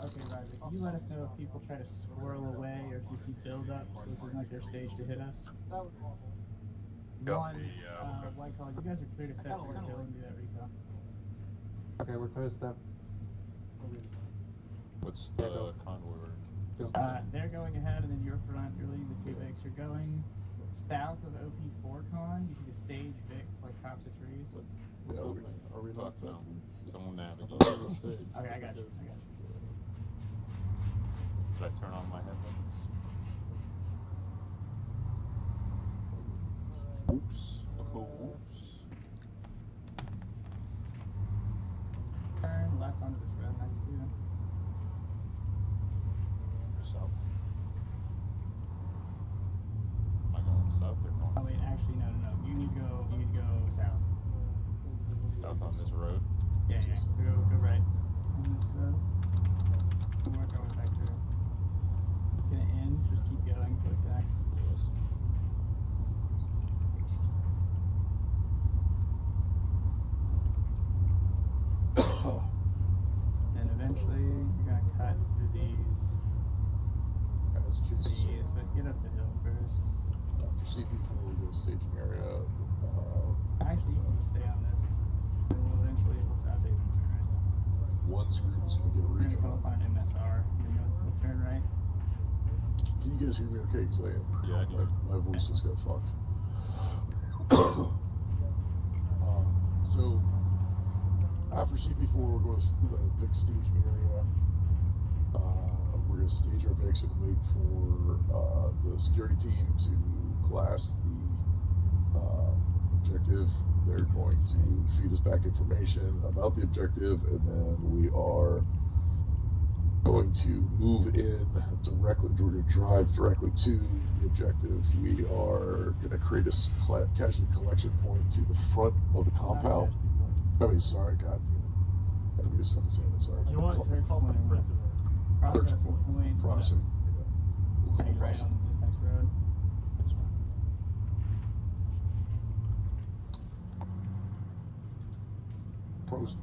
Okay, Roger. Can you let us know if people try to squirrel away or if you see build-ups looking like they're staged to hit us? That was awful. One, white collar, you guys are clear to step through the building, do that recon. Okay, we're close to step. What's the convoy order? They're going ahead, and then your front, you're leading the two Vics. You're going south of OP4 con. You see the stage Vics like tops of trees. Yeah, Are we not No. Someone navigate. Okay, I got you. I got you. Should I turn on my headlights? Oops. Oh, oops. Turn left onto this road next to you. South. Am I going south or north? Oh wait, actually no. You need to go south. South on this road? Yeah. So go right on this road. And we're going back through. It's gonna end. Just keep going till it connects. Yes. And eventually you're gonna cut through these. But get up the hill first. After CP4, we go to staging area. Actually, you can just stay on this. And we'll eventually rotate and turn right. One's group is going to get a We're gonna go recon. find MSR. We'll turn right. Can you guys hear me okay? Because Yeah, I do. my voice just got fucked. So, after CP4, we're going to the Vic staging area. We're going to stage our Vics and wait for the security team to glass the objective. They're going to feed us back information about the objective, and then we are going to move in directly. We're going to drive directly to the objective. We are going to create a casualty collection point to the front of the compound. I mean, sorry, God damn it. I'm just fucking saying it, sorry. You want to call the prisoner. Processing point. Processing. We'll call Heading it right processing. on this next road.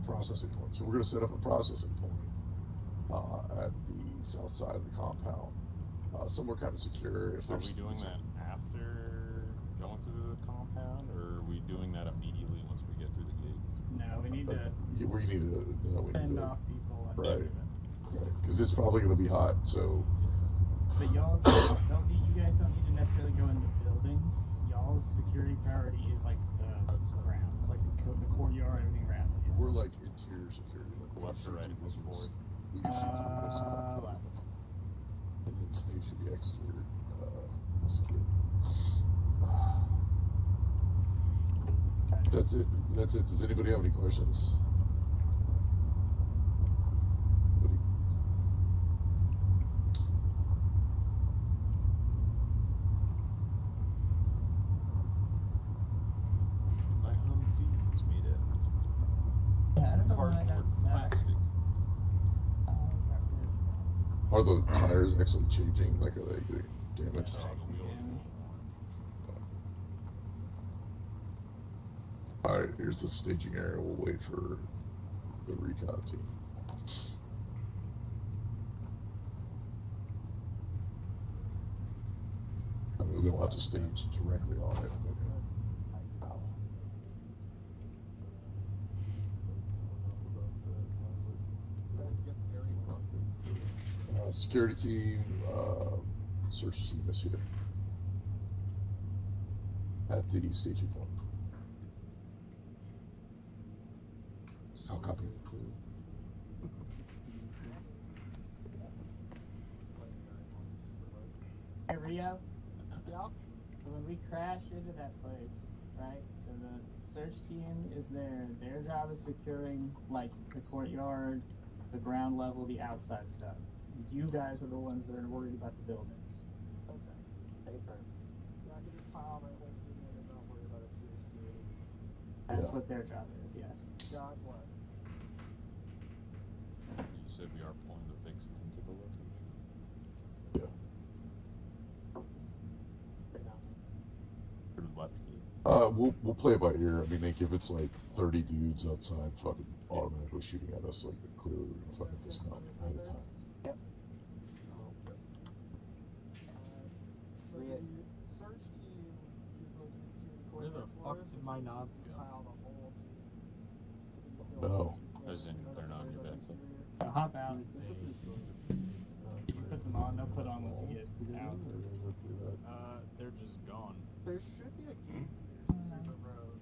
Processing point. So we're going to set up a processing point at the south side of the compound, somewhere kind of secure. If Are there's we doing that after going through the compound, or are we doing that immediately once we get through the gates? No, we need to we need to send off people. right, because it's probably going to be hot. So But y'all don't need. You guys don't need to necessarily go into buildings. Y'all's security priority is like the ground, like the courtyard, everything around it. we're like interior security, like Left or right at this point? We can shoot through most of the Left. and then stage to the exterior security. That's it. That's it. Does anybody have any questions? Are the tires actually changing? Like, are they getting damaged? Alright, here's the staging area. We'll wait for the recon team. I mean, we don't have to stage directly on it, but security team, search team is here at the staging point. I'll copy. Hey Rio, Yeah. so when we crash into that place, right? So the search team is there. Their job is securing like the courtyard, the ground level, the outside stuff. You guys are the ones that are worried about the buildings. Okay. Safer. So I can just pile my whole team in and not worry about exterior security. That's what their job is, yes. God bless. You said we are pulling the VIX into the location? Yeah. Who's left here? We'll play it by ear. I mean, like, if it's like 30 dudes outside fucking automatically shooting at us, like, clearly we're gonna fucking dismount ahead of time. Yep. So the search team is going to be securing the Where the courtyard fuck floors, did which my means knobs you go? can pile the whole team into these No. buildings. As in, they're not on your back. So hop out. You can put them on. They'll put on once you get out. They're just gone. There should be a gate here since there's a road.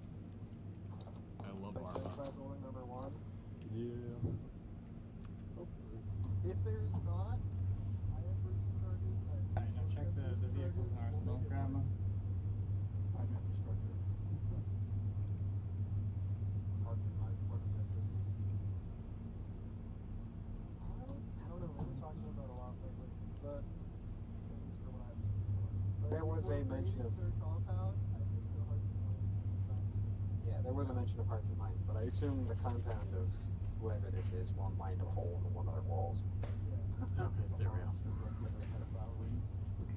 I love Like Arma. by building number 1. Yeah. If there's not, I have breaching charges. Alright, now check the vehicles and arsenal, Grandma. I got the structure. I don't know. We've been talking about a lot lately, but at least for what I've been. There was a mention of. Their compound. I think the hearts and minds is inside. Yeah, there was a mention of hearts and minds, but I assume the compound of whoever this is won't mind a hole in one of their walls. Okay, there we go.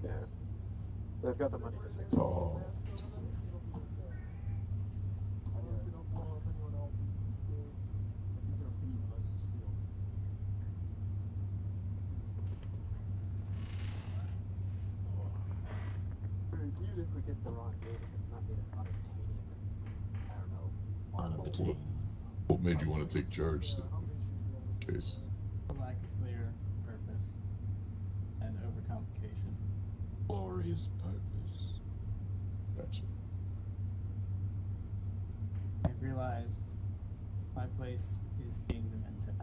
Yeah. They've got the money to fix it. Oh. Unless they don't blow up anyone else's gate. Even if we get the wrong gate, if it's not made of unobtainium, I don't know. Unobtainium. What made you want to take charge? Case. Lack of clear purpose and overcomplication. Glorious purpose. Gotcha. I've realized my place is being demented.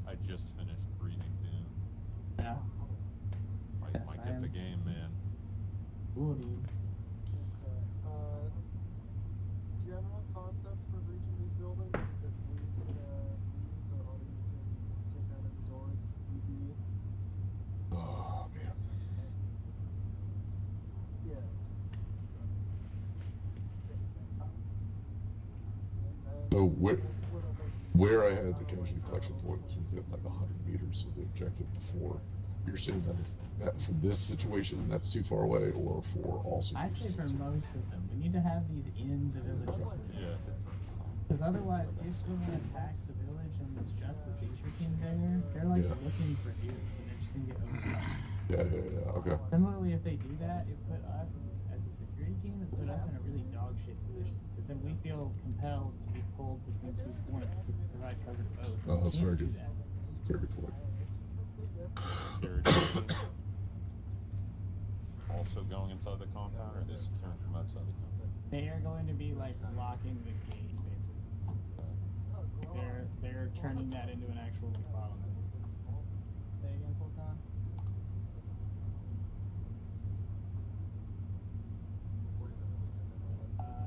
I just finished breathing down. Yeah. Yes, Might I get am. the game, man. Woody. General concept for breaching these buildings is that police are gonna leave so Odie can take down any doors if need be. Oh, man. Yeah. So where I had the casualty collection point was within like 100 meters of the objective before. You're saying that for this situation, that's too far away, or for all I'd say situations? for most of them, we need to have these in the villages. Yeah. Because otherwise, if someone attacks the village and it's just the seizure team there, they're like Yeah. looking for dudes, so they're just gonna get overrun. Yeah, okay. Similarly, if they do that, it put us as the security team, it put us in a really dog shit position. Because then we feel compelled to be pulled between 2 points to provide cover to both. Oh, that's We very can't do good. that. Very good point. Also going inside the compound, or are they securing from outside the compound? They are going to be like locking the gate, basically. They're turning that into an actual bottleneck. Say again, Fulcon?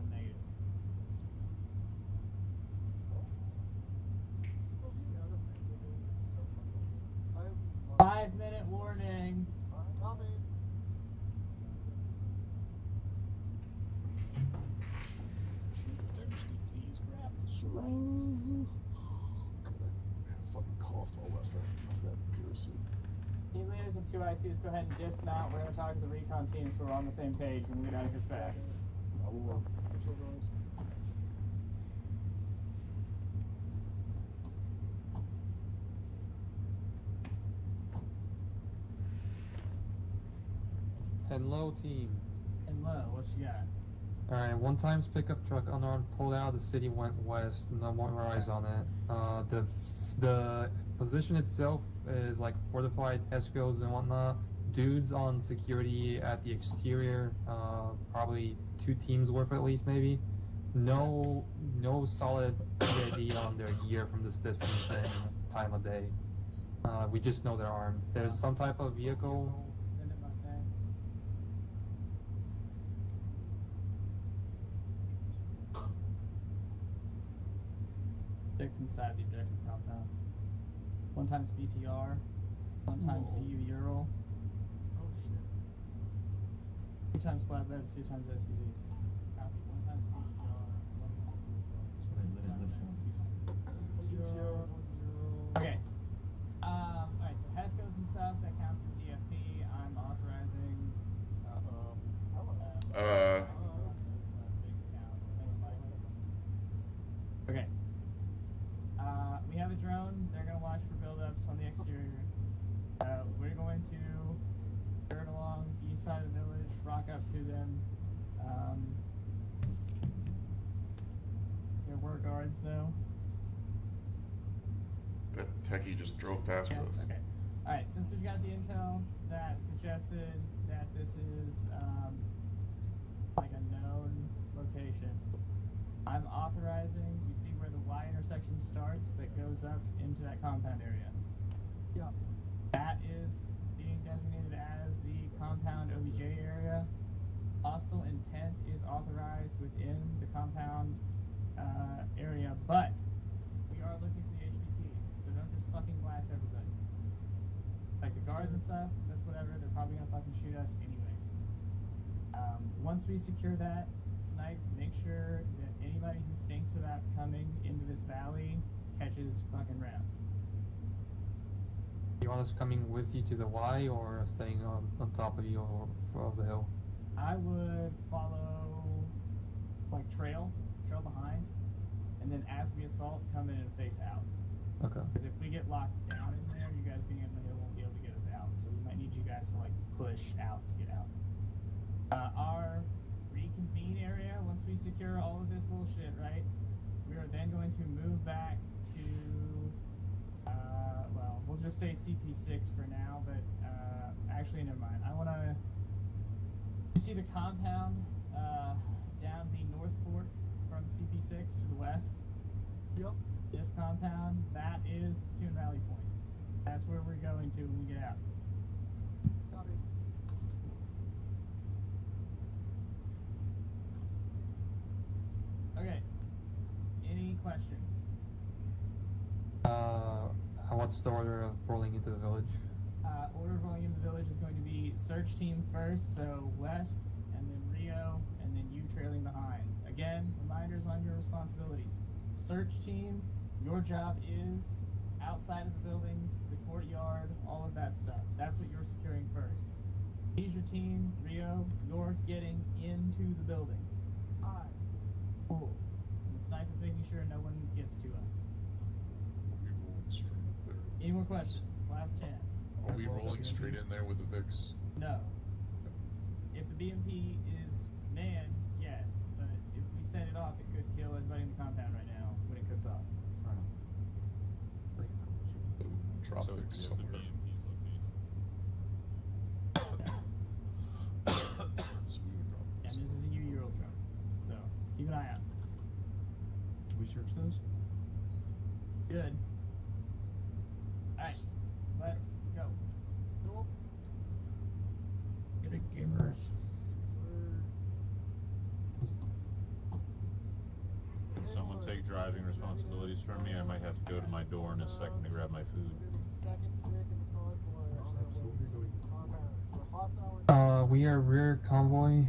Negative. 5-minute warning. Please grab the fucking coughed all last night. I forgot seriously. Team leaders and 2 ICs, go ahead and dismount. We're gonna talk to the recon team so we're on the same page and we get out of here fast. I will. Hello, team. Hello, what you got? Alright, one times pickup truck unarmed pulled out of the city, went west. No more eyes on it. The position itself is like fortified escrows and whatnot. Dudes on security at the exterior, probably 2 teams worth at least maybe. No solid PID on their gear from this distance and time of day. We just know they're armed. There's some type of vehicle. Send it Mustang. Six inside the objective compound. 1 times BTR, 1 times CU Ural. Oh shit. 2 times flatbeds, 2 times SUVs. Copy. 1 times BTR, 1 times Okay. Alright, so HESCOs and stuff, that counts as DFP. I'm authorizing. Okay. We have a drone. They're gonna watch for buildups on the exterior. We're going to turn along the east side of the village, rock up to them. There were guards though. That techie just drove past Yes, us. okay. Alright, since we've got the intel that suggested that this is like a known location, I'm authorizing, you see where the Y intersection starts that goes up into that compound area? Yeah. That is being designated as the compound OBJ area. Hostile intent is authorized within the compound area, but we are looking for the HVT, so don't just fucking blast everybody. Like the guards and stuff, that's whatever, they're probably gonna fucking shoot us anyways. Once we secure that, snipe, make sure that anybody who thinks about coming into this valley catches fucking rounds. You want us coming with you to the Y or staying on top of you or of the hill? I would follow, like, trail behind, and then as we assault, come in and face out. Okay. Because if we get locked down in there, you guys being in the hill won't be able to get us out, so we might need you guys to, like, push out to get out. Our reconvene area, once we secure all of this bullshit, right, we are then going to move back to, well, we'll just say CP6 for now, but, actually, never mind. I want to, you see the compound, down the North Fork from CP6 to the west? Yep. This compound, that is Tune Valley Point. That's where we're going to when we get out. Copy. Okay. Any questions? What's the order of rolling into the village? Order of rolling into the village is going to be search team first, so west, and then Rio, and then you trailing behind. Again, reminders on your responsibilities. Search team, your job is outside of the buildings, the courtyard, all of that stuff. That's what you're securing first. Leisure team, Rio, you're getting into the buildings. Aye. Cool. And the sniper's making sure no one gets to us. Are we rolling straight up there? Any more questions? Last chance. Are we rolling straight in there with the VIX? No. If the BMP is manned, yes, but if we set it off, it could kill everybody in the compound right now when it cooks off. Drop So VIX we have the somewhere. BMP's location. So we would drop Yeah, VIX. this is a Euro truck, so keep an eye out. Did we search those? Good. Alright, let's go. Nope. Big gamer. Someone take driving responsibilities from me. I might have to go to my door in a second to grab my food. Second chick in the convoy on their way to the compound. We're hostile. We are rear convoy.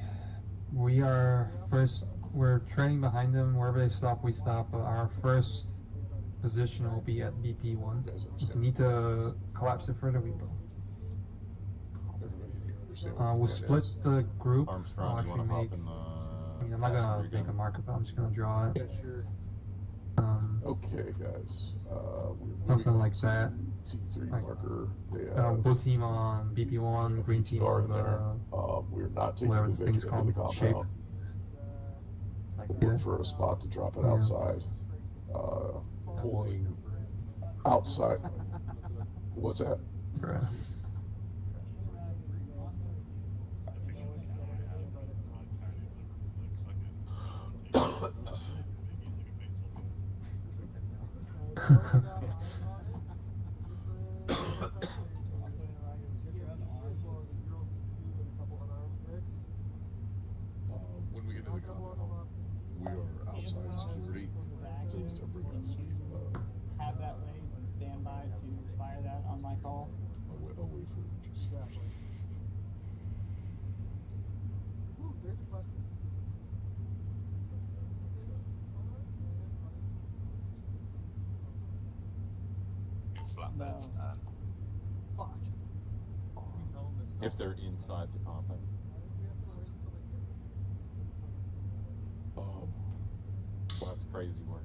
We are first. We're trailing behind them. Wherever they stop, we stop. Our first position will be at BP1. If you need to collapse it further, we will. We'll split the group. I'll actually make. I mean, I'm not gonna make a marker, but I'm just gonna draw it. Okay, guys. Something like that. T3 Like, marker. They have blue team on BP1, green team on the. we're not taking whatever the this Vic thing's into the called, shape. compound. Look for a spot to drop it outside. Pulling outside. What's that? Bruh. When we get to the compound, we are outside of security. So it's temporary. Have that raised and stand by to fire that on my call. I'll wait for it. Ooh, there's a question. If they're inside the compound. Well, that's crazy work.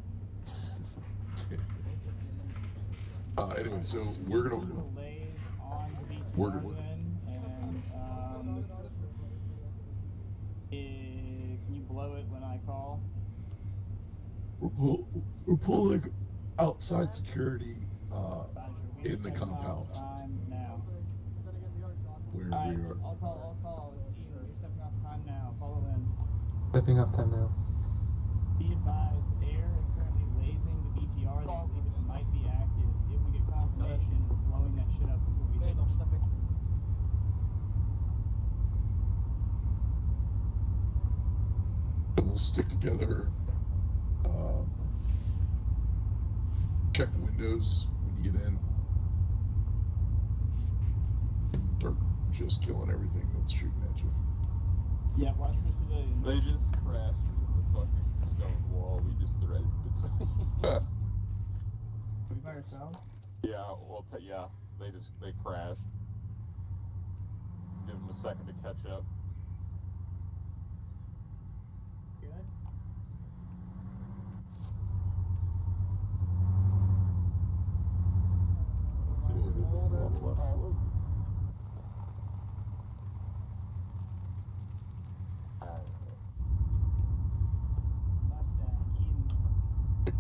Anyway, so we're gonna. We're gonna. Can you blow it when I call? We're pulling outside security in the compound. Now. Where Alright, we are. I'll call. You're stepping off time now. Follow in. Stepping up time now. Be advised, air is currently lasing the BTR. They believe it might be active. If we get confirmation, we're blowing that shit up before we hit. We'll stick together. Check windows when you get in. Or just killing everything that's shooting at you. Yeah, watch for civilians. They just crashed into the fucking stone wall we just threaded between. We by ourselves? Yeah, well, yeah, they crashed. Give them a second to catch up. Good.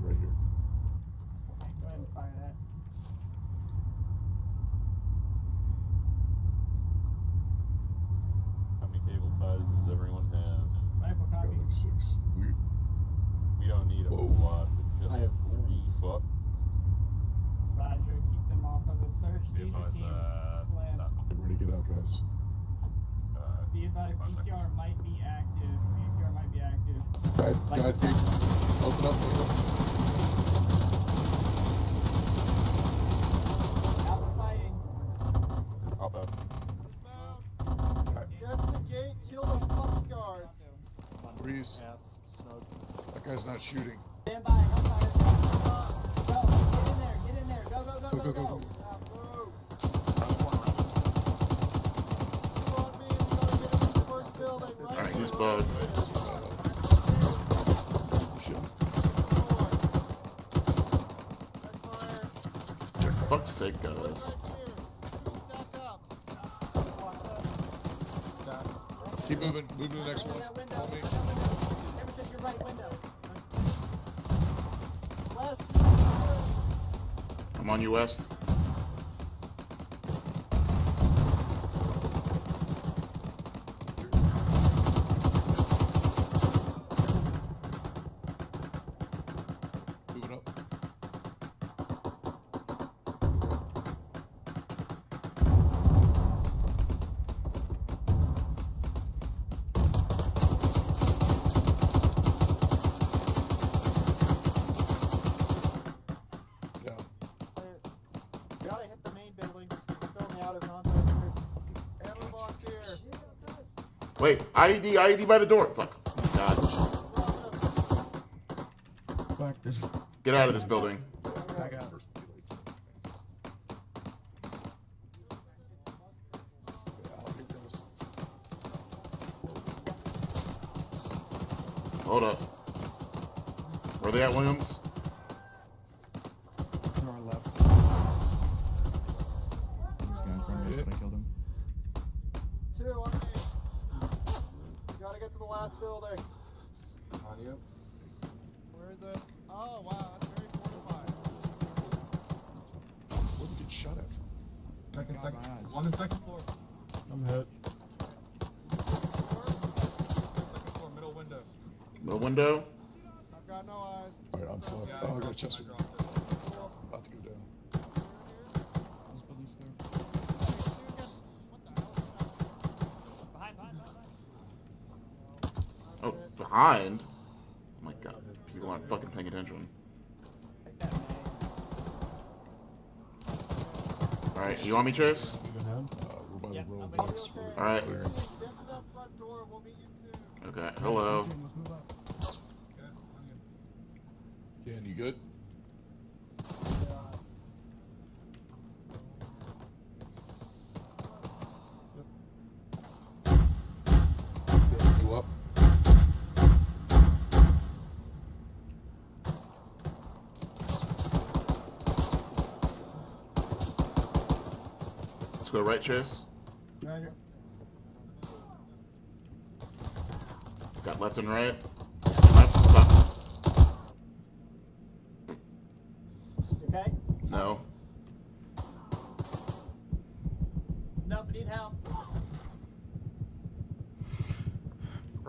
Right here. Okay, go ahead and fire that. How many cable ties does everyone have? Rifle copy. Got like 6. We don't need a whole lot, but just I have 3. Fuck. Roger, keep them off of the search. Seizure team slam. Get ready to get out, guys. Be advised, BTR might be active. BTR might be active. Guide, open up. Out the fighting. Hop out. Get to the gate, kill those fucking guards. Breeze. That guy's not shooting. Stand by, no fire. Go, get in there, go. Alright, who's bug? For fuck's sake, guys. Keep moving. Move to the next one. Follow me. I'm on you, West. Moving up. Gotta hit the main building. Fill me out of contact. Ammo box here. Wait, IED by the door. Fuck. God. Get out of this building. Hold up. Where are they at, Williams? To our left. There's a guy in front of us, but I killed him. 2 on me. You gotta get to the last building. On you. Where is it? Oh, wow, that's very fortified. Where did we get shot at from? Second. On the second floor. I'm hit. Second floor, middle window. Middle window? I've got no eyes. Alright, I'm fucked. Yeah, Oh, I got a chest I wound. dropped it. About to go down. This building's there. Behind. Oh, behind? Oh my god. People aren't fucking paying attention. Alright, you want me, Chase? We're by the road. Alright. Get to that front door. We'll meet you soon. Okay, hello. Let's move up. Dan, you good? Dan, you up? Let's go right, Chase. Got left and right. Left, left. Okay? No. Nope, I need help.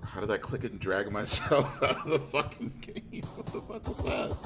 How did I click and drag myself out of the fucking game? What the fuck was that?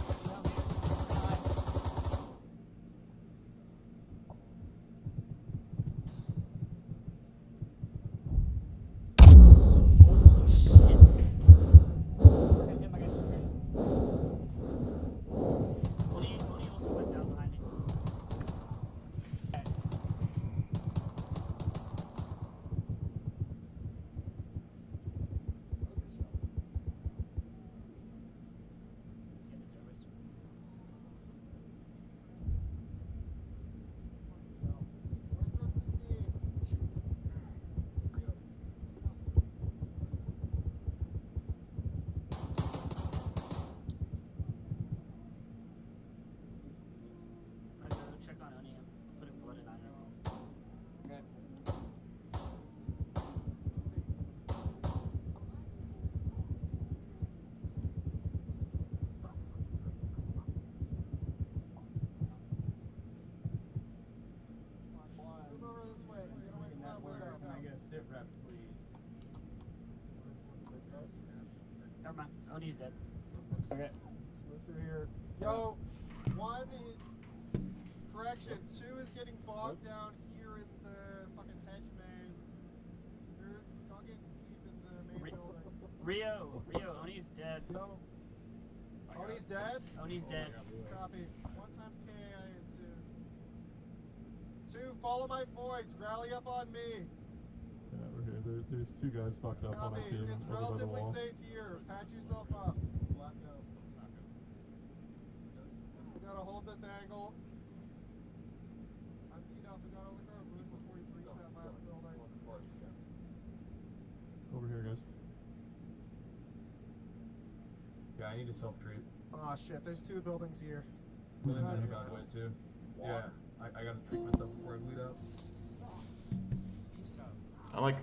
Sit rep, please. Never mind. Oni's dead. Okay. Let's move through here. Yo, 1 is... Correction, 2 is getting bogged down here in the fucking hedge maze. They're dug in deep in the main building. Rio, Oni's dead. No. Oni's dead? Oni's dead. Copy. 1 times KAI and 2. 2, follow my voice. Rally up on me. Yeah, we're here. There's two guys fucked up on Copy. our team It's over by the relatively wall. safe here. Patch yourself up. Black out. We gotta hold this angle. I'm beat up. We gotta look our route before we breach that last building. Over here, guys. Yeah, I need to self-treat. Oh shit, there's 2 buildings here. Really got away too. Yeah, I gotta treat myself before I bleed out. I like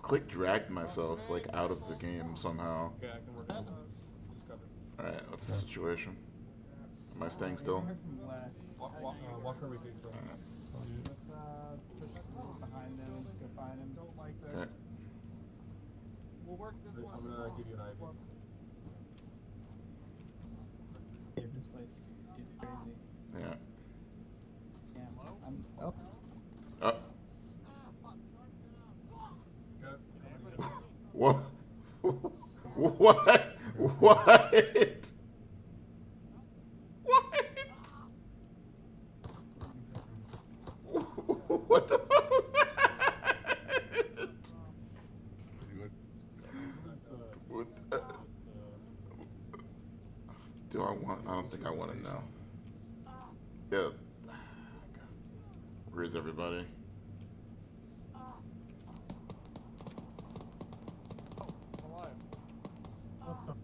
click dragged myself like out of the game somehow. Okay, I can work on this. Just cover. Alright, what's the situation? Am I staying still? Watch where we face from. Let's push behind them. Let's go find him. Don't like this. Okay. We'll work this one. I'm gonna give you an IV. Yeah, this place is crazy. Yeah. Yeah. Oh. Oh. Okay. What? What? What? What the fuck was that? What the- Do I want? I don't think I want to know. Yeah. Where is everybody? What the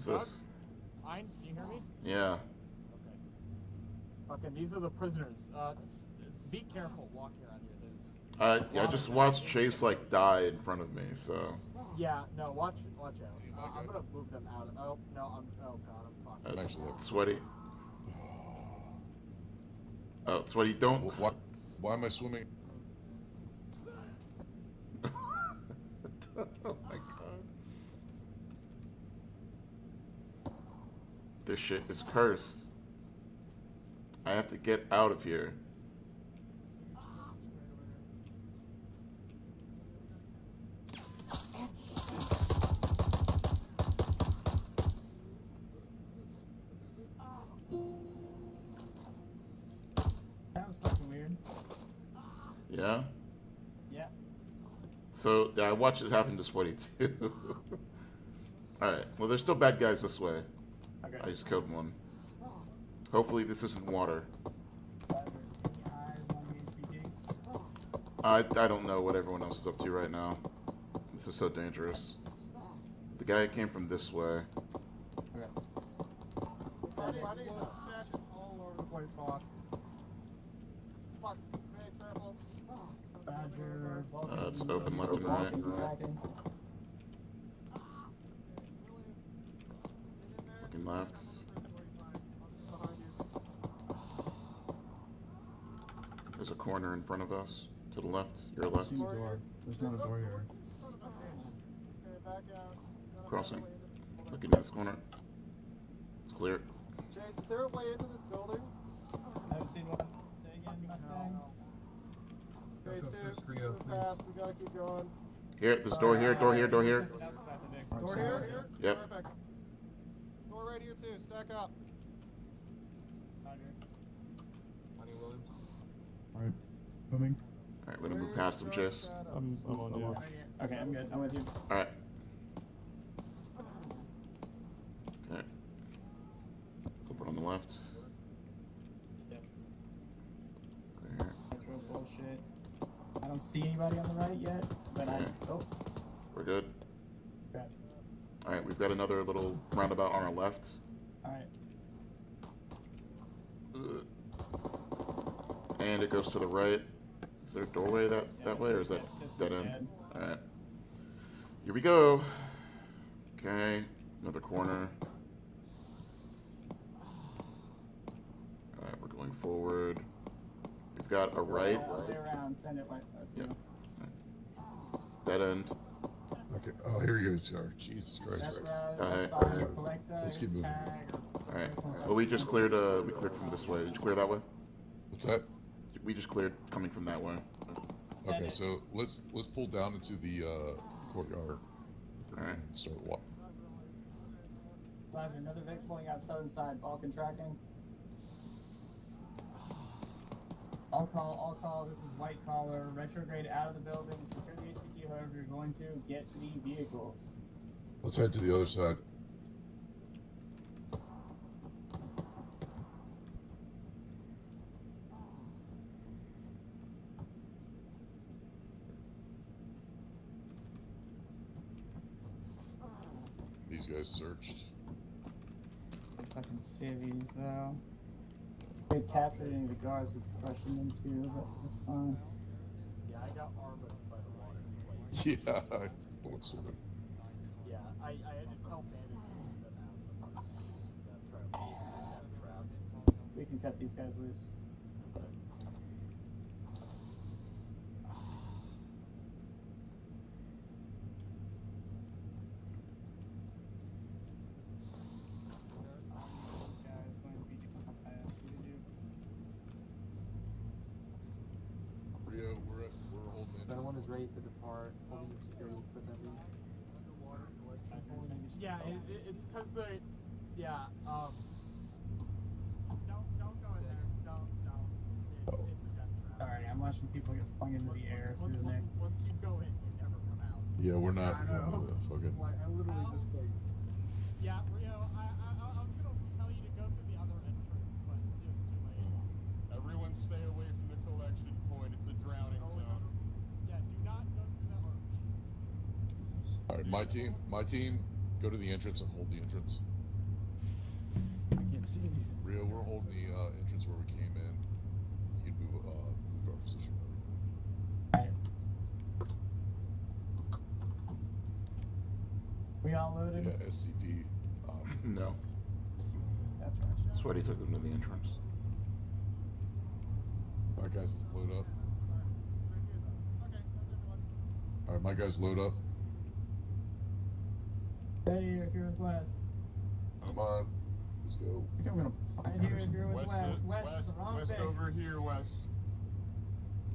this? Can you hear me? Yeah. Fucking, these are the prisoners. Be careful walking around here. Yeah, I just watched Chase like die in front of me, so. Yeah, no, watch out. I'm gonna move them out. Oh no, oh god, I'm fucked. Actually, Sweaty. Oh, Sweaty, don't. Why am I swimming? Oh my god. This shit is cursed. I have to get out of here. That was fucking weird. Yeah? Yeah. So, yeah, I watched it happen to Sweaty too. Alright, well, there's still bad guys this way. Okay. I just killed one. Hopefully this isn't water. I don't know what everyone else is up to right now. This is so dangerous. The guy came from this way. Buddy, smashes all over the place, boss. Fuck, hey, careful. Badger, It's open left and right. Looking left. There's a corner in front of us. To the left, your left. See the door. There's not a door here. Okay, back out. Crossing. Looking at this corner. It's clear. Chase, is there a way into this building? I haven't seen one. Say again, Mustang. Okay, Go, two. Move fast. We gotta keep going. Here, there's door here, door here, door here. Door here? Yep. Perfect. Door right here too. Stack up. Alright, moving. Alright, we're gonna move past him, Chase. I'm on you. Okay, I'm good. I'm with you. Alright. Okay. Open on the left. Yep. Clear. Actual bullshit. I don't see anybody on the right yet, but Okay. Oh. We're good. Okay. Alright, we've got another little roundabout on our left. Alright. And it goes to the right. Is there a doorway that way, or is that dead end? Alright. Here we go. Okay, another corner. Alright, we're going forward. We've got a right. All the way around, send it right. Yep. Dead end. Okay. Oh, here you guys are. Jesus Christ. Alright. Let's keep moving. Alright. Well, we just cleared. We cleared from this way. Did you clear that way? What's that? We just cleared coming from that way. Okay, so let's pull down into the courtyard. Alright. And start walking. Roger, another Vic pulling out southern side, Balkan tracking. All call, this is white collar, retrograde out of the building, secure the HPT however you're going to, get to the vehicles. Let's head to the other side. These guys searched. Fucking civvies though. They captured any of the guards we crushed them into, but that's fine. Yeah, I got Arma by the water. Yeah, I won't swim it. Yeah, I had to help manage them out. We can cut these guys loose. Rio, we're holding in. That one is ready to depart. Holding the security for them. Yeah, it's because they, yeah, don't go in there. Don't. It's a death trap. Alright, I'm watching people get flung into the air through the neck. Once you go in, you never come out. Yeah, we're not going to the fucking. Like, I literally just like. Yeah, Rio, I was gonna tell you to go through the other entrance, but it was too late. Everyone stay away from the collection point. It's a drowning zone. Yeah, do not go through that arch. All right, my team, go to the entrance and hold the entrance. all loaded? Yeah, SCP. No. That's right. Sweaty took them to the entrance. Alright guys, let's load up. Alright, my guys load up. Right here if you're with West. Come on. Let's go. I think I'm gonna Right here if you're with West. West is the wrong West thing. over here, West.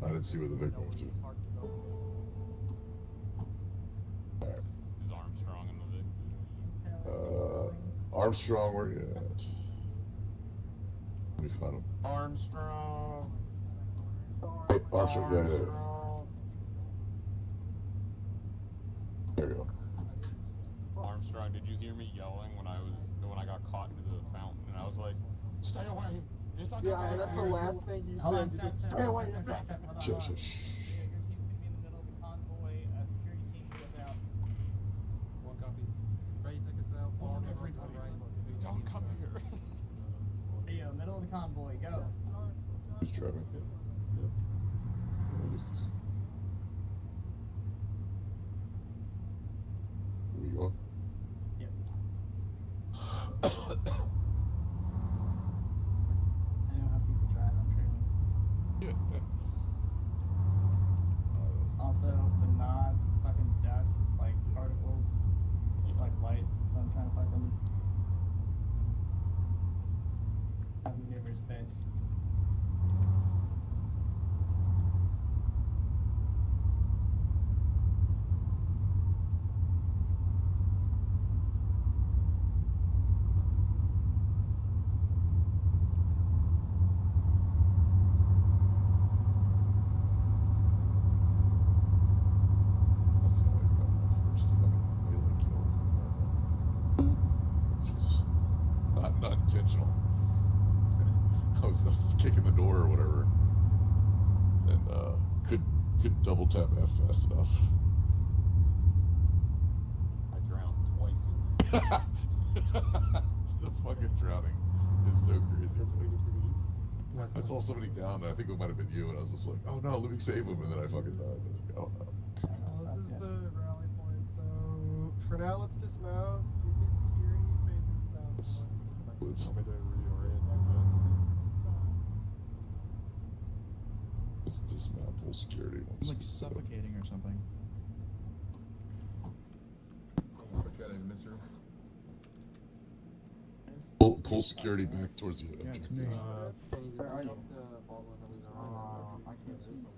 I didn't see where the Vic moved to. Alright. Is Armstrong in the Vic? Armstrong, where you at? Let me find him. Armstrong. Hey, Armstrong, yeah. There you go. Armstrong, did you hear me yelling when I got caught into the fountain and I was like, stay away! It's like Yeah, that's the last thing you Hold on, said. stop. Stay away. Hold on. Shush, shush. Your team's gonna be in the middle of the convoy. Security team goes out. One copies. Ready to take us out. Fall Everybody, don't come here. Rio, middle of the convoy, go. Who's driving? Yep. What is this? Where you going? Yep. I know how people drive, I'm trailing. Also, the nods, fucking dust, like particles, like light, so I'm trying to fucking have maneuver space. That's how I got my first fucking melee kill. Which is not intentional. I was kicking the door or whatever, and couldn't double tap F fast enough. I drowned twice in The fucking drowning is so crazy. I saw somebody down, and I think it might have been you, and I was just like, oh no, let me save him, and then I fucking died. I was like, oh no. Well, this is the rally point, so for now let's dismount. Keep me security facing south. Let's Want me to reorient let's dismount full security once. I'm like suffocating or something. Pull security back towards the Yeah, it's objective. me. Where are you? I can't see anything.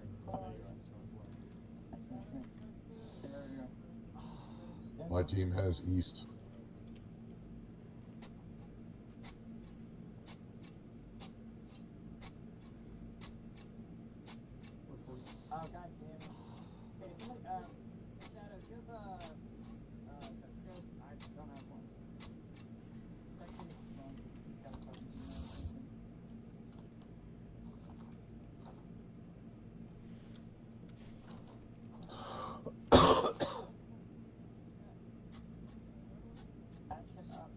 My team has east. Oh, god damn it. Okay, somebody, Shadow, give, that scope? I don't have one. That kid is wrong. He's got a fucking email or something. Patch it up.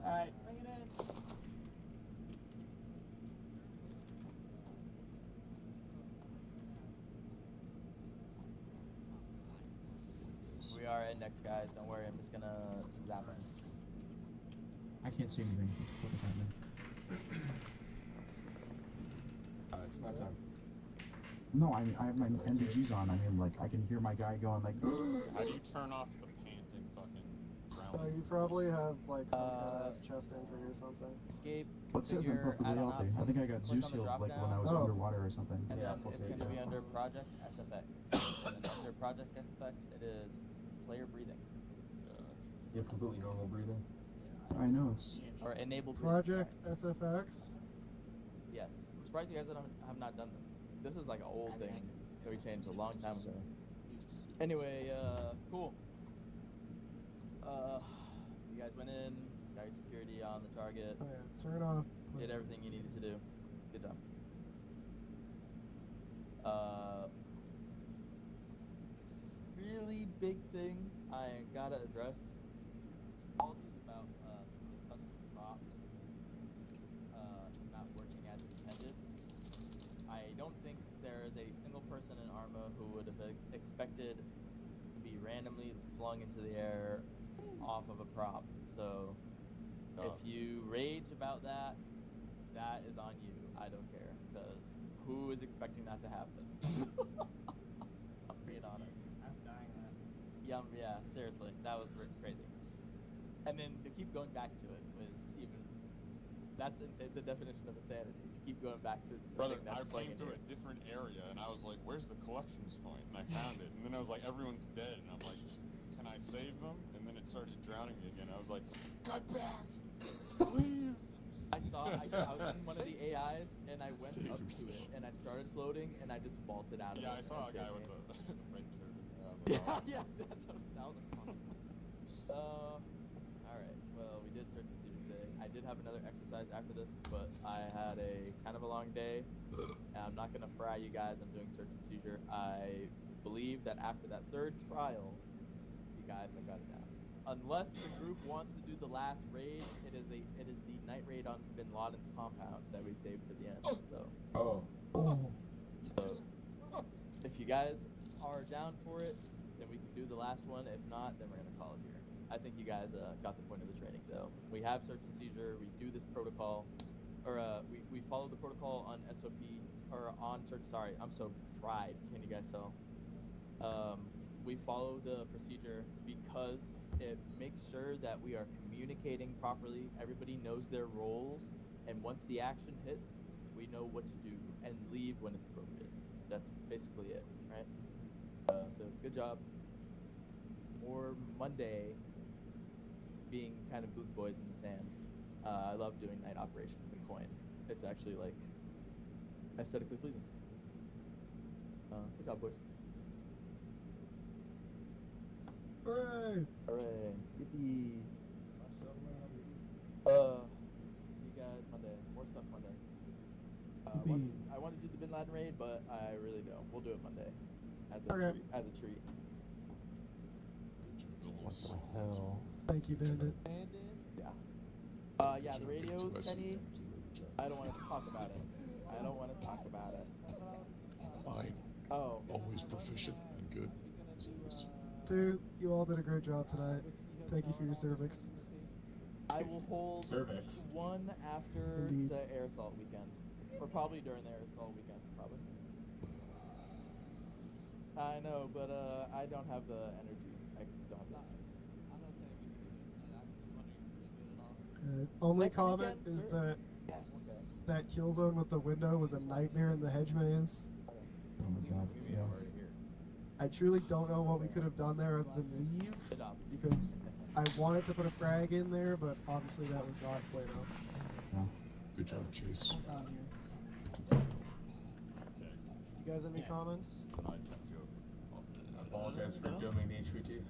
Alright, bring it in. We are index, guys. Don't worry. I'm just gonna zap in. I can't see anything. What the fuck is happening? It's my time. No, I mean, I have my NVGs on. I mean, like, I can hear my guy going like. How do you turn off the panting fucking You probably have like some kind of chest injury or something. Escape. Well, it says I'm configure, perfectly add-on healthy. I think I got options, click Zeus on the healed like when I drop-down, was Oh. underwater or something. And Yeah, then I'll it's take gonna it. be under Project SFX. And then under Project SFX, it is player breathing. You have completely normal breathing. I know it's. Or enabled breathing. Project SFX. Yes. I'm surprised you guys have not done this. This is like an old thing that we changed a long time ago. Anyway, cool. You guys went in, got your security on the target. Oh yeah, turn off. Did everything you needed to do. Good job. Really big thing I gotta address. Apologies about some of the custom props not working as intended. I don't think there is a single person in Arma who would have expected to be randomly flung into the air off of a prop. So if you rage about that, that is on you. I don't care, because who is expecting that to happen? I'm being honest. I was dying on that. Yeah, seriously, that was crazy. And then to keep going back to it was even. That's insane. The definition of insanity. To keep going back to the Brother, thing that's I playing came in through here. a different area, and I was like, where's the collections point? And I found it, and then I was like, everyone's dead, and I'm like, can I save them? And then it started drowning me again. I was like, cut back! Leave! I was in one of the AIs, and I went up to it, and I started floating, and I just vaulted out of it. Yeah, I saw a and guy saved with me. the red turban. I was like, oh. Yeah, that's what it sounds like. Alright, well, we did search and seizure today. I did have another exercise after this, but I had a kind of a long day, and I'm not going to fry you guys. I'm doing search and seizure. I believe that after that third trial, you guys have got it down. Unless the group wants to do the last raid, it is the night raid on Bin Laden's compound that we saved for the end. So, so if you guys are down for it, then we can do the last one. If not, then we're gonna call it here. I think you guys got the point of the training, though. We have search and seizure. We do this protocol, or we follow the protocol on SOP or on search. Sorry, I'm so fried. Can you guys tell? We follow the procedure because it makes sure that we are communicating properly. Everybody knows their roles, and once the action hits, we know what to do and leave when it's appropriate. That's basically it, right? So good job. Or Monday, being kind of boot boys in the sand. I love doing night operations in Coin. It's actually like aesthetically pleasing. Good job, boys. Hooray! Hooray! Yippee! See you guys Monday. More stuff Monday. I want to do the Bin Laden raid, but I really don't. We'll do it Monday as a treat. What the hell? Thank you, Bandit. Yeah, the radios, Kenny. I don't want to talk about it. Fine. Oh. Always proficient and good. As always. Dude, you all did a great job tonight. Thank you for your cervix. I will hold one after Indeed. the air assault weekend. Or probably during the air assault weekend, probably. I know, but I don't have the energy. I don't have the energy. I'm not saying we can do it tonight. I'm just wondering if we can do it all. Only Next comment weekend, is sure. that Okay. that kill zone with the window was a nightmare in the hedge maze. Oh my god. Yeah. I truly don't know what we could have done there other than leave, because I wanted to put a frag in there, but obviously that was not played out. Good job, Chase. You guys have any comments? I apologize for dooming the HVT.